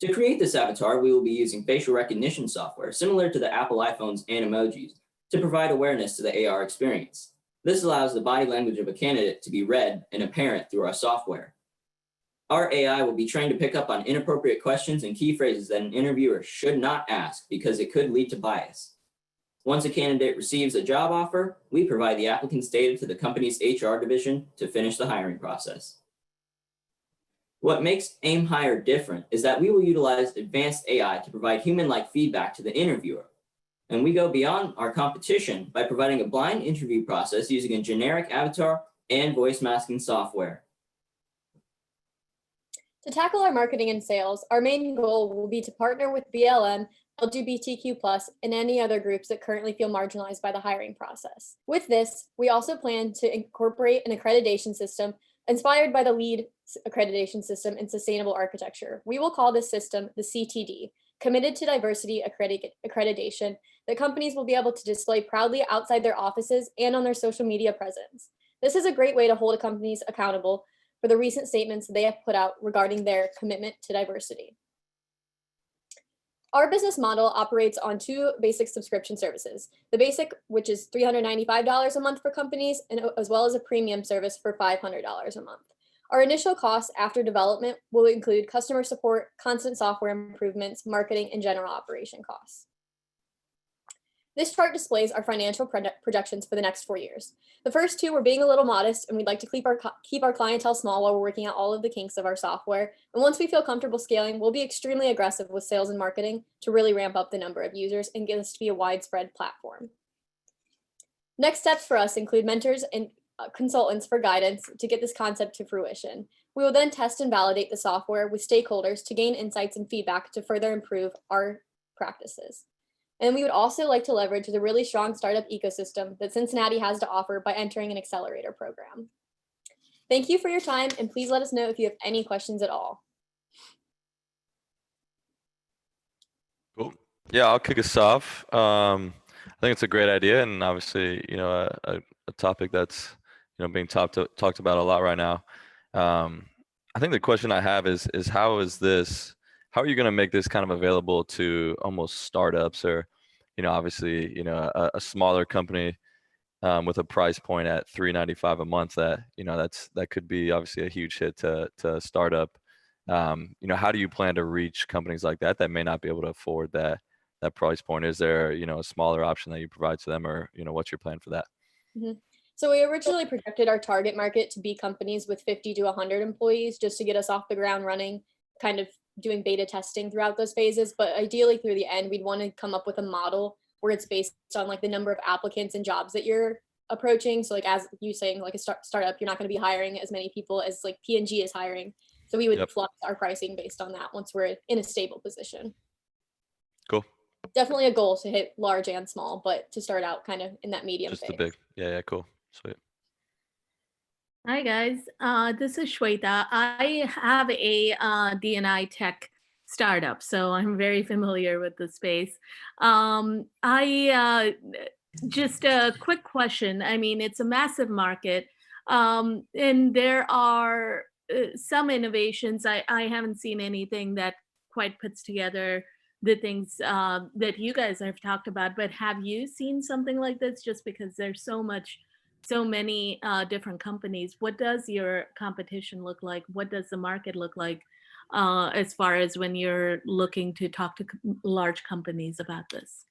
To create this avatar, we will be using facial recognition software similar to the Apple iPhones and emojis to provide awareness to the AR experience. This allows the body language of a candidate to be read and apparent through our software. Our AI will be trained to pick up on inappropriate questions and key phrases that an interviewer should not ask because it could lead to bias. Once a candidate receives a job offer, we provide the applicant's data to the company's HR division to finish the hiring process. What makes Aim Higher different is that we will utilize advanced AI to provide human-like feedback to the interviewer. And we go beyond our competition by providing a blind interview process using a generic avatar and voice masking software. To tackle our marketing and sales, our main goal will be to partner with BLM, LGBTQ+, and any other groups that currently feel marginalized by the hiring process. With this, we also plan to incorporate an accreditation system inspired by the LEED accreditation system in sustainable architecture. We will call this system the CTD, Committed to Diversity Accreditation, that companies will be able to display proudly outside their offices and on their social media presence. This is a great way to hold companies accountable for the recent statements they have put out regarding their commitment to diversity. Our business model operates on 2 basic subscription services. The basic, which is $395 a month for companies, and as well as a premium service for $500 a month. Our initial costs after development will include customer support, constant software improvements, marketing, and general operation costs. This chart displays our financial projections for the next 4 years. The first 2 were being a little modest, and we'd like to keep our clientele small while we're working out all of the kinks of our software. And once we feel comfortable scaling, we'll be extremely aggressive with sales and marketing to really ramp up the number of users and get us to be a widespread platform. Next steps for us include mentors and consultants for guidance to get this concept to fruition. We will then test and validate the software with stakeholders to gain insights and feedback to further improve our practices. And we would also like to leverage the really strong startup ecosystem that Cincinnati has to offer by entering an accelerator program. Thank you for your time, and please let us know if you have any questions at all. Cool. Yeah, I'll kick us off. I think it's a great idea, and obviously, a topic that's being talked about a lot right now. I think the question I have is how are you going to make this kind of available to almost startups or, obviously, a smaller company with a price point at $395 a month that could be obviously a huge hit to a startup. How do you plan to reach companies like that may not be able to afford that price point? Is there, a smaller option that you provide to them, or, what's your plan for that? Mm-hmm. So we originally projected our target market to be companies with 50 to 100 employees just to get us off the ground running, kind of doing beta testing throughout those phases. But ideally through the end, we'd want to come up with a model where it's based on like the number of applicants and jobs that you're approaching. So like as you saying, like a startup, you're not going to be hiring as many people as like P&G is hiring. So we would flux our pricing based on that once we're in a stable position. Cool. Definitely a goal to hit large and small, but to start out kind of in that medium Just phase. the big. Yeah, cool. Sweet. Hi guys, this is Shweta. I have a D&I tech startup, so I'm very familiar with the space. Just a quick question. I mean, it's a massive market, and there are some innovations. I haven't seen anything that quite puts together the things that you guys have talked about, but have you seen something like this? Just because there's so many different companies. What does your competition look like? What does the market look like as far as when you're looking to talk to large companies about this?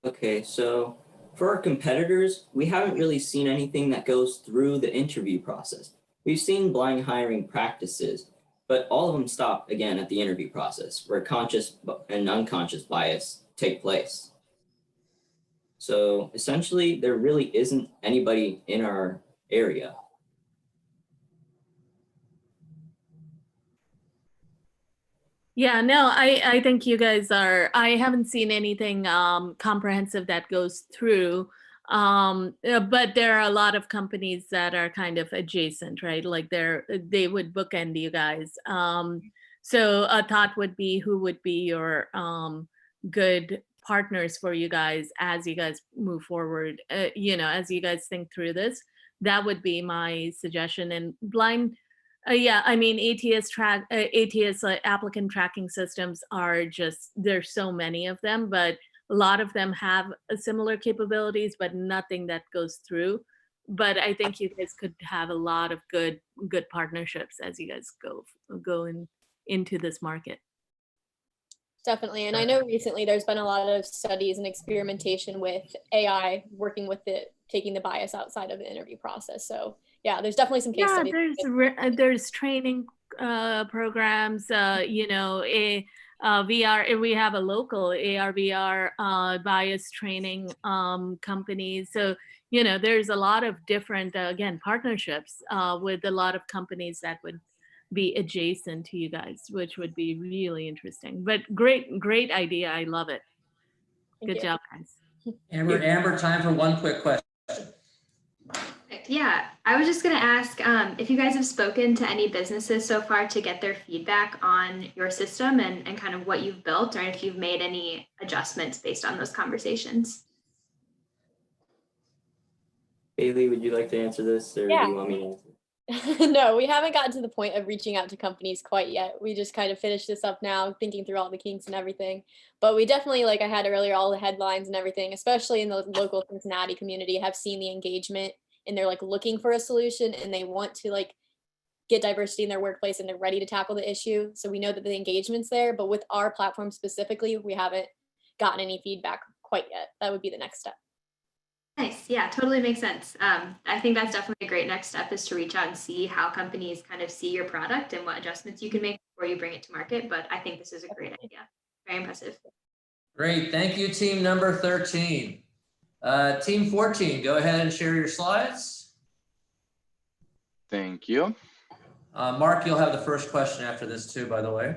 Okay, so for our competitors, we haven't really seen anything that goes through the interview process. We've seen blind hiring practices, but all of them stop again at the interview process, where conscious and unconscious bias take place. So essentially, there really isn't anybody in our area. Yeah, no, I think you guys are, I haven't seen anything comprehensive that goes through, but there are a lot of companies that are kind of adjacent, right? Like they would bookend you guys. So a thought would be, who would be your good partners for you guys as you guys move forward, as you guys think through this? That would be my suggestion. And blind, yeah, I mean, ATS applicant tracking systems are just, there's so many of them, but a lot of them have similar capabilities, but nothing that goes through. But I think you guys could have a lot of good partnerships as you guys go into this market. Definitely. And I know recently there's been a lot of studies and experimentation with AI working with taking the bias outside of the interview process. So yeah, there's definitely some case studies. There's training programs, VR, we have a local AR/VR bias training companies. So, there's a lot of different, again, partnerships with a lot of companies that would be adjacent to you guys, which would be really interesting. But great idea. I love it. Good job, guys. Amber, time for one quick question. Yeah, I was just going to ask if you guys have spoken to any businesses so far to get their feedback on your system and kind of what you've built, or if you've made any adjustments based on those conversations. Bailey, would you like to answer this, or do you want me to answer? No, we haven't gotten to the point of reaching out to companies quite yet. We just kind of finished this up now, thinking through all the kinks and everything. But we definitely, like I had earlier, all the headlines and everything, especially in the local Cincinnati community, have seen the engagement, and they're like looking for a solution, and they want to like get diversity in their workplace, and they're ready to tackle the issue. So we know that the engagement's there, but with our platform specifically, we haven't gotten any feedback quite yet. That would be the next step. Nice. Yeah, totally makes sense. I think that's definitely a great next step, is to reach out and see how companies kind of see your product and what adjustments you can make before you bring it to market. But I think this is a great idea. Very impressive. Great. Thank you, team number 13. Team 14, go ahead and share your slides. Thank you. Mark, you'll have the first question after this too, by the way.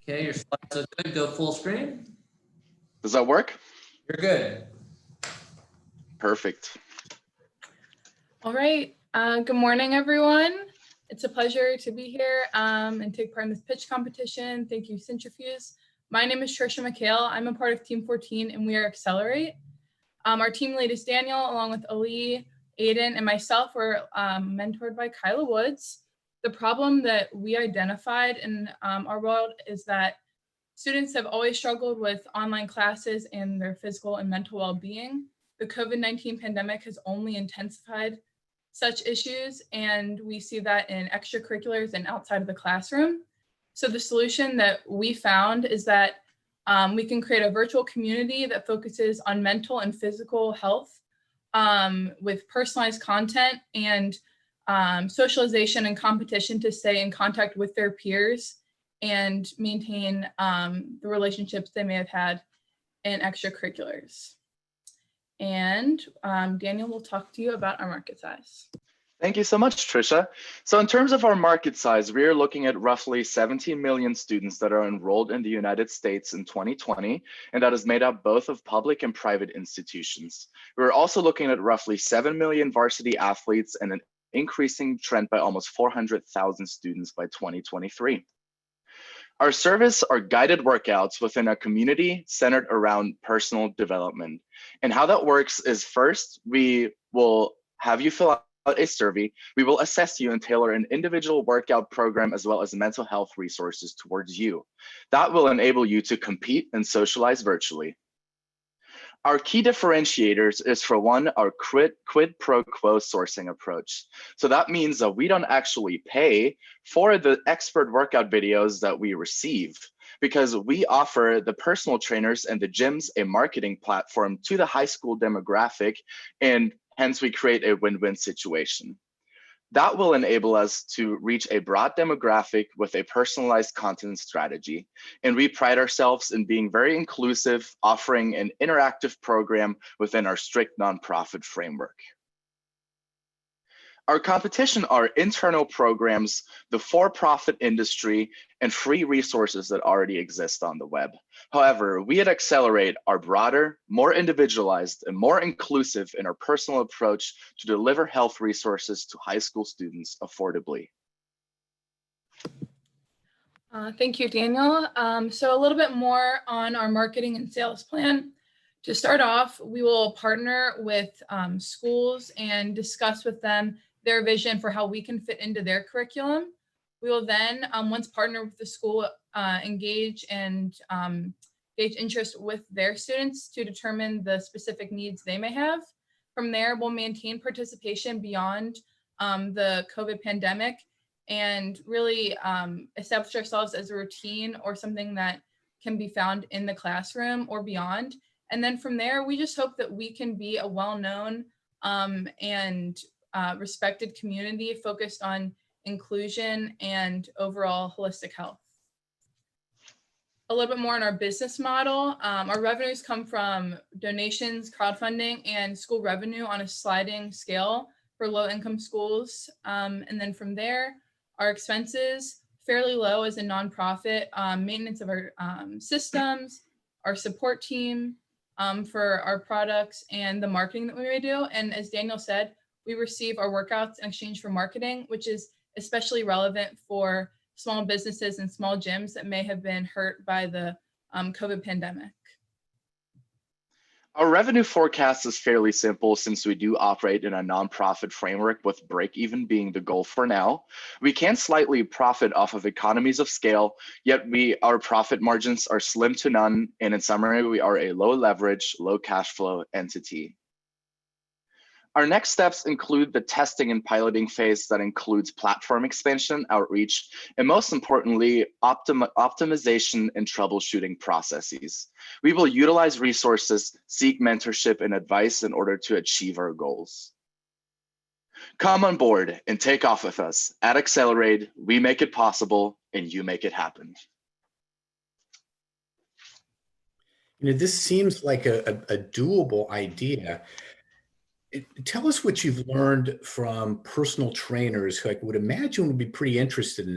Okay, your slides are good. Go full screen. Does that work? You're good. Perfect. All right. Good morning, everyone. It's a pleasure to be here and take part in this pitch competition. Thank you, Centrifuge. My name is Trisha McHale. I'm a part of Team 14 and we are Accelerate. Our team lead is Daniel, along with Ali, Aiden, and myself. Were mentored by Kyla Woods. The problem that we identified in our world is that students have always struggled with online classes and their physical and mental well-being. The COVID-19 pandemic has only intensified such issues, and we see that in extracurriculars and outside of the classroom. So the solution that we found is that we can create a virtual community that focuses on mental and physical health with personalized content and socialization and competition to stay in contact with their peers and maintain the relationships they may have had in extracurriculars. And Daniel will talk to you about our market size. Thank you so much, Trisha. So in terms of our market size, we are looking at roughly 17 million students that are enrolled in the United States in 2020, and that is made up both of public and private institutions. We're also looking at roughly 7 million varsity athletes and an increasing trend by almost 400,000 students by 2023. Our service are guided workouts within a community centered around personal development. And how that works is, first, we will have you fill out a survey. We will assess you and tailor an individual workout program as well as mental health resources towards you. That will enable you to compete and socialize virtually. Our key differentiators is, for one, our quid pro quo sourcing approach. So that means that we don't actually pay for the expert workout videos that we receive, because we offer the personal trainers and the gyms a marketing platform to the high school demographic, and hence we create a win-win situation. That will enable us to reach a broad demographic with a personalized content strategy. And we pride ourselves in being very inclusive, offering an interactive program within our strict nonprofit framework. Our competition are internal programs, the for-profit industry, and free resources that already exist on the web. However, we at Accelerate are broader, more individualized, and more inclusive in our personal approach to deliver health resources to high school students affordably. Thank you, Daniel. So a little bit more on our marketing and sales plan. To start off, we will partner with schools and discuss with them their vision for how we can fit into their curriculum. We will then, once partnered with the school, engage and gauge interest with their students to determine the specific needs they may have. From there, we'll maintain participation beyond the COVID pandemic and really establish ourselves as a routine or something that can be found in the classroom or beyond. And then from there, we just hope that we can be a well-known and respected community focused on inclusion and overall holistic health. A little bit more on our business model. Our revenues come from donations, crowdfunding, and school revenue on a sliding scale for low-income schools. And then from there, our expenses, fairly low as a nonprofit, maintenance of our systems, our support team for our products, and the marketing that we may do. And as Daniel said, we receive our workouts in exchange for marketing, which is especially relevant for small businesses and small gyms that may have been hurt by the COVID pandemic. Our revenue forecast is fairly simple since we do operate in a nonprofit framework with break-even being the goal for now. We can slightly profit off of economies of scale, yet our profit margins are slim to none, and in summary, we are a low leverage, low cash flow entity. Our next steps include the testing and piloting phase that includes platform expansion, outreach, and most importantly, optimization and troubleshooting processes. We will utilize resources, seek mentorship and advice in order to achieve our goals. Come on board and take off with us. At Accelerate, we make it possible and you make it happen. You know, this seems like a doable idea. Tell us what you've learned from personal trainers who I would imagine would be pretty interested in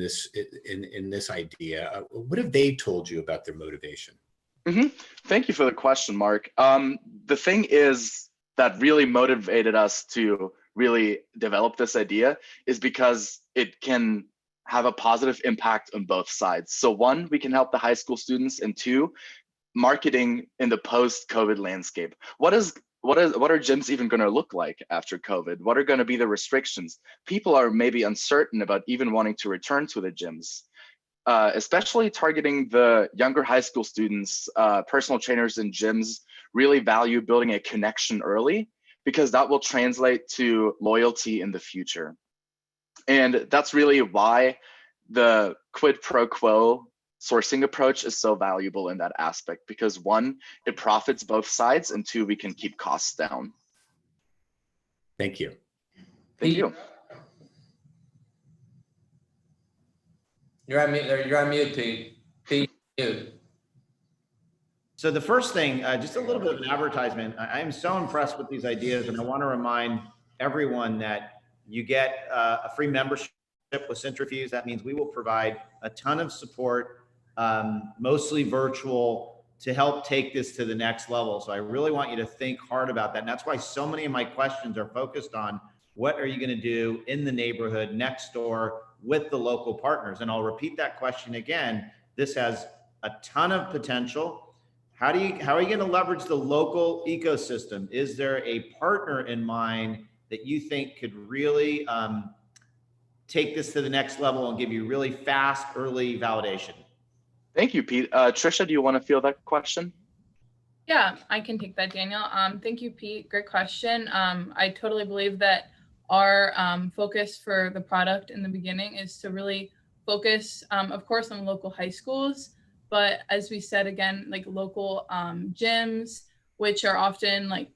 this idea. What have they told you about their motivation? Thank you for the question, Mark. The thing is that really motivated us to really develop this idea is because it can have a positive impact on both sides. So one, we can help the high school students, and two, marketing in the post-COVID landscape. What are gyms even going to look like after COVID? What are going to be the restrictions? People are maybe uncertain about even wanting to return to the gyms. Especially targeting the younger high school students, personal trainers and gyms really value building a connection early, because that will translate to loyalty in the future. And that's really why the quid pro quo sourcing approach is so valuable in that aspect, because one, it profits both sides, and two, we can keep costs down. Thank you. Thank you. You're on mute, Pete. Pete, mute. So the first thing, just a little bit of an advertisement. I am so impressed with these ideas, and I want to remind everyone that you get a free membership with Centrifuge. That means we will provide a ton of support, mostly virtual, to help take this to the next level. So I really want you to think hard about that. And that's why so many of my questions are focused on what are you going to do in the neighborhood next door with the local partners? And I'll repeat that question again. This has a ton of potential. How are you going to leverage the local ecosystem? Is there a partner in mind that you think could really take this to the next level and give you really fast early validation? Thank you, Pete. Trisha, do you want to field that question? Yeah, I can take that, Daniel. Thank you, Pete. Great question. I totally believe that our focus for the product in the beginning is to really focus, of course, on local high schools, but as we said, again, like local gyms, which are often like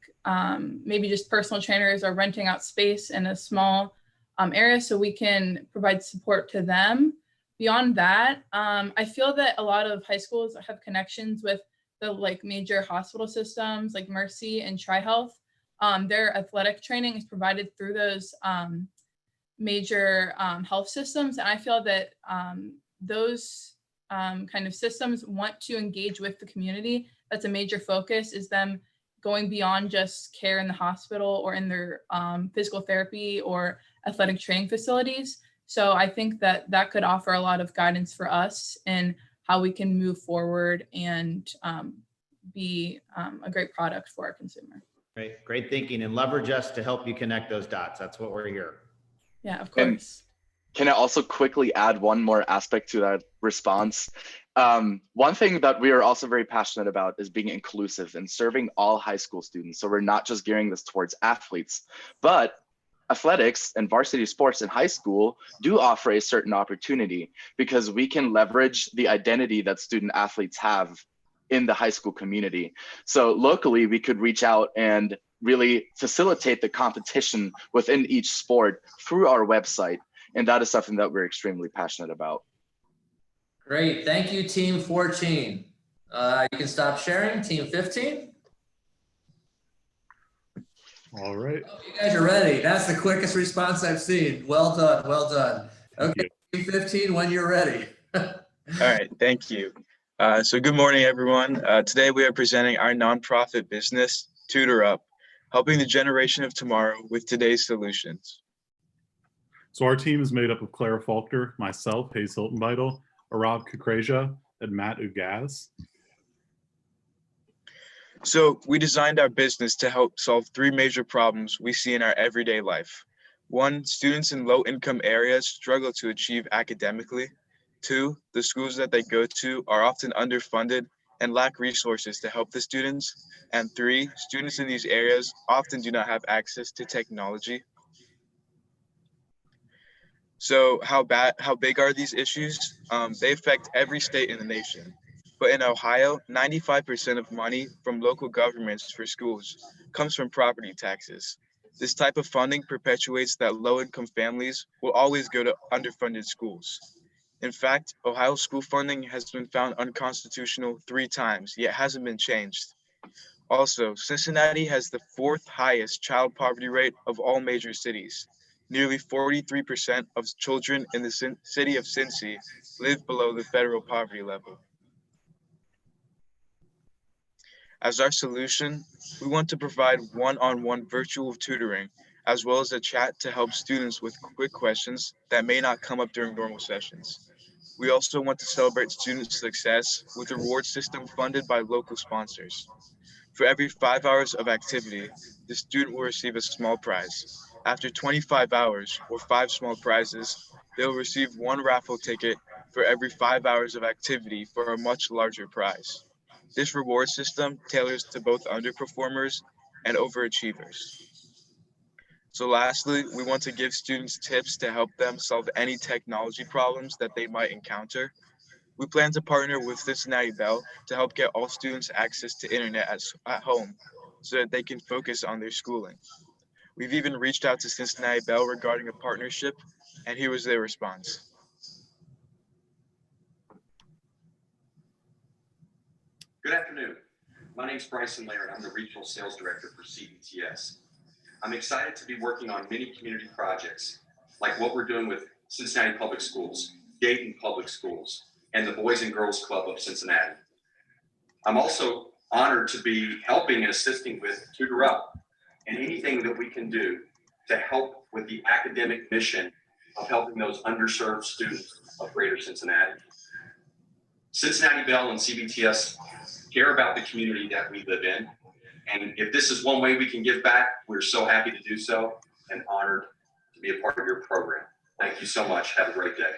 maybe just personal trainers or renting out space in a small area, so we can provide support to them. Beyond that, I feel that a lot of high schools have connections with the like major hospital systems like Mercy and TriHealth. Their athletic training is provided through those major health systems. And I feel that those kind of systems want to engage with the community. That's a major focus, is them going beyond just care in the hospital or in their physical therapy or athletic training facilities. So I think that that could offer a lot of guidance for us in how we can move forward and be a great product for our consumer. Great thinking, and leverage us to help you connect those dots. That's what we're here. Yeah, of course. Can I also quickly add one more aspect to that response? One thing that we are also very passionate about is being inclusive and serving all high school students. So we're not just gearing this towards athletes, but athletics and varsity sports in high school do offer a certain opportunity, because we can leverage the identity that student athletes have in the high school community. So locally, we could reach out and really facilitate the competition within each sport through our website. And that is something that we're extremely passionate about. Great. Thank you, Team 14. You can stop sharing. Team 15. All right. Oh, you guys are ready. That's the quickest response I've seen. Well done. Well done. Okay, Team 15, when you're ready. All right. Thank you. So good morning, everyone. Today we are presenting our nonprofit business, Tutor Up, helping the generation of tomorrow with today's solutions. So our team is made up of Clara Faulkner, myself, Hayes Hilton-Beitel, Arab Kukrasia, and Matt Ugaz. So we designed our business to help solve three major problems we see in our everyday life. One, students in low-income areas struggle to achieve academically. Two, the schools that they go to are often underfunded and lack resources to help the students. And three, students in these areas often do not have access to technology. So how big are these issues? They affect every state in the nation. But in Ohio, 95% of money from local governments for schools comes from property taxes. This type of funding perpetuates that low-income families will always go to underfunded schools. In fact, Ohio school funding has been found unconstitutional 3 times, yet hasn't been changed. Also, Cincinnati has the 4th highest child poverty rate of all major cities. Nearly 43% of children in the city of Cincy live below the federal poverty level. As our solution, we want to provide one-on-one virtual tutoring, as well as a chat to help students with quick questions that may not come up during normal sessions. We also want to celebrate student success with a reward system funded by local sponsors. For every 5 hours of activity, the student will receive a small prize. After 25 hours or 5 small prizes, they will receive 1 raffle ticket for every 5 hours of activity for a much larger prize. This reward system tailors to both underperformers and overachievers. So lastly, we want to give students tips to help them solve any technology problems that they might encounter. We plan to partner with Cincinnati Bell to help get all students access to internet at home so that they can focus on their schooling. We've even reached out to Cincinnati Bell regarding a partnership, and here was their response. Good afternoon. My name is Bryson Laird. I'm the Regional Sales Director for CBTS. I'm excited to be working on many community projects, like what we're doing with Cincinnati Public Schools, Dayton Public Schools, and the Boys and Girls Club of Cincinnati. I'm also honored to be helping and assisting with Tutor Up and anything that we can do to help with the academic mission of helping those underserved students of Greater Cincinnati. Cincinnati Bell and CBTS care about the community that we live in. And if this is one way we can give back, we're so happy to do so and honored to be a part of your program. Thank you so much. Have a great day.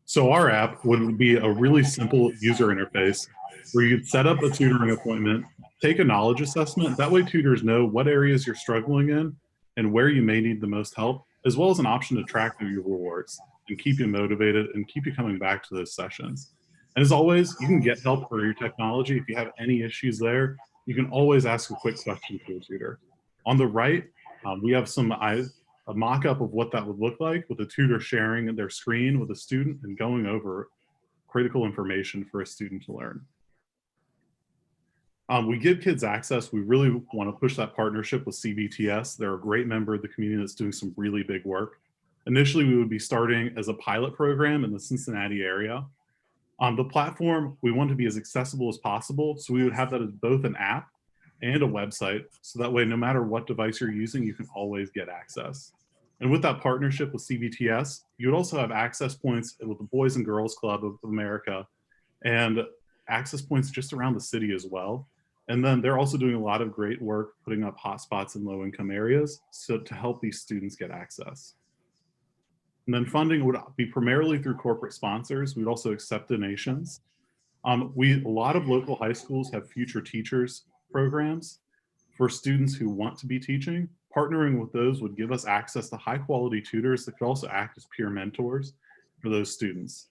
So our app would be a really simple user interface where you'd set up a tutoring appointment, take a knowledge assessment. That way tutors know what areas you're struggling in and where you may need the most help, as well as an option to track your rewards and keep you motivated and keep you coming back to those sessions. And as always, you can get help for your technology. If you have any issues there, you can always ask a quick question to a tutor. On the right, we have a mock-up of what that would look like with a tutor sharing their screen with a student and going over critical information for a student to learn. We give kids access. We really want to push that partnership with CBTS. They're a great member of the community that's doing some really big work. Initially, we would be starting as a pilot program in the Cincinnati area. On the platform, we want to be as accessible as possible. So we would have that as both an app and a website. So that way, no matter what device you're using, you can always get access. And with that partnership with CBTS, you would also have access points with the Boys and Girls Club of America and access points just around the city as well. And then they're also doing a lot of great work putting up hotspots in low-income areas so to help these students get access. And then funding would be primarily through corporate sponsors. We'd also accept donations. A lot of local high schools have future teachers programs for students who want to be teaching. Partnering with those would give us access to high quality tutors that could also act as peer mentors for those students.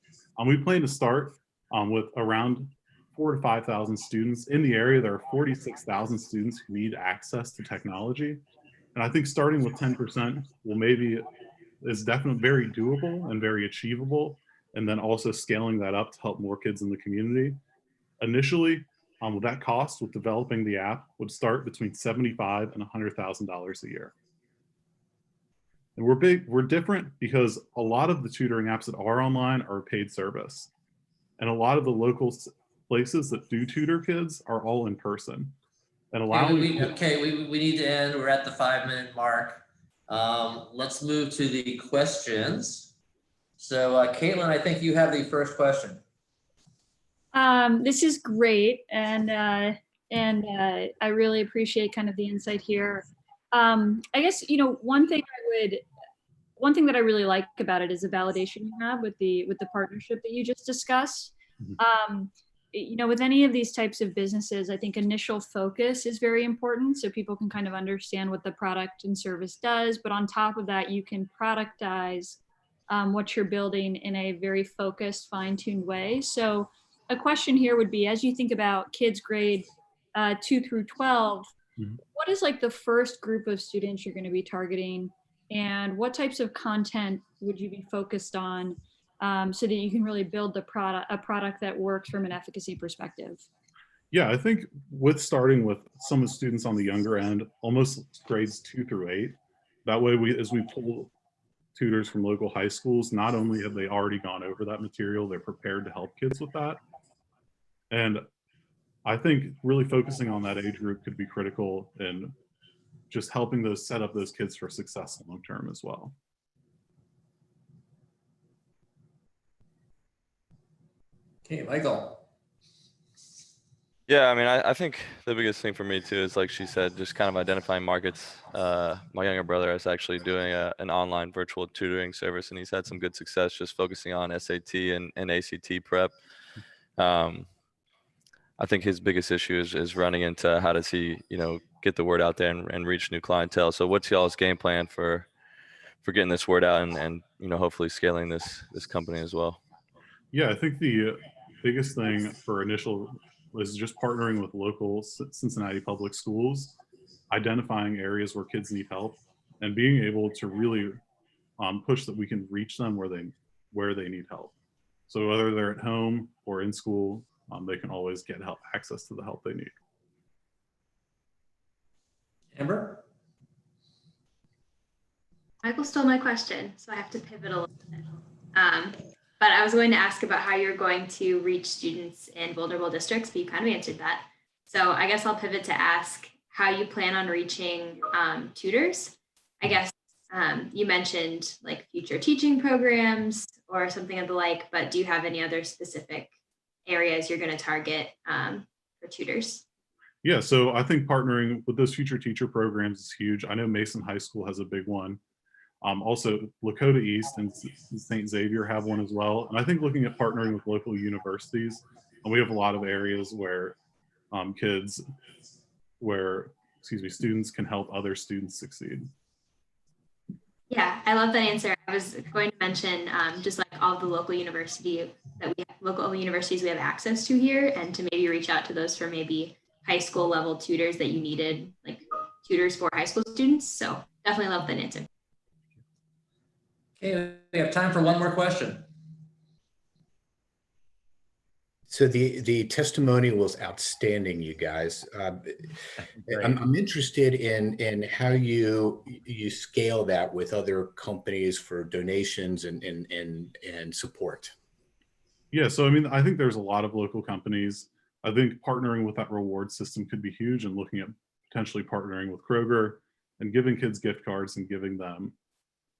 We plan to start with around 4,000 to 5,000 students. In the area, there are 46,000 students who need access to technology. And I think starting with 10% is definitely very doable and very achievable. And then also scaling that up to help more kids in the community. Initially, that cost with developing the app would start between $75,000 and $100,000 a year. And we're different because a lot of the tutoring apps that are online are a paid service. And a lot of the local places that do tutor kids are all in person. And allowing we need to end. We're at the 5-minute mark. Let's move to the questions. So Caitlin, I think you have the first question. This is great, and I really appreciate kind of the insight here. I guess one thing that I really like about it is the validation you have with the partnership that you just discussed. With any of these types of businesses, I think initial focus is very important so people can kind of understand what the product and service does. But on top of that, you can productize what you're building in a very focused, fine-tuned way. So a question here would be, as you think about kids grade 2 through 12, what is like the first group of students you're going to be targeting, and what types of content would you be focused on so that you can really build a product that works from an efficacy perspective? Yeah, I think with starting with some of the students on the younger end, almost grades 2 through 8, that way as we pull tutors from local high schools, not only have they already gone over that material, they're prepared to help kids with that. And I think really focusing on that age group could be critical in just helping those set up those kids for success long term as well. Okay, Michael. Yeah, I mean, I think the biggest thing for me too is, like she said, just kind of identifying markets. My younger brother is actually doing an online virtual tutoring service, and he's had some good success just focusing on SAT and ACT prep. I think his biggest issue is running into how does he, get the word out there and reach new clientele. So what's y'all's game plan for getting this word out and hopefully scaling this company as well? Yeah, I think the biggest thing for initial is just partnering with local Cincinnati public schools, identifying areas where kids need help, and being able to really push that we can reach them where they need help. So whether they're at home or in school, they can always get access to the help they need. Amber? Michael stole my question, so I have to pivot a little bit. But I was going to ask about how you're going to reach students in vulnerable districts, but you kind of answered that. So I guess I'll pivot to ask how you plan on reaching tutors. I guess you mentioned like future teaching programs or something of the like, but do you have any other specific areas you're going to target for tutors? Yeah, so I think partnering with those future teacher programs is huge. I know Mason High School has a big one. Also, Lakota East and St. Xavier have one as well. And I think looking at partnering with local universities, and we have a lot of areas where students can help other students succeed. Yeah, I love that answer. I was going to mention just like all the local universities we have access to here, and to maybe reach out to those for maybe high school level tutors that you needed, like tutors for high school students. So definitely love that answer. Okay, we have time for one more question. So the testimonial was outstanding, you guys. I'm interested in how you scale that with other companies for donations and support. Yeah, so I mean, I think there's a lot of local companies. I think partnering with that reward system could be huge, and looking at potentially partnering with Kroger and giving kids gift cards and giving them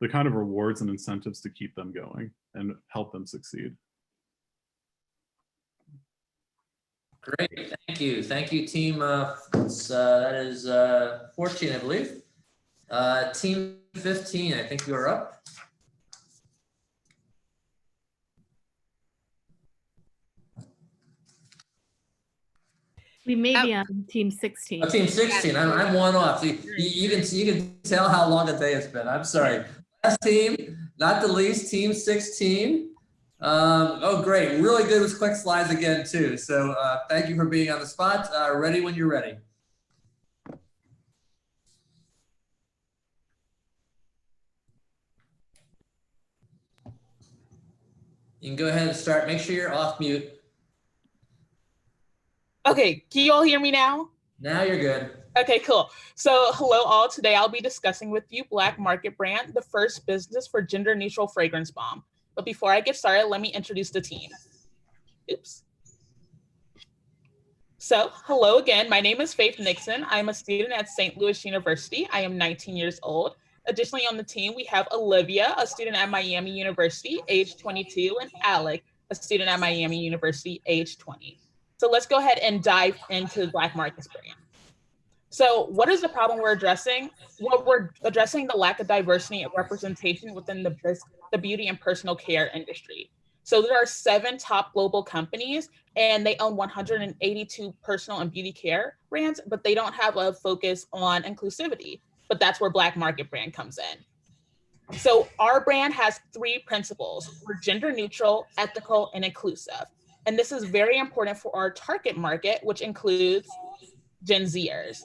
the kind of rewards and incentives to keep them going and help them succeed. Great, thank you. Thank you, team. That is 14, I believe. Team 15, I think you're up. We may be on team 16. Oh, team 16, I'm one off. So you can tell how long a day it's been. I'm sorry. Last team, not the least, team 16. Oh, great. Really good with quick slides again, too. So thank you for being on the spot. Ready when you're ready. You can go ahead and start. Make sure you're off mute. Okay, can you all hear me now? Now you're good. Okay, cool. So hello all. Today I'll be discussing with you Black Market Brand, the first business for gender neutral fragrance bomb. But before I get started, let me introduce the team. Oops. So hello again, my name is Faith Nixon. I am a student at St. Louis University. I am 19 years old. Additionally on the team, we have Olivia, a student at Miami University, age 22, and Alec, a student at Miami University, age 20. So let's go ahead and dive into Black Market Brand. So what is the problem we're addressing? Well, we're addressing the lack of diversity and representation within the beauty and personal care industry. So there are 7 top global companies and they own 182 personal and beauty care brands, but they don't have a focus on inclusivity, but that's where Black Market Brand comes in. So our brand has 3 principles. We're gender neutral, ethical, and inclusive. And this is very important for our target market, which includes Gen Zers.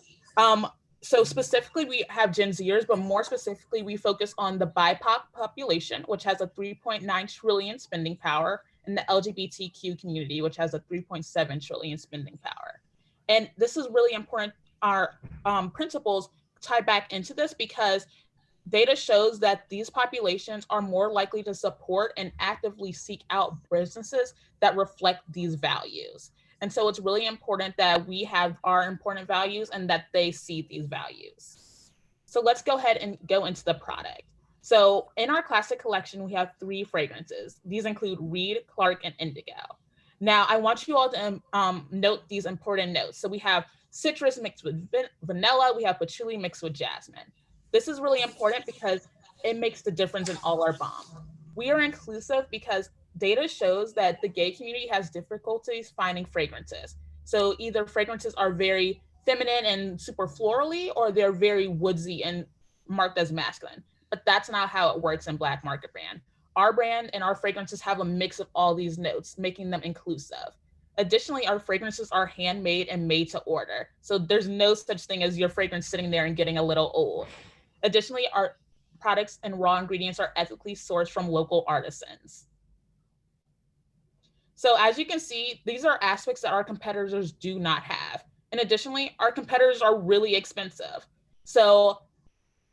So specifically, we have Gen Zers, but more specifically, we focus on the BIPOC population, which has a 3.9 trillion spending power, and the LGBTQ community, which has a 3.7 trillion spending power. And this is really important. Our principles tie back into this because data shows that these populations are more likely to support and actively seek out businesses that reflect these values. And so it's really important that we have our important values and that they see these values. So let's go ahead and go into the product. So in our classic collection, we have 3 fragrances. These include Reed, Clark, and Indigo. Now, I want you all to note these important notes. So we have citrus mixed with vanilla. We have patchouli mixed with jasmine. This is really important because it makes the difference in all our bombs. We are inclusive because data shows that the gay community has difficulties finding fragrances. So either fragrances are very feminine and super florally, or they're very woodsy and marked as masculine. But that's not how it works in Black Market Brand. Our brand and our fragrances have a mix of all these notes, making them inclusive. Additionally, our fragrances are handmade and made to order. So there's no such thing as your fragrance sitting there and getting a little old. Additionally, our products and raw ingredients are ethically sourced from local artisans. So as you can see, these are aspects that our competitors do not have. And additionally, our competitors are really expensive. So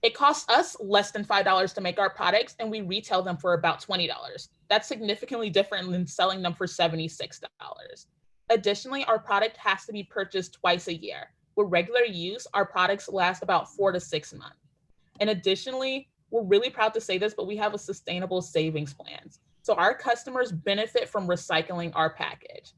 it costs us less than $5 to make our products, and we retail them for about $20. That's significantly different than selling them for $76. Additionally, our product has to be purchased twice a year. With regular use, our products last about 4 to 6 months. And additionally, we're really proud to say this, but we have a sustainable savings plan. So our customers benefit from recycling our package.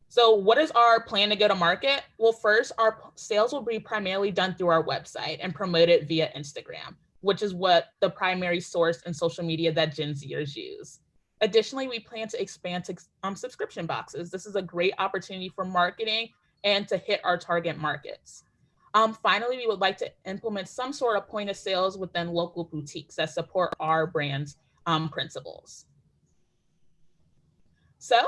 So what is our plan to go to market? Well, first, our sales will be primarily done through our website and promoted via Instagram, which is what the primary source in social media that Gen Zers use. Additionally, we plan to expand to subscription boxes. This is a great opportunity for marketing and to hit our target markets. Finally, we would like to implement some sort of point of sales within local boutiques that support our brand's principles. So,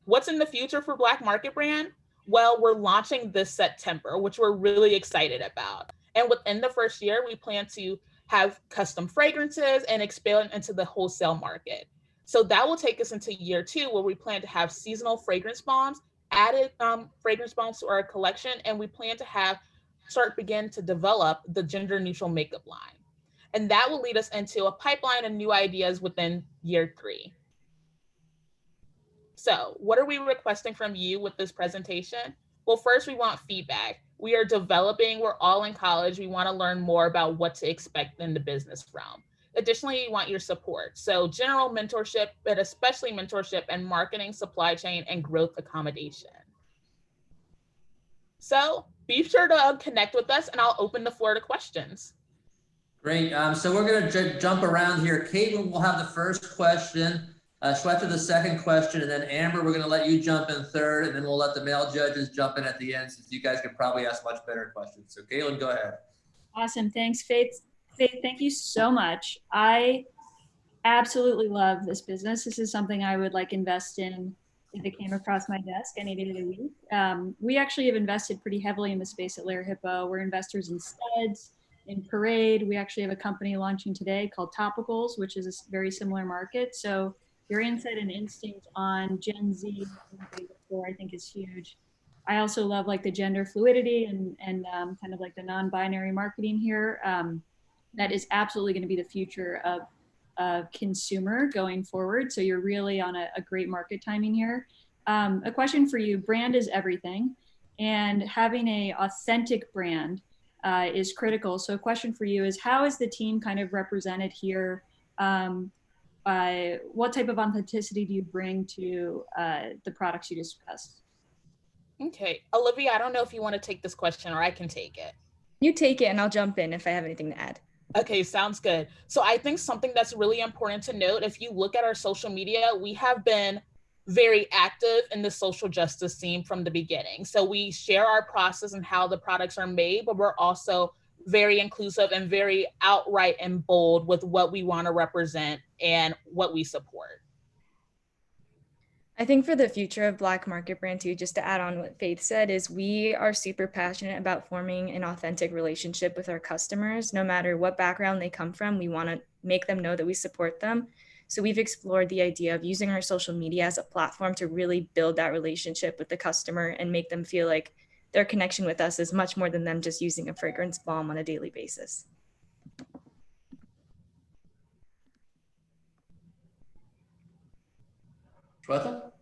what's in the future for Black Market Brand? Well, we're launching this September, which we're really excited about. And within the first year, we plan to have custom fragrances and expand into the wholesale market. So that will take us into year 2, where we plan to have seasonal fragrance bombs, added fragrance bombs to our collection, and we plan to begin to develop the gender neutral makeup line. And that will lead us into a pipeline of new ideas within year 3. So what are we requesting from you with this presentation? Well, first, we want feedback. We are developing, we're all in college. We want to learn more about what to expect in the business realm. Additionally, we want your support. So general mentorship, but especially mentorship and marketing, supply chain, and growth accommodation. So be sure to connect with us, and I'll open the floor to questions. Great. So we're going to jump around here. Caitlin will have the first question. Shweta the second question, and then Amber, we're going to let you jump in third, and then we'll let the male judges jump in at the end, since you guys can probably ask much better questions. So Caitlin, go ahead. Awesome. Thanks, Faith. Faith, thank you so much. I absolutely love this business. This is something I would invest in if it came across my desk any day of the week. We actually have invested pretty heavily in the space at Lair Hippo. We're investors in Studs, in Parade. We actually have a company launching today called Topicals, which is a very similar market. So your insight and instinct on Gen Z, I think, is huge. I also love the gender fluidity and kind of the non-binary marketing here. That is absolutely going to be the future of consumer going forward. So you're really on a great market timing here. A question for you: brand is everything, and having a authentic brand is critical. So a question for you is, how is the team kind of represented here? What type of authenticity do you bring to the products you discussed? Okay, Olivia, I don't know if you want to take this question, or I can take it. You take it and I'll jump in if I have anything to add. Okay, sounds good. So I think something that's really important to note, if you look at our social media, we have been very active in the social justice scene from the beginning. So we share our process and how the products are made, but we're also very inclusive and very outright and bold with what we want to represent and what we support. I think for the future of Black Market Brand too, just to add on what Faith said, is we are super passionate about forming an authentic relationship with our customers. No matter what background they come from, we want to make them know that we support them. So we've explored the idea of using our social media as a platform to really build that relationship with the customer and make them feel like their connection with us is much more than them just using a fragrance bomb on a daily basis. Shweta?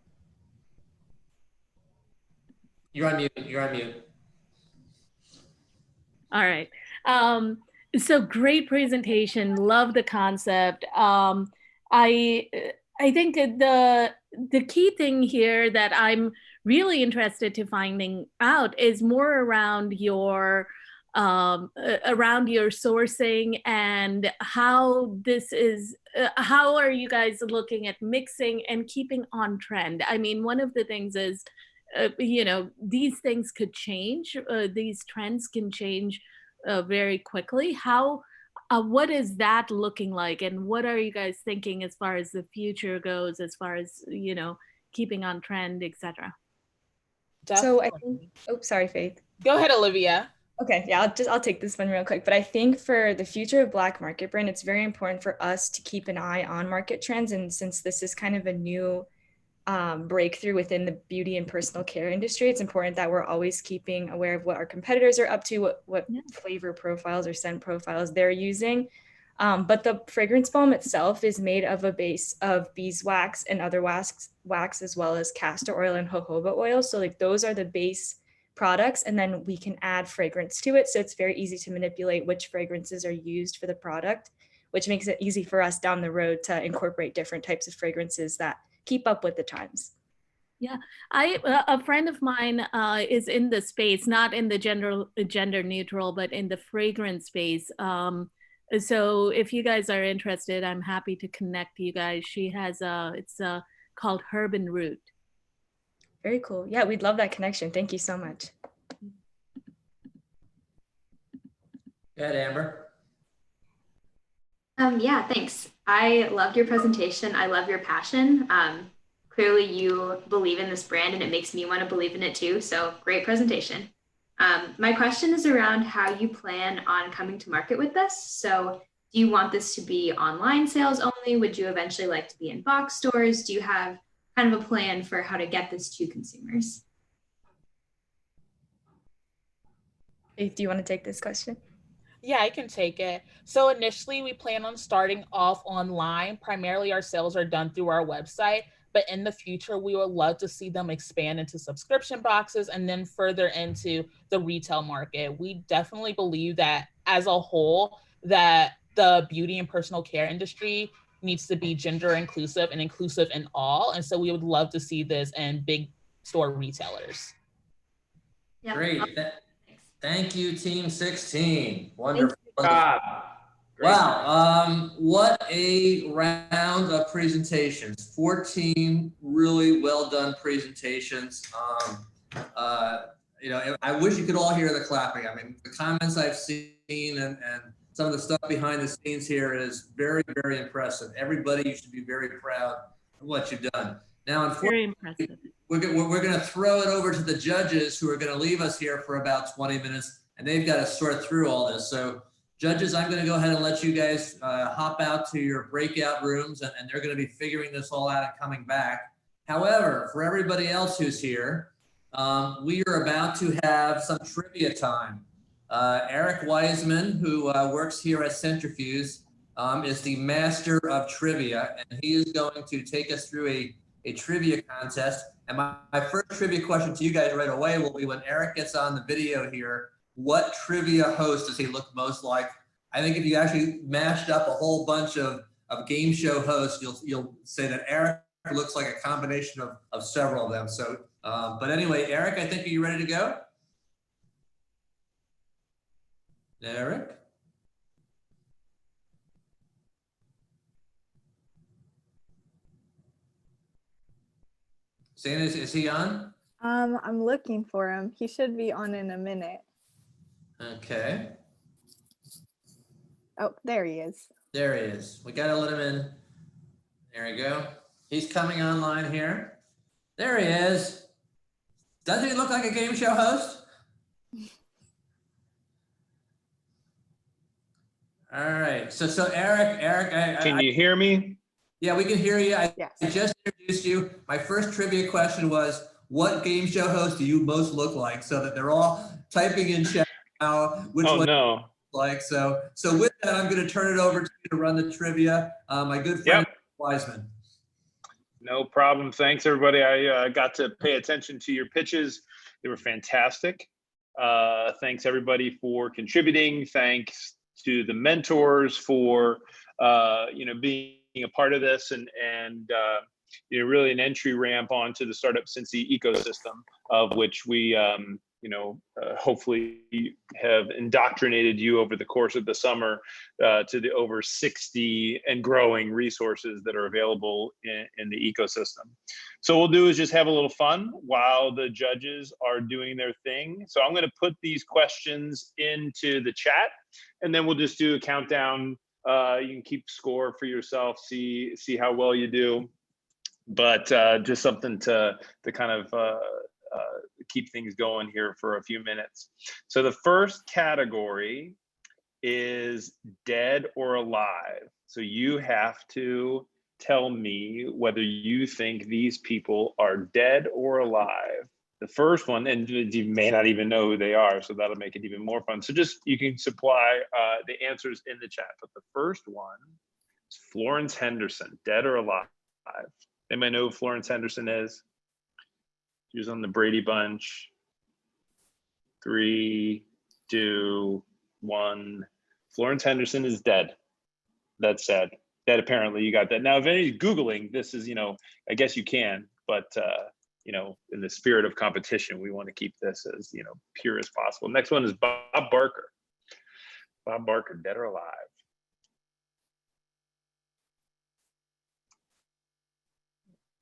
You're on mute. You're on mute. All right. So great presentation. Love the concept. I think the key thing here that I'm really interested to finding out is more around your sourcing and how this is. How are you guys looking at mixing and keeping on trend? I mean, one of the things is, you know, these things could change. These trends can change very quickly. What is that looking like, and what are you guys thinking as far as the future goes, as far as, you know, keeping on trend, etc.? So I think, oh, sorry, Faith. Go ahead, Olivia. Okay, yeah, I'll take this one real quick. But I think for the future of Black Market Brand, it's very important for us to keep an eye on market trends. And since this is kind of a new breakthrough within the beauty and personal care industry, it's important that we're always keeping aware of what our competitors are up to, what flavor profiles or scent profiles they're using. But the fragrance balm itself is made of a base of beeswax and other wax, as well as castor oil and jojoba oil. So like those are the base products, and then we can add fragrance to it. So it's very easy to manipulate which fragrances are used for the product, which makes it easy for us down the road to incorporate different types of fragrances that keep up with the times. Yeah, a friend of mine is in the space, not in the gender neutral, but in the fragrance space. So if you guys are interested, I'm happy to connect you guys. She has it's called Herb and Root. Very cool. Yeah, we'd love that connection. Thank you so much. Go ahead, Amber. Yeah, thanks. I loved your presentation. I love your passion. Clearly you believe in this brand and it makes me want to believe in it too. So great presentation. My question is around how you plan on coming to market with this. So do you want this to be online sales only? Would you eventually like to be in box stores? Do you have kind of a plan for how to get this to consumers? Faith, do you want to take this question? Yeah, I can take it. So initially we plan on starting off online. Primarily our sales are done through our website, but in the future, we would love to see them expand into subscription boxes and then further into the retail market. We definitely believe that as a whole, that the beauty and personal care industry needs to be gender inclusive and inclusive in all. And so we would love to see this in big store retailers. Yeah. Great. Thank you, Team 16. Wonderful. Wow. What a round of presentations. 14 really well done presentations. You know, I wish you could all hear the clapping. I mean, the comments I've seen and some of the stuff behind the scenes here is very, very impressive. Everybody, you should be very proud of what you've done. Now, unfortunately, we're going to throw it over to the judges who are going to leave us here for about 20 minutes, and they've got to sort through all this. So judges, I'm going to go ahead and let you guys hop out to your breakout rooms, and they're going to be figuring this all out and coming back. However, for everybody else who's here, we are about to have some trivia time. Eric Wiseman, who works here at Centrifuge, is the master of trivia, and he is going to take us through a trivia contest. And my first trivia question to you guys right away will be, when Eric gets on the video here, what trivia host does he look most like? I think if you actually mashed up a whole bunch of game show hosts, you'll say that Eric looks like a combination of several of them. So, but anyway, Eric, I think, are you ready to go? Eric? Santa, is he on? I'm looking for him. He should be on in a minute. Okay. Oh, there he is. There he is. We gotta let him in. There we go. He's coming online here. There he is. Doesn't he look like a game show host? All right. So Eric, Can you hear me? Yeah, we can hear you. I Yes. just introduced you. My first trivia question was, what game show host do you most look like? So that they're all typing in chat now, which Oh one no. like. So with that, I'm going to turn it over to you to run the trivia. My good friend Wiseman. No problem. Thanks, everybody. I got to pay attention to your pitches. They were fantastic. Thanks, everybody, for contributing. Thanks to the mentors for being a part of this and really an entry ramp onto the Startup Cincy ecosystem, of which we hopefully have indoctrinated you over the course of the summer to the over 60 and growing resources that are available in the ecosystem. So what we'll do is just have a little fun while the judges are doing their thing. So I'm going to put these questions into the chat, and then we'll just do a countdown. You can keep score for yourself, see how well you do. But just something to kind of keep things going here for a few minutes. So the first category is dead or alive. So you have to tell me whether you think these people are dead or alive. The first one, and you may not even know who they are, so that'll make it even more fun. So just, you can supply the answers in the chat. But the first one is Florence Henderson, dead or alive. Anybody know who Florence Henderson is? She was on the Brady Bunch. 3, 2, 1. Florence Henderson is dead. That's sad. Dead, apparently. You got that. Now, if anybody's Googling, this is, I guess you can, but, in the spirit of competition, we want to keep this as, pure as possible. Next one is Bob Barker. Bob Barker, dead or alive?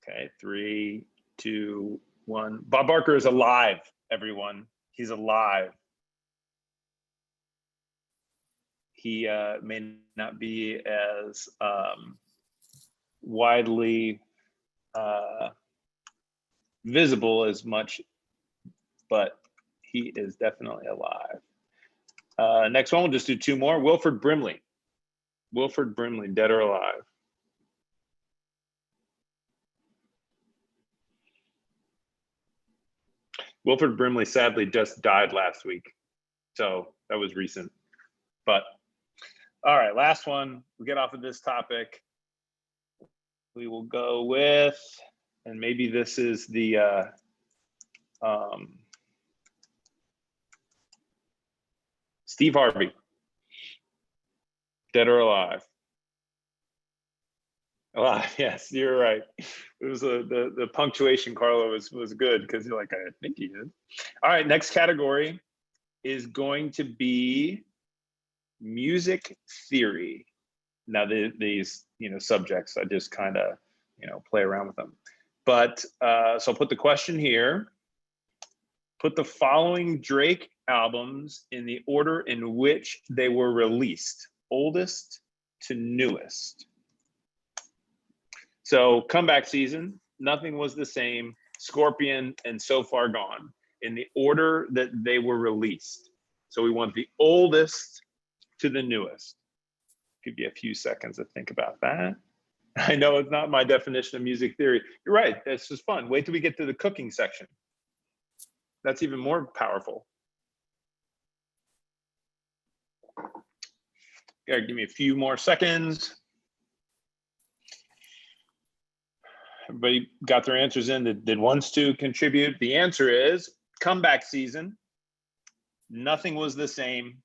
Okay, 3, 2, 1. Bob Barker is alive, everyone. He's alive. He may not be as widely visible as much, but he is definitely alive. Next one, we'll just do 2 more. Wilford Brimley. Wilford Brimley, dead or alive? Wilford Brimley sadly just died last week. So that was recent. But all right, last one. We get off of this topic. We will go with, and maybe this is the Steve Harvey, dead or alive? Alive, yes, you're right. It was the punctuation, Carlo, was good, because you're like, I think he is. All right, next category is going to be music theory. Now these subjects, I just kind of play around with them. But so I'll put the question here. Put the following Drake albums in the order in which they were released, oldest to newest. So Comeback Season, Nothing Was the Same, Scorpion, and So Far Gone, in the order that they were released. So we want the oldest to the newest. Give you a few seconds to think about that. I know it's not my definition of music theory. You're right, that's just fun. Wait till we get to the cooking section. That's even more powerful. Okay, give me a few more seconds. Everybody got their answers in. Did ones to contribute? The answer is Comeback Season, Nothing Was the Same,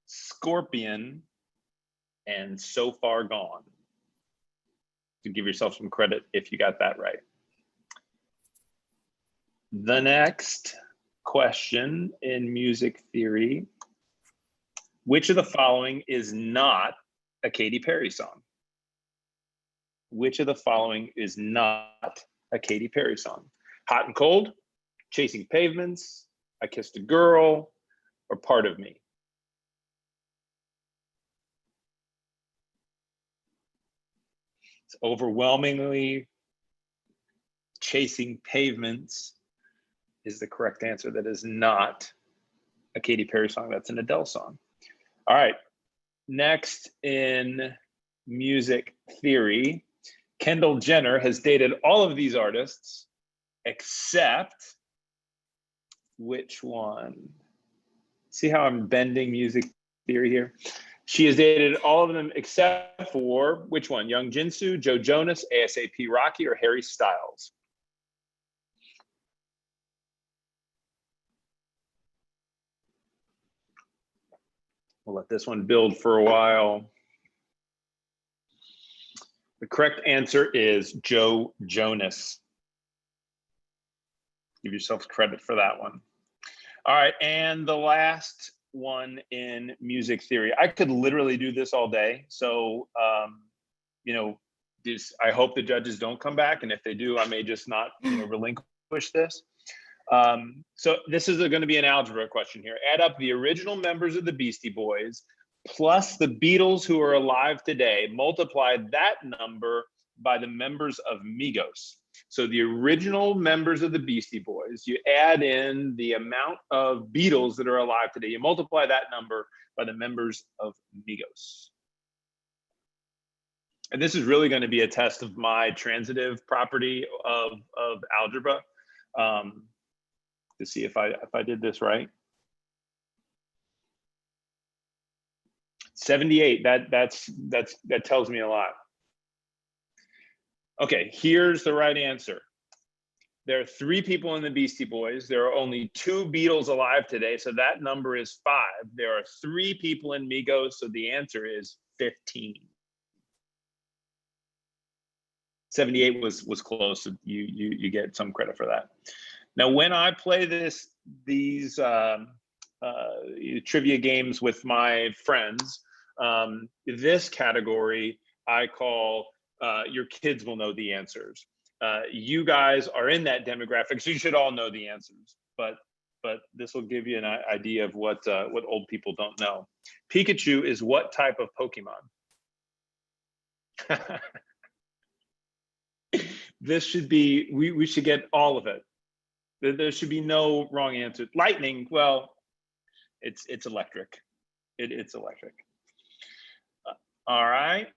Scorpion, and So Far Gone. To give yourself some credit if you got that right. The next question in music theory: which of the following is not a Katy Perry song? Which of the following is not a Katy Perry song? Hot and Cold, Chasing Pavements, I Kissed a Girl, or Part of Me? It's overwhelmingly Chasing Pavements is the correct answer. That is not a Katy Perry song. That's an Adele song. All right. Next in music theory Kendall Jenner has dated all of these artists except which one? See how I'm bending music theory here? She has dated all of them except for which one? Young Jinsu, Joe Jonas, ASAP Rocky, or Harry Styles? We'll let this one build for a while. The correct answer is Joe Jonas. Give yourself credit for that one. All right, and the last one in music theory. I could literally do this all day. So, you know, I hope the judges don't come back. And if they do, I may just not, relinquish this. So this is going to be an algebra question here. Add up the original members of the Beastie Boys plus the Beatles who are alive today. Multiply that number by the members of Migos. So the original members of the Beastie Boys, you add in the amount of Beatles that are alive today. You multiply that number by the members of Migos. And this is really going to be a test of my transitive property of algebra, to see if I did this right. 78. That tells me a lot. Okay, here's the right answer. There are 3 people in the Beastie Boys. There are only 2 Beatles alive today, so that number is 5. There are 3 people in Migos, so the answer is 15. 78 was close. So you get some credit for that. Now, when I play these trivia games with my friends, this category I call your kids will know the answers. You guys are in that demographic, so you should all know the answers. But this will give you an idea of what old people don't know. Pikachu is what type of Pokemon? This should be, we should get all of it. There should be no wrong answer. Lightning, well, it's electric. It's electric. All right.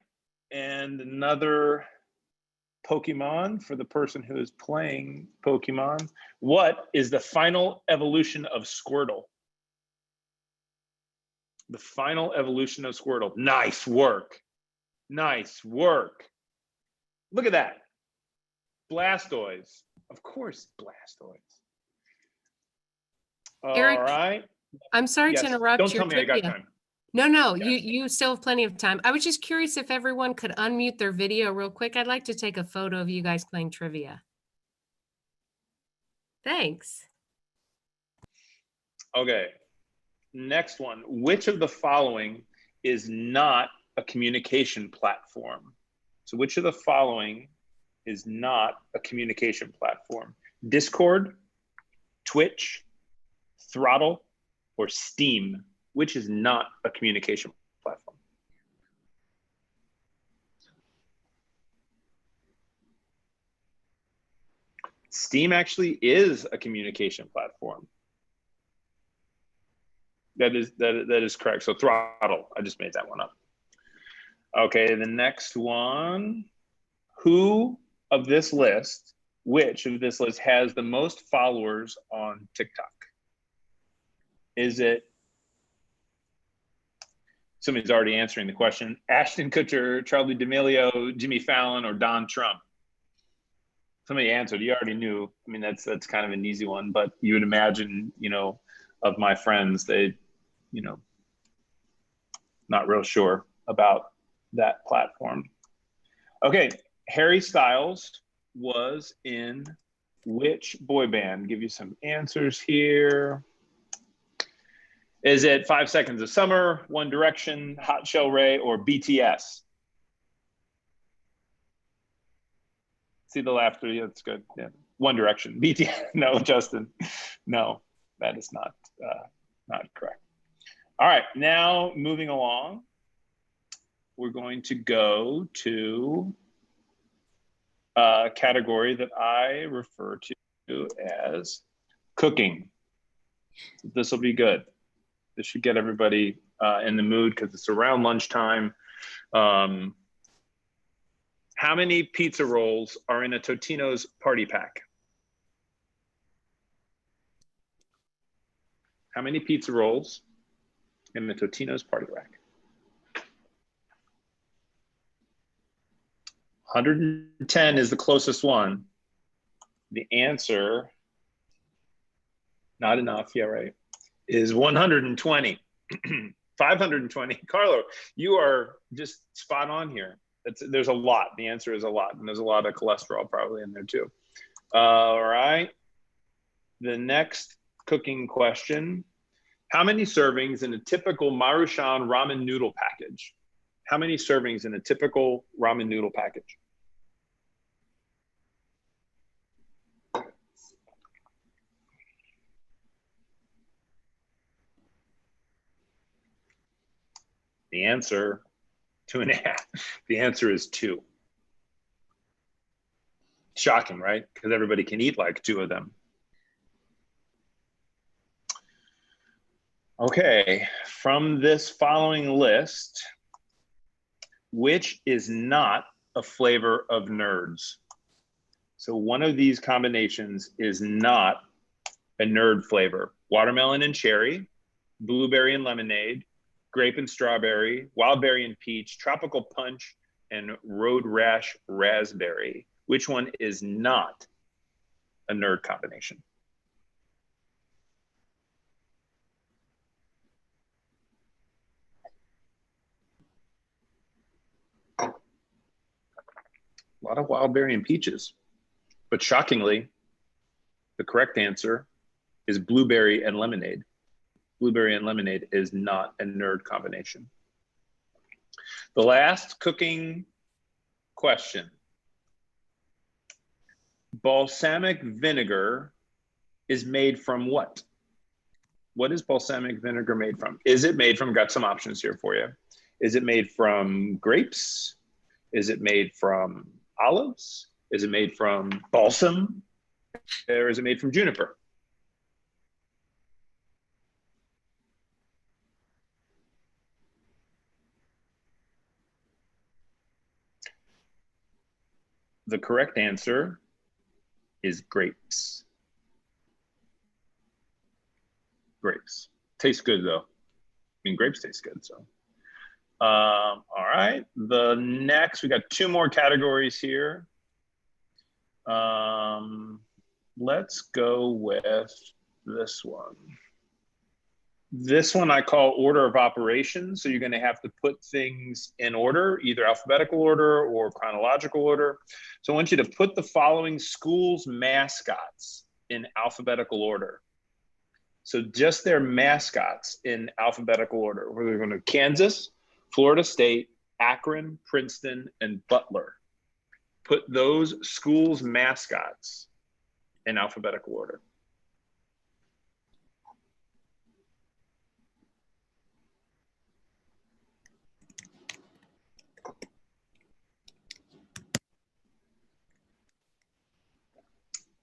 And another Pokemon for the person who is playing Pokemon. What is the final evolution of Squirtle? The final evolution of Squirtle. Nice work. Nice work. Look at that. Blastoise. Of course, Blastoise. Eric, All right. I'm sorry Yes. to interrupt Don't your tell me I got trivia. time. No, you still have plenty of time. I was just curious if everyone could unmute their video real quick. I'd like to take a photo of you guys playing trivia. Thanks. Okay. Next one. Which of the following is not a communication platform? So which of the following is not a communication platform? Discord, Twitch, Throttle, or Steam? Which is not a communication platform? Steam actually is a communication platform. That is correct. So Throttle, I just made that one up. Okay, the next one. Who of this list, which of this list has the most followers on TikTok? Is it, somebody's already answering the question, Ashton Kutcher, Charlie D'Amelio, Jimmy Fallon, or Don Trump? Somebody answered, you already knew. I mean, that's kind of an easy one, but you would imagine, of my friends, they, not real sure about that platform. Okay, Harry Styles was in which boy band? Give you some answers here. Is it 5 Seconds of Summer, One Direction, Hot Shell Ray, or BTS? See the laughter? Yeah, that's good. Yeah. One Direction. BTS. No, Justin. No, that is not correct. All right, now moving along, we're going to go to a category that I refer to as cooking. This will be good. This should get everybody in the mood because it's around lunchtime. How How many pizza rolls are in a Totino's party pack? How many pizza rolls in the Totino's party pack? 110 is the closest one. The answer, not enough, yeah, right, is 120. 520. Carlo, you are just spot on here. There's a lot. The answer is a lot, and there's a lot of cholesterol probably in there too. All right. The next cooking question. How many servings in a typical Maruchan ramen noodle package? How many servings in a typical ramen noodle package? The answer, 2.5. The answer is 2. Shocking, right? Because everybody can eat like 2 of them. Okay, from this following list, which is not a flavor of Nerds? So one of these combinations is not a Nerd flavor. Watermelon and cherry, blueberry and lemonade, grape and strawberry, wild berry and peach, tropical punch, and road rash raspberry. Which one is not a Nerd combination? A lot of wild berry and peaches. But shockingly, the correct answer is blueberry and lemonade. Blueberry and lemonade is not a Nerd combination. The last cooking question. Balsamic vinegar is made from what? What is balsamic vinegar made from? Is it made from, got some options here for you. Is it made from grapes? Is it made from olives? Is it made from balsam? Or is it made from juniper? The correct answer is grapes. Grapes. Tastes good though. I mean, grapes taste good, so. All right, the next, we got 2 more categories here. Let's go with this one. This one I call order of operations. So you're gonna have to put things in order, either alphabetical order or chronological order. So I want you to put the following schools' mascots in alphabetical order. So just their mascots in alphabetical order. We're going to Kansas, Florida State, Akron, Princeton, and Butler. Put those schools' mascots in alphabetical order.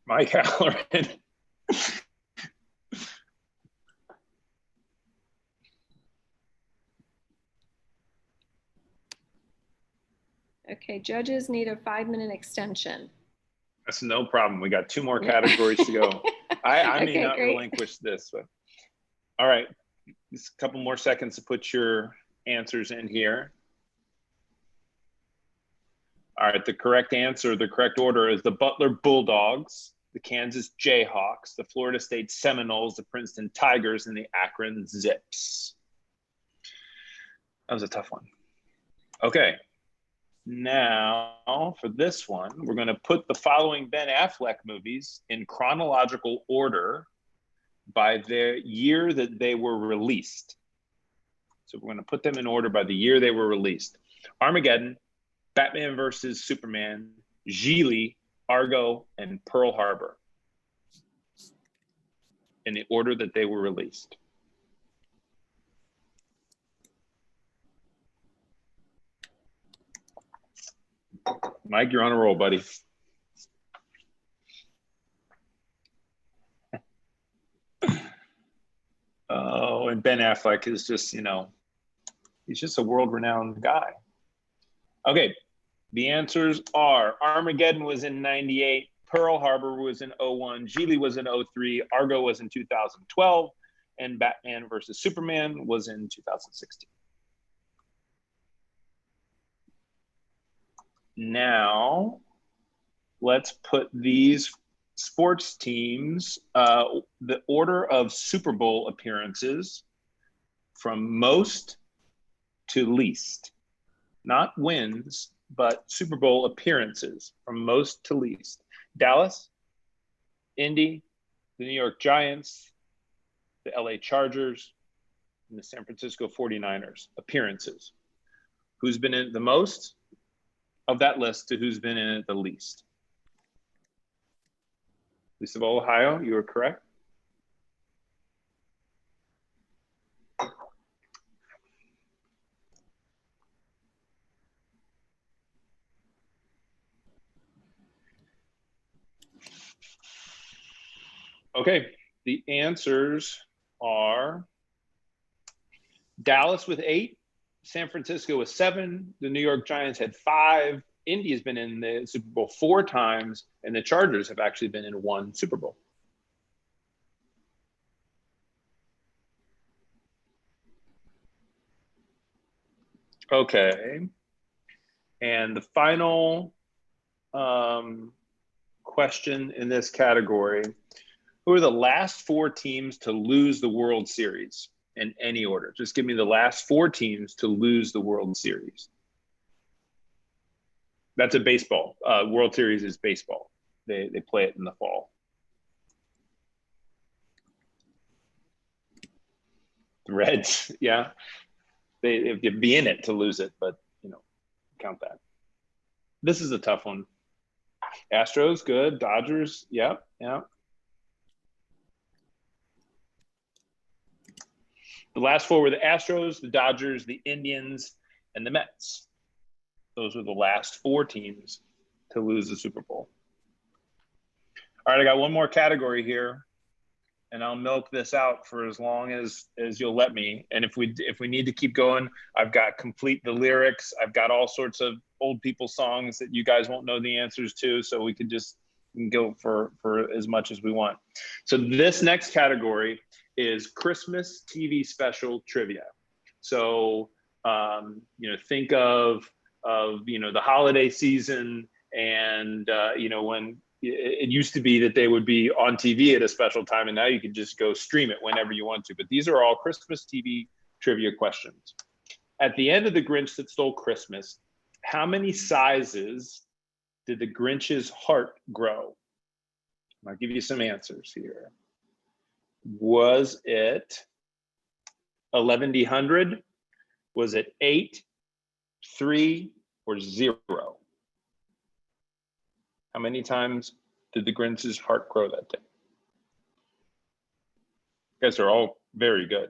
Mike Halloran. Okay, judges need a 5-minute extension. That's no problem. We got 2 more categories to go. I may Okay, not great. relinquish this, but all right. Just a couple more seconds to put your answers in here. All right, the correct answer, the correct order is the Butler Bulldogs, the Kansas Jayhawks, the Florida State Seminoles, the Princeton Tigers, and the Akron Zips. That was a tough one. Okay. Now, for this one, we're going to put the following Ben Affleck movies in chronological order by the year that they were released. So we're going to put them in order by the year they were released. Armageddon, Batman versus Superman, Geely, Argo, and Pearl Harbor. In the order that they were released. Mike, you're on a roll, buddy. Oh, and Ben Affleck is just, you know, he's just a world-renowned guy. Okay, The answers are Armageddon was in 98, Pearl Harbor was in 01, Geely was in 03, Argo was in 2012, and Batman versus Superman was in 2016. Now, let's put these sports teams, the order of Super Bowl appearances from most to least. Not wins, but Super Bowl appearances from most to least. Dallas, Indy, the New York Giants, the LA Chargers, and the San Francisco 49ers appearances. Who's been in it the most of that list to who's been in it the least? Lisa of Ohio, you are correct. Okay, the answers are Dallas with 8, San Francisco with 7, the New York Giants had 5, Indy has been in the Super Bowl 4 times, and the Chargers have actually been in 1 Super Bowl. Okay, and the final question in this category: who are the last 4 teams to lose the World Series in any order? Just give me the last 4 teams to lose the World Series. That's a baseball. World Series is baseball. They play it in the fall. The Reds, yeah. They'd be in it to lose it, but, count that. This is a tough one. Astros, good. Dodgers, yep. The last 4 were the Astros, the Dodgers, the Indians, and the Mets. Those were the last 4 teams to lose the Super Bowl. All right, I got one more category here, and I'll milk this out for as long as you'll let me. And if we need to keep going, I've got complete the lyrics. I've got all sorts of old people songs that you guys won't know the answers to, so we can go for as much as we want. So this next category is Christmas TV special trivia. So think of the holiday season, and when it used to be that they would be on TV at a special time, and now you can just go stream it whenever you want to. But these are all Christmas TV trivia questions. At the end of The Grinch That Stole Christmas, how many sizes did the Grinch's heart grow? I'll give you some answers here. Was it 1100? Was it 8, 3, or 0? How many times did the Grinch's heart grow that day? You guys are all very good.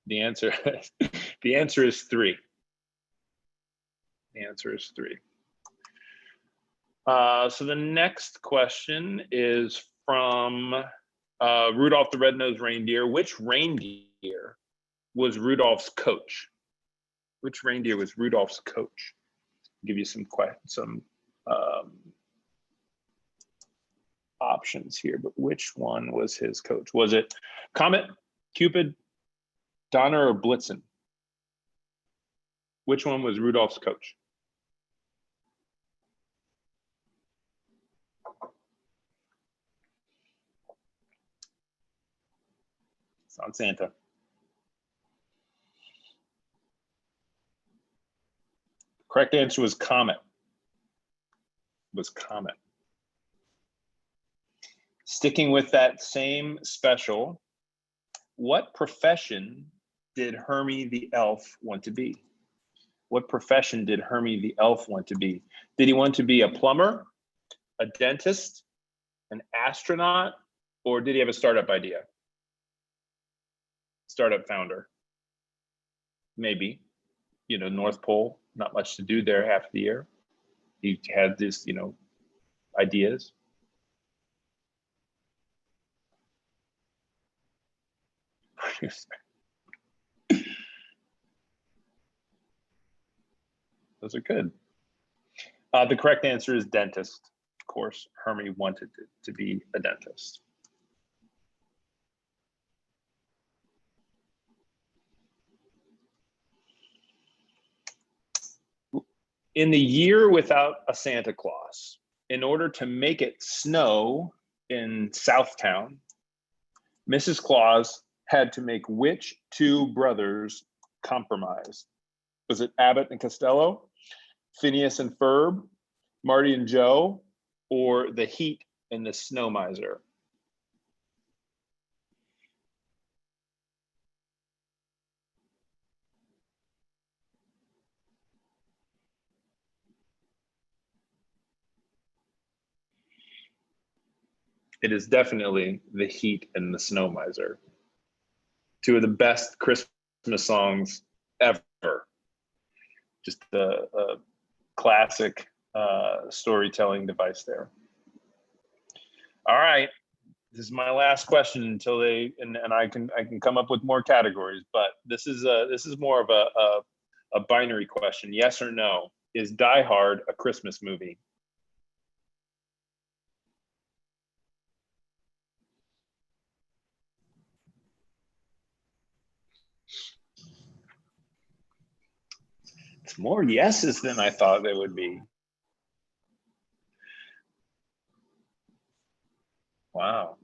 The answer is 3. The answer is 3. So the next question is from Rudolph the Red-Nosed Reindeer. Which reindeer was Rudolph's coach? Which reindeer was Rudolph's coach? I'll give you some options here, but which one was his coach? Was it Comet, Cupid, Donner, or Blitzen? Which one was Rudolph's coach? It's not Santa. Correct answer was Comet. Was Comet. Sticking with that same special, what profession did Hermie the elf want to be? What profession did Hermie the elf want to be? Did he want to be a plumber, a dentist, an astronaut, or did he have a startup idea? Startup founder. Maybe. North Pole, not much to do there half the year. He had this, ideas. Those are good. The correct answer is dentist. Of course, Hermie wanted to be a dentist. In the year without a Santa Claus, in order to make it snow in Southtown, Mrs. Claus had to make which two brothers compromise? Was it Abbott and Costello, Phineas and Ferb, Marty and Joe, or the Heat and the Snow Miser? It is definitely the Heat and the Snow Miser. Two of the best Christmas songs ever. Just a classic storytelling device there. All right, this is my last question until they and I can come up with more categories, but this is more of a binary question. Yes or no? Is Die Hard a Christmas movie? It's more yeses than I thought they would be. Wow.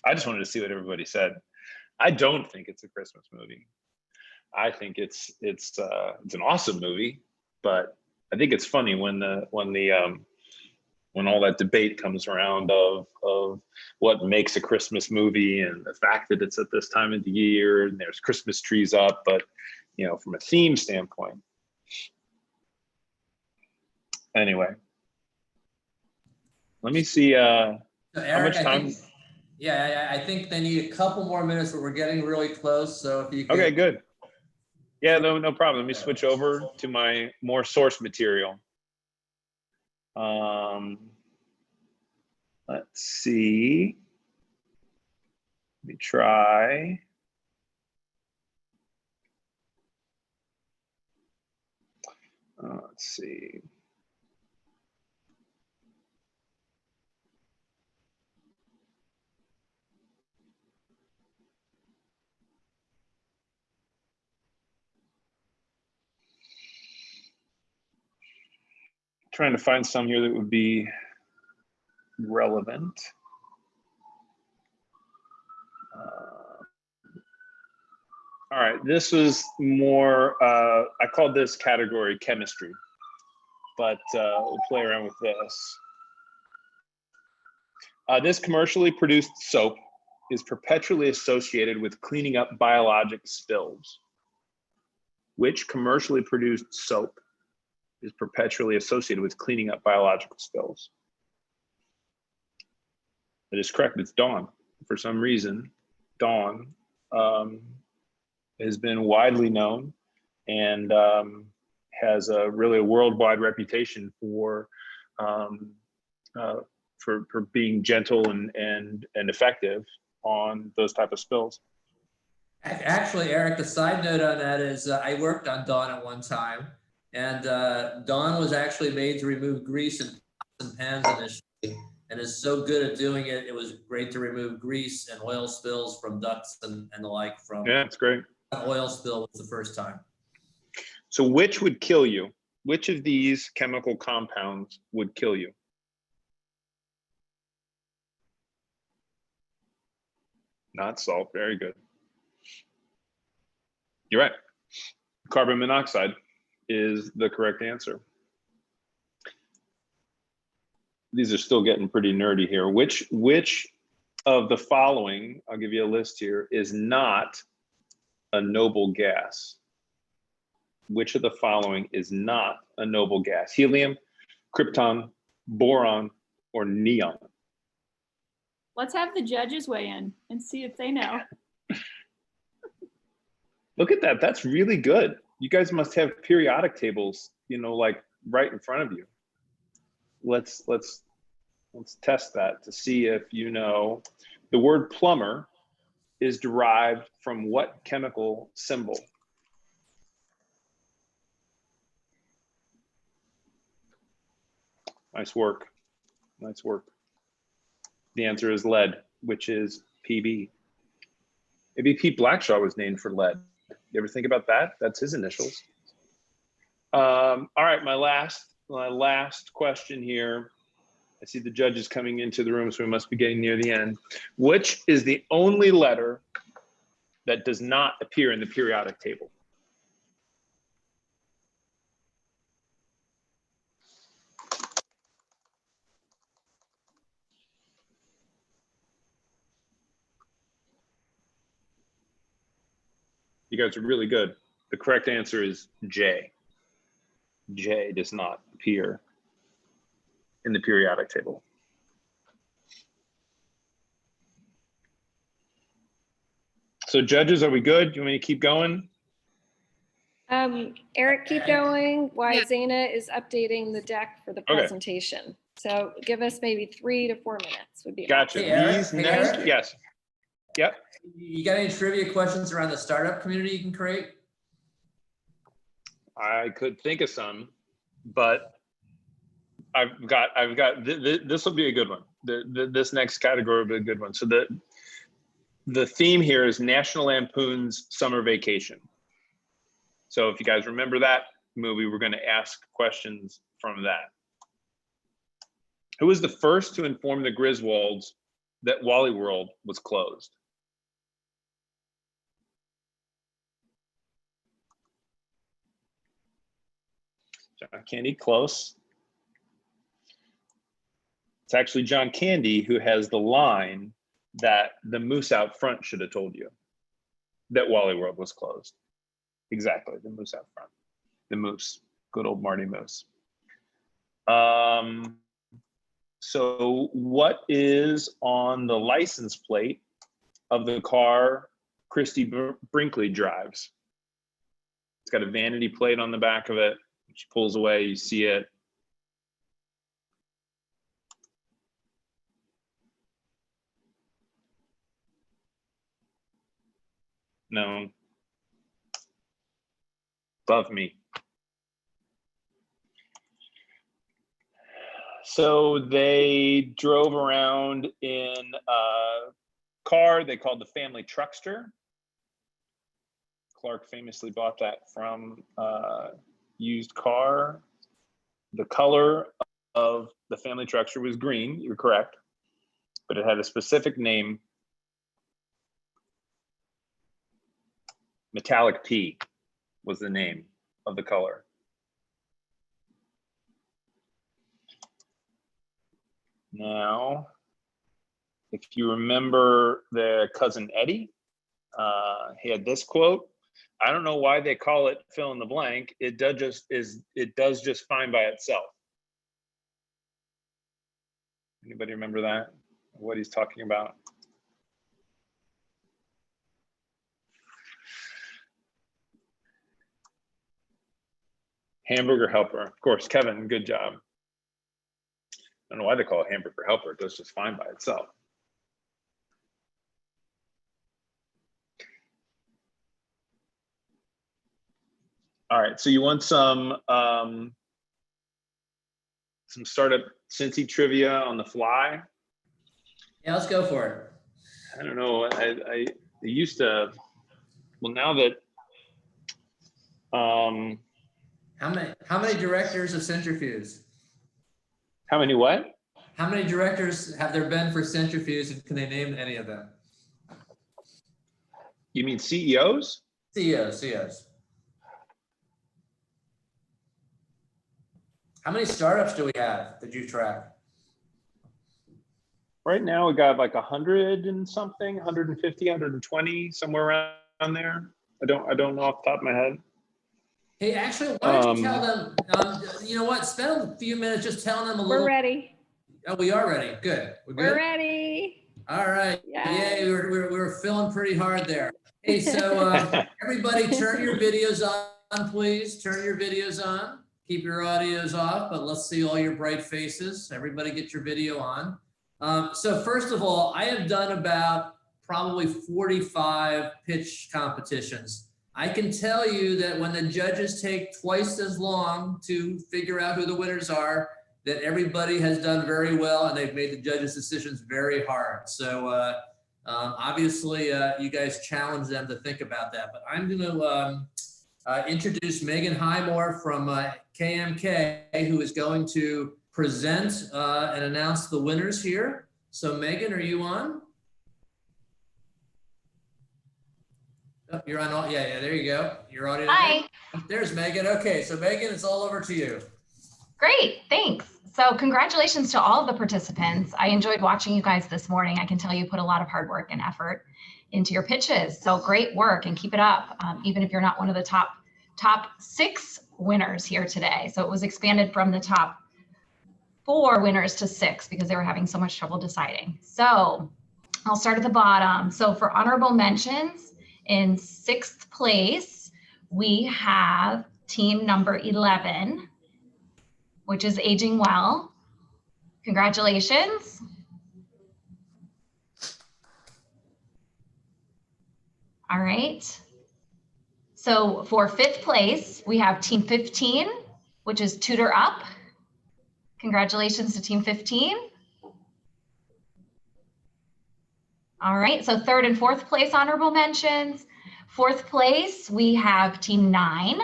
I just wanted to see what everybody said. I don't think it's a Christmas movie. I think it's an awesome movie, but I think it's funny when all that debate comes around of what makes a Christmas movie and the fact that it's at this time of the year and there's Christmas trees up, but from a theme standpoint. Anyway, let me see So how Eric, much time. I think they need a couple more minutes, but we're getting really close. So if you could, Okay, good. Yeah, no problem. Let me switch over to my more source material. Let's see. Let me try. Let's see. Trying to find some here that would be relevant. All right, this was more, I called this category chemistry, but we'll play around with this. This commercially produced soap is perpetually associated with cleaning up biologic spills. Which commercially produced soap is perpetually associated with cleaning up biological spills? That is correct, it's Dawn. For some reason, Dawn has been widely known and has a really worldwide reputation for being gentle and effective on those type of spills. actually, Eric, the side note on that is I worked on Dawn at one time, and Dawn was actually made to remove grease in pots and pans initially, and is so good at doing it. It was great to remove grease and oil spills from ducts and the like. From Yeah, it's great. Oil spill was the first time. So which would kill you? Which of these chemical compounds would kill you? Not salt, very good. You're right. Carbon monoxide is the correct answer. These are still getting pretty nerdy here. Which of the following, I'll give you a list here, is not a noble gas? Which of the following is not a noble gas? Helium, krypton, boron, or neon? Let's have the judges weigh in and see if they know. Look at that. That's really good. You guys must have periodic tables, like right in front of you. Let's test that to see if you know. The word plumber is derived from what chemical symbol? Nice work. Nice work. The answer is lead, which is PB. Maybe Pete Blackshaw was named for lead. You ever think about that? That's his initials. All right, my last question here. I see the judges coming into the room, so we must be getting near the end. Which is the only letter that does not appear in the periodic table? You guys are really good. The correct answer is J. J does not appear in the periodic table. So judges, are we good? Do you want me to keep going? Eric, keep going. While Zaina is updating the deck for the Okay. presentation. So give us maybe 3 to 4 minutes would be. Gotcha. Hey, Eric. These Hey, next, Eric. yes. Yep. You got any trivia questions around the startup community you can create? I could think of some, but this will be a good one. This next category will be a good one. So the theme here is National Lampoon's Summer Vacation. So if you guys remember that movie, we're going to ask questions from that. Who was the first to inform the Griswolds that Wally World was closed? John Candy, close. It's actually John Candy who has the line that the moose out front should have told you that Wally World was closed. Exactly, the moose out front. The moose, good old Marty Moose. So what is on the license plate of the car Christy Brinkley drives? It's got a vanity plate on the back of it. She pulls away, you see it. No. Above me. So they drove around in a car they called the Family Truckster. Clark famously bought that from used car. The color of the Family Truckster was green, you're correct, but it had a specific name. Metallic P was the name of the color. Now, if you remember the Cousin Eddie, he had this quote. I don't know why they call it fill in the blank. It does just fine by itself. Anybody remember that? What he's talking about? Hamburger helper. Of course, Kevin, good job. I don't know why they call it hamburger helper. It does just fine by itself. All right, so you want some startup Cincy trivia on the fly? Yeah, let's go for it. I don't know. I used to. Well, now that. How many directors of Centrifuge? How many what? How many directors have there been for Centrifuge, and can they name any of them? You mean CEOs? CEOs. How many startups do we have that you track? Right now we got like 100 and something, 150, 120, somewhere around there. I don't know off the top of my head. Hey, actually, why don't you tell them, you know what, spend a few minutes just telling them a little. We're ready. Oh, we are ready, good. We're ready. All right, yay, we're feeling pretty hard there. Hey, so everybody turn your videos on, please. Turn your videos on. Keep your audios off, but let's see all your bright faces. Everybody get your video on. So first of all, I have done about probably 45 pitch competitions. I can tell you that when the judges take twice as long to figure out who the winners are, that everybody has done very well and they've made the judges' decisions very hard. So obviously you guys challenge them to think about that. But I'm going to introduce Megan Highmore from KMK, who is going to present and announce the winners here. So Megan, are you on? Oh, you're on. Yeah, there you go. Your audio. Hi. There's Megan. Okay, so Megan, it's all over to you. Great, thanks. So congratulations to all of the participants. I enjoyed watching you guys this morning. I can tell you put a lot of hard work and effort into your pitches. So great work and keep it up, even if you're not one of the top 6 winners here today. So it was expanded from the top 4 winners to 6 because they were having so much trouble deciding. So I'll start at the bottom. So for honorable mentions, in 6th place, we have team number 11, which is Aging Well. Congratulations. All right. So for 5th place, we have team 15, which is Tutor Up. Congratulations to team 15. All right, so 3rd and 4th place honorable mentions. 4th place, we have team 9,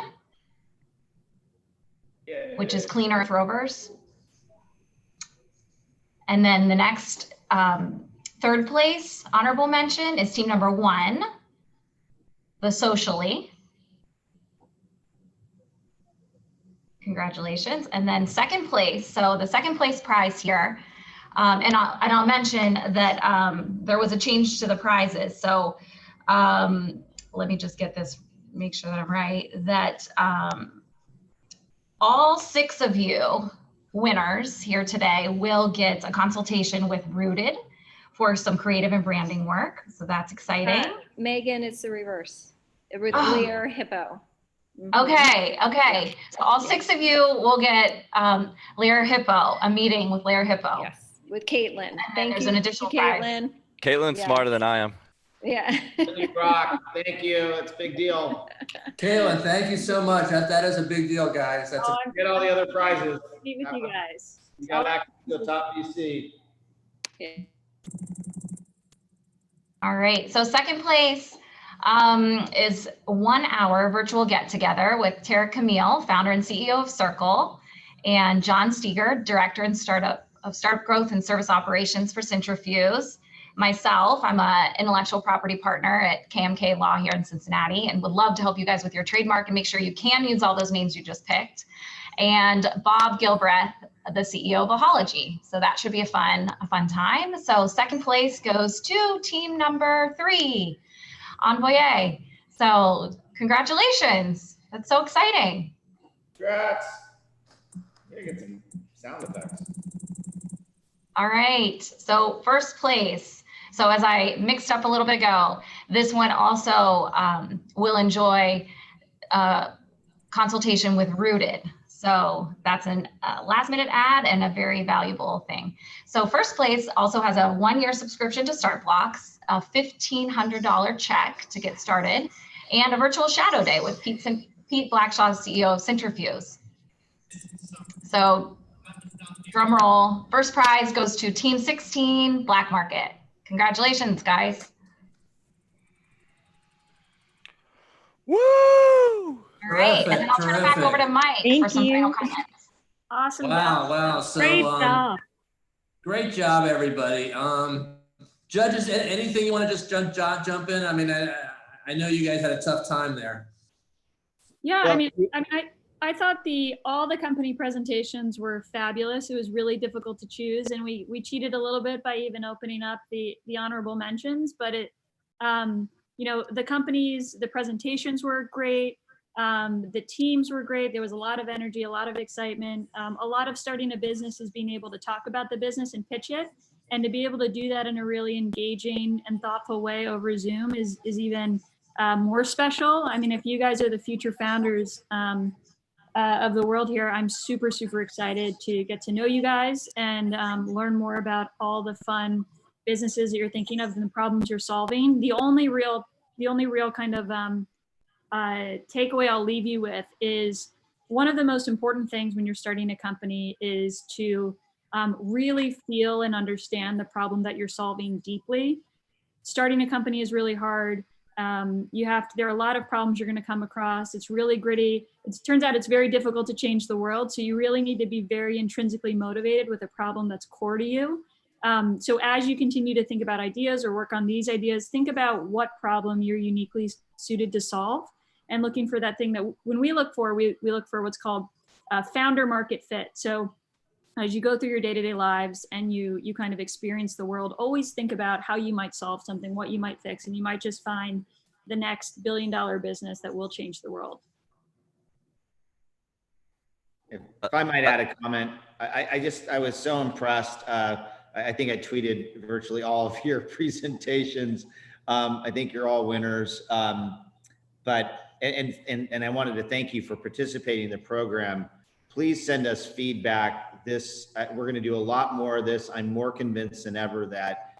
which is Clean Earth Rovers. And then the next 3rd place honorable mention is team number 1, the Socially. Congratulations. And then 2nd place, so the 2nd place prize here, and I'll mention that there was a change to the prizes. So let me just get this, make sure that I'm right, that all 6 of you winners here today will get a consultation with Rooted for some creative and branding work. So that's exciting. Megan, it's the reverse. With Lear Hippo. Okay. So all 6 of you will get Lear Hippo, a meeting with Lear Hippo. Yes, with Caitlin. Thank you. There's an additional Caitlin. Caitlin's smarter than I am. Yeah. Brock, thank you. It's a big deal. Caitlin, thank you so much. That is a big deal, guys. That's Get all the other prizes. Meet with you guys. You got access to the top VC. Okay. All right. So 2nd place is 1 hour virtual get together with Tara Camille, founder and CEO of Circle, and John Steger, director and startup growth and service operations for Centrifuge. Myself, I'm an intellectual property partner at KMK Law here in Cincinnati and would love to help you guys with your trademark and make sure you can use all those names you just picked. And Bob Gilbreth, the CEO of Ahology. So that should be a fun time. So 2nd place goes to team number 3, Envoyer. So congratulations. That's so exciting. Congrats. Gotta get some sound effects. All right. So 1st place. So as I mixed up a little bit ago, this one also will enjoy consultation with Rooted. So that's a last minute ad and a very valuable thing. So 1st place also has a 1-year subscription to StartBlocks, a $1,500 check to get started, and a virtual shadow day with Pete Blackshaw, CEO of Centrifuge. So drum roll, 1st prize goes to team 16, Black Market. Congratulations, guys. Woo! All right, Terrific, and then I'll turn it back over to Mike for some final comments. Awesome. Wow. So Great job. Great job, everybody. Judges, anything you want to just jump in? I mean, I know you guys had a tough time there. Yeah, I thought all the company presentations were fabulous. It was really difficult to choose, and we cheated a little bit by even opening up the honorable mentions. But the companies, the presentations were great. The teams were great. There was a lot of energy, a lot of excitement. A lot of starting a business is being able to talk about the business and pitch it, and to be able to do that in a really engaging and thoughtful way over Zoom is even more special. I mean, if you guys are the future founders of the world here, I'm super, super excited to get to know you guys and learn more about all the fun businesses that you're thinking of and the problems you're solving. The only real kind of takeaway I'll leave you with is one of the most important things when you're starting a company is to really feel and understand the problem that you're solving deeply. Starting a company is really hard. There are a lot of problems you're going to come across. It's really gritty. It turns out it's very difficult to change the world. So you really need to be very intrinsically motivated with a problem that's core to you. So as you continue to think about ideas or work on these ideas, think about what problem you're uniquely suited to solve, and looking for that thing that when we look for, we look for what's called founder market fit. So as you go through your day-to-day lives and you kind of experience the world, always think about how you might solve something, what you might fix, and you might just find the next billion-dollar business that will change the world. If I might add a comment, I was so impressed. I think I tweeted virtually all of your presentations. I think you're all winners. But I wanted to thank you for participating in the program. Please send us feedback. We're going to do a lot more of this. I'm more convinced than ever that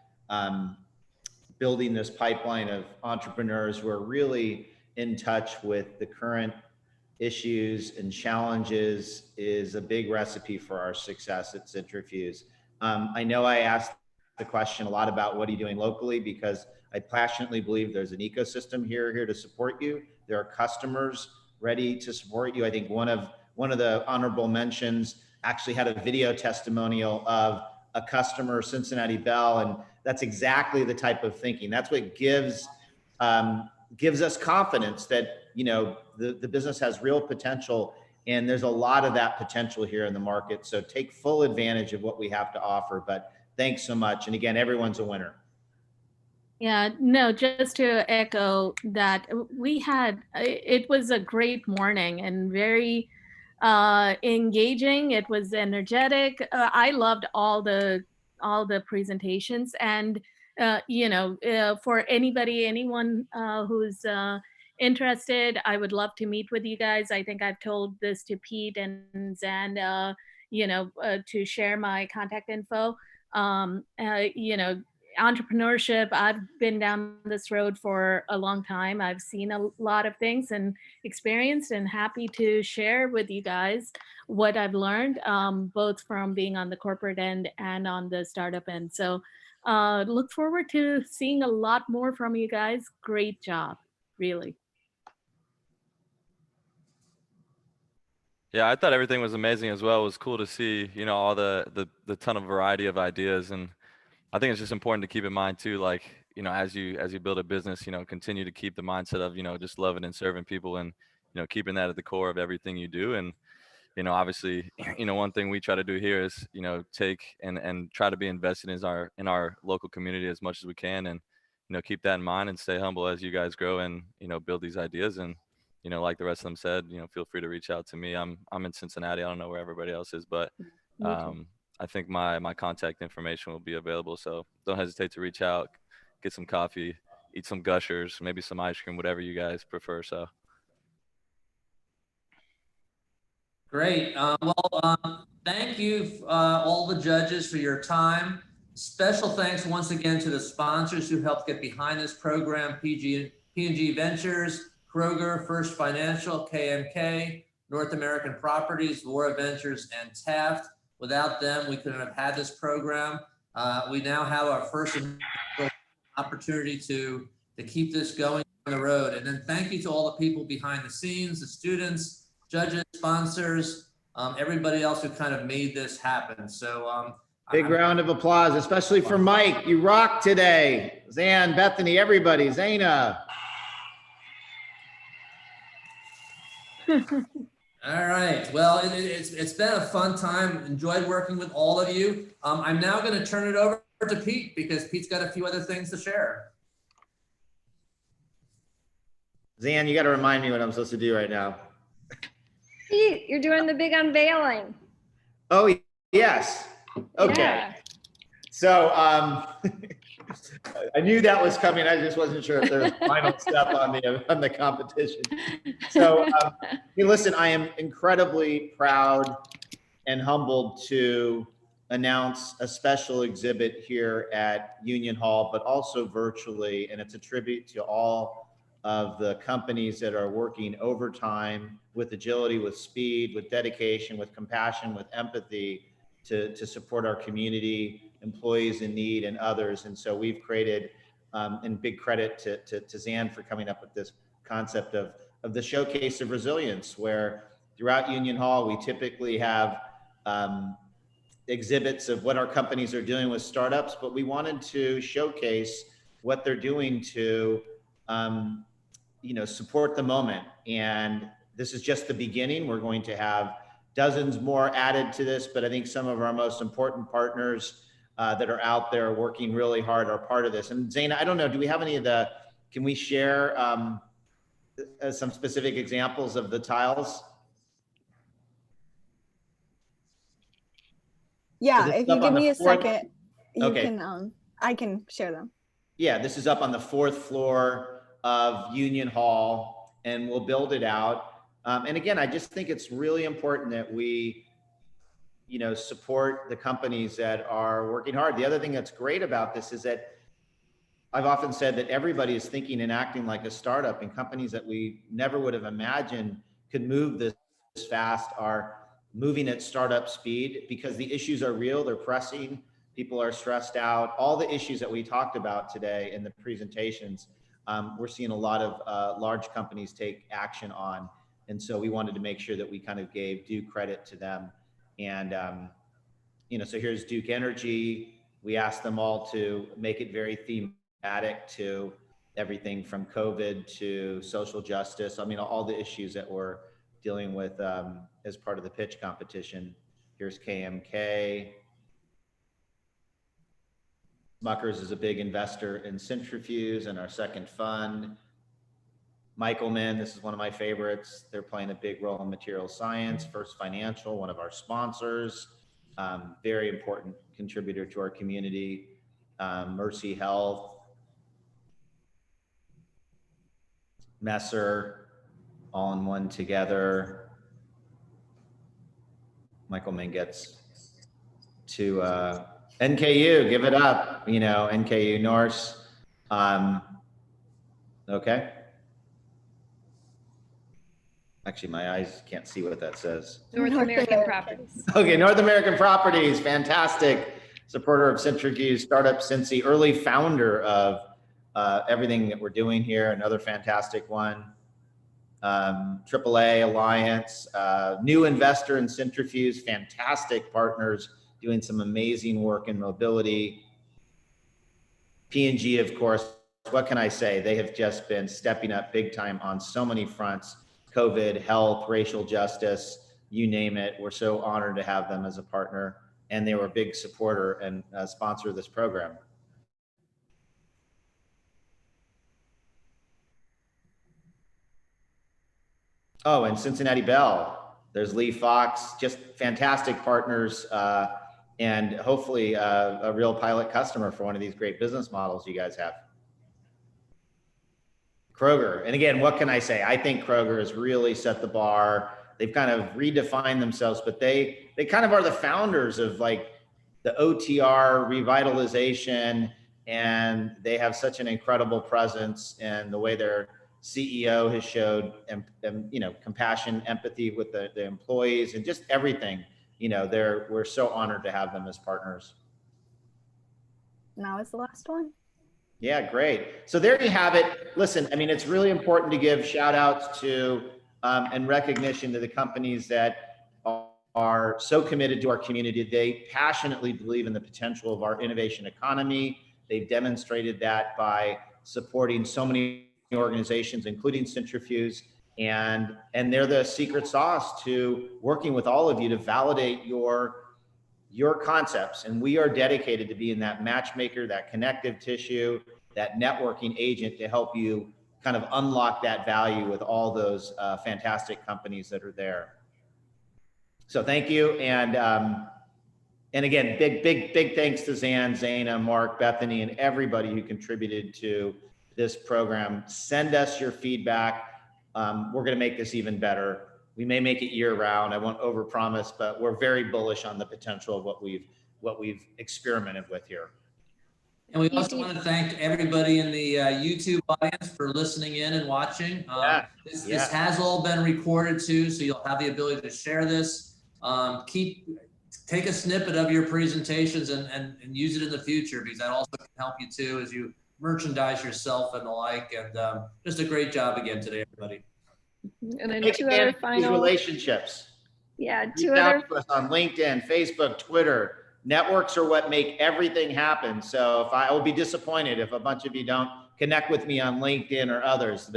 building this pipeline of entrepreneurs who are really in touch with the current issues and challenges is a big recipe for our success at Citrifuse. I know I asked the question a lot about what are you doing locally, because I passionately believe there's an ecosystem here to support you. There are customers ready to support you. I think one of the honorable mentions actually had a video testimonial of a customer, Cincinnati Bell, and that's exactly the type of thinking. That's what gives us confidence that, you know, the business has real potential, and there's a lot of that potential here in the market. So take full advantage of what we have to offer. But thanks so much. And again, everyone's a winner. Yeah, no, just to echo that, it was a great morning and very engaging. It was energetic. I loved all the presentations, and for anyone who's interested, I would love to meet with you guys. I think I've told this to Pete and Zan, to share my contact info. Entrepreneurship, I've been down this road for a long time. I've seen a lot of things and experienced, and happy to share with you guys what I've learned, both from being on the corporate end and on the startup end. So look forward to seeing a lot more from you guys. Great job, really. Yeah, I thought everything was amazing as well. It was cool to see, all the ton of variety of ideas. And I think it's just important to keep in mind too, like, as you build a business, continue to keep the mindset of, just loving and serving people, and, keeping that at the core of everything you do. And, obviously, one thing we try to do here is, take and try to be invested in our local community as much as we can, and, keep that in mind and stay humble as you guys grow and, build these ideas. And, like the rest of them said, feel free to reach out to me. I'm in Cincinnati. I don't know where everybody else is, but, I think my contact information will be available. So don't hesitate to reach out, get some coffee, eat some Gushers, maybe some ice cream, whatever you guys prefer. So. Great. Thank you, all the judges, for your time. Special thanks once again to the sponsors who helped get behind this program: P&G Ventures, Kroger, First Financial, KMK, North American Properties, Laura Ventures, and Taft. Without them, we couldn't have had this program. We now have our first opportunity to keep this going on the road. And then thank you to all the people behind the scenes, the students, judges, sponsors, everybody else who kind of made this happen. So big round of applause, especially for Mike. You rock today. Zan, Bethany, everybody, Zaina. All right. Well, it's been a fun time. Enjoyed working with all of you. I'm now going to turn it over to Pete, because Pete's got a few other things to share. Zan, you got to remind me what I'm supposed to do right now. Pete, you're doing the big unveiling. Oh, yes. Okay. Yeah. So I knew that was coming. I just wasn't sure if there was a final step on the competition. So hey, listen, I am incredibly proud and humbled to announce a special exhibit here at Union Hall, but also virtually, and it's a tribute to all of the companies that are working overtime with agility, with speed, with dedication, with compassion, with empathy to support our community, employees in need, and others. And so we've created, and big credit to Zan for coming up with this concept of the Showcase of Resilience, where throughout Union Hall, we typically have exhibits of what our companies are doing with startups, but we wanted to showcase what they're doing to support the moment. And this is just the beginning. We're going to have dozens more added to this, but I think some of our most important partners that are out there working really hard are part of this. And Zaina, I don't know, do we have any of can we share some specific examples of the tiles? Yeah, if you give me a second, okay. I can share them. Yeah, this is up on the 4th floor of Union Hall, and we'll build it out. And again, I just think it's really important that we, support the companies that are working hard. The other thing that's great about this is that I've often said that everybody is thinking and acting like a startup, and companies that we never would have imagined could move this fast are moving at startup speed, because the issues are real, they're pressing, people are stressed out. All the issues that we talked about today in the presentations, we're seeing a lot of large companies take action on. And so we wanted to make sure that we kind of gave due credit to them. And, so here's Duke Energy. We asked them all to make it very thematic to everything from COVID to social justice. I mean, all the issues that we're dealing with as part of the pitch competition. Here's KMK. Smuckers is a big investor in Centrifuge and our second fund. Michelman, this is one of my favorites. They're playing a big role in material science. First Financial, one of our sponsors, very important contributor to our community. Mercy Health, Messer, all in one together. Michelman gets to NKU, give it up, NKU Norse. Okay. Actually, my eyes can't see what that says. North American Properties. Okay, North American Properties, fantastic. Supporter of Centrifuge, startup Cincy, early founder of everything that we're doing here, another fantastic one. AAA Alliance, new investor in Centrifuge, fantastic partners doing some amazing work in mobility. P&G, of course, what can I say? They have just been stepping up big time on so many fronts. COVID, health, racial justice, you name it. We're so honored to have them as a partner, and they were a big supporter and sponsor of this program. Oh, and Cincinnati Bell, there's Lee Fox, just fantastic partners, and hopefully a real pilot customer for one of these great business models you guys have. Kroger, and again, what can I say? I think Kroger has really set the bar. They've kind of redefined themselves, but they kind of are the founders of like the OTR revitalization, and they have such an incredible presence, and the way their CEO has showed, compassion, empathy with the employees, and just everything. We're so honored to have them as partners. Now is the last one. Yeah, great. So there you have it. Listen, I mean, it's really important to give shout outs to and recognition to the companies that are so committed to our community. They passionately believe in the potential of our innovation economy. They've demonstrated that by supporting so many organizations, including Centrifuge, and they're the secret sauce to working with all of you to validate your concepts. And we are dedicated to being that matchmaker, that connective tissue, that networking agent to help you kind of unlock that value with all those fantastic companies that are there. So thank you. And again, big thanks to Zan, Zaina, Mark, Bethany, and everybody who contributed to this program. Send us your feedback. We're going to make this even better. We may make it year round. I won't overpromise, but we're very bullish on the potential of what we've experimented with here. And we You also too. want to thank everybody in the YouTube audience for listening in and watching. This has all been recorded too, so you'll have the ability to share this. Take a snippet of your presentations and use it in the future, because that also can help you too as you merchandise yourself and the like. And just a great job again today, everybody. And then Take two advantage other of these final, relationships. yeah, Reach two out other, to us on LinkedIn, Facebook, Twitter. Networks are what make everything happen. So if I will be disappointed if a bunch of you don't connect with me on LinkedIn or others,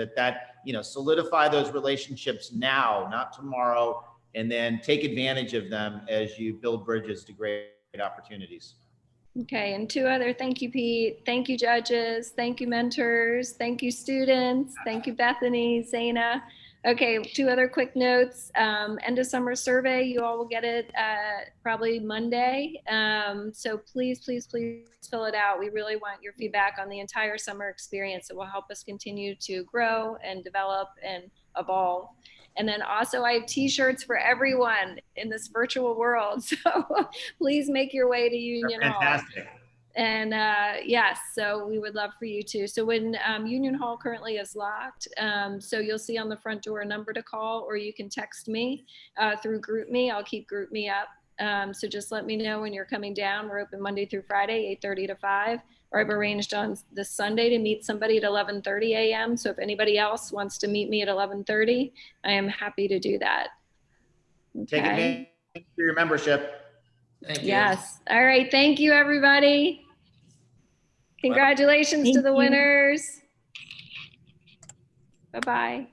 solidify those relationships now, not tomorrow, and then take advantage of them as you build bridges to great opportunities. okay, and two other, thank you, Pete. Thank you, judges. Thank you, mentors. Thank you, students. Thank you, Bethany, Zaina. Okay, two other quick notes. End of summer survey, you all will get it probably Monday. So please, please, please fill it out. We really want your feedback on the entire summer experience. It will help us continue to grow and develop and evolve. And then also I have t-shirts for everyone in this virtual world. So please make your way to Union Hall. Fantastic. And yes, so we would love for you to. So when Union Hall currently is locked, so you'll see on the front door a number to call, or you can text me through GroupMe. I'll keep GroupMe up. So just let me know when you're coming down. We're open Monday through Friday, 8:30 to 5. Or I've arranged on this Sunday to meet somebody at 11:30 a.m. So if anybody else wants to meet me at 11:30, I am happy to do that. Take advantage of your membership. Thank you. Yes. All right. Thank you, everybody. Congratulations to the winners. Bye-bye.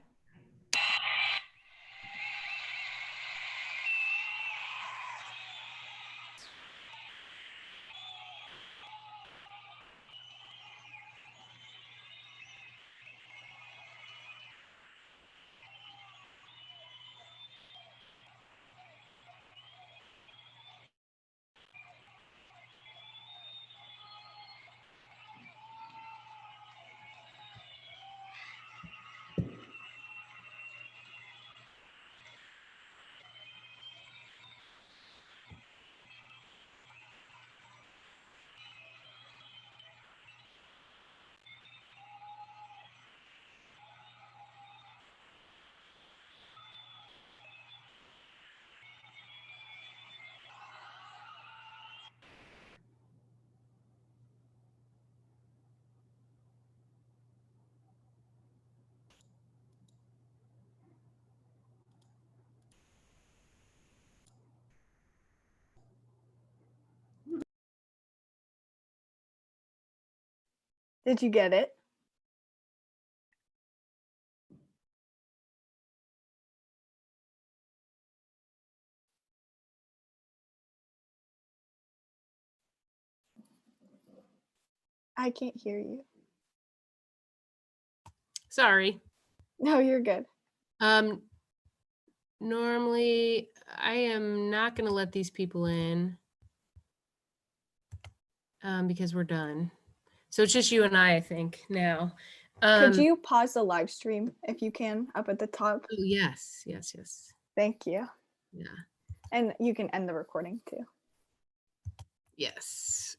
Did you get it? I can't hear you. Sorry. No, you're good. Normally I am not going to let these people in because we're done. So it's just you and I think now. Could you pause the live stream if you can up at the top? Oh, yes. Thank you. Yeah. And you can end the recording too. Yes.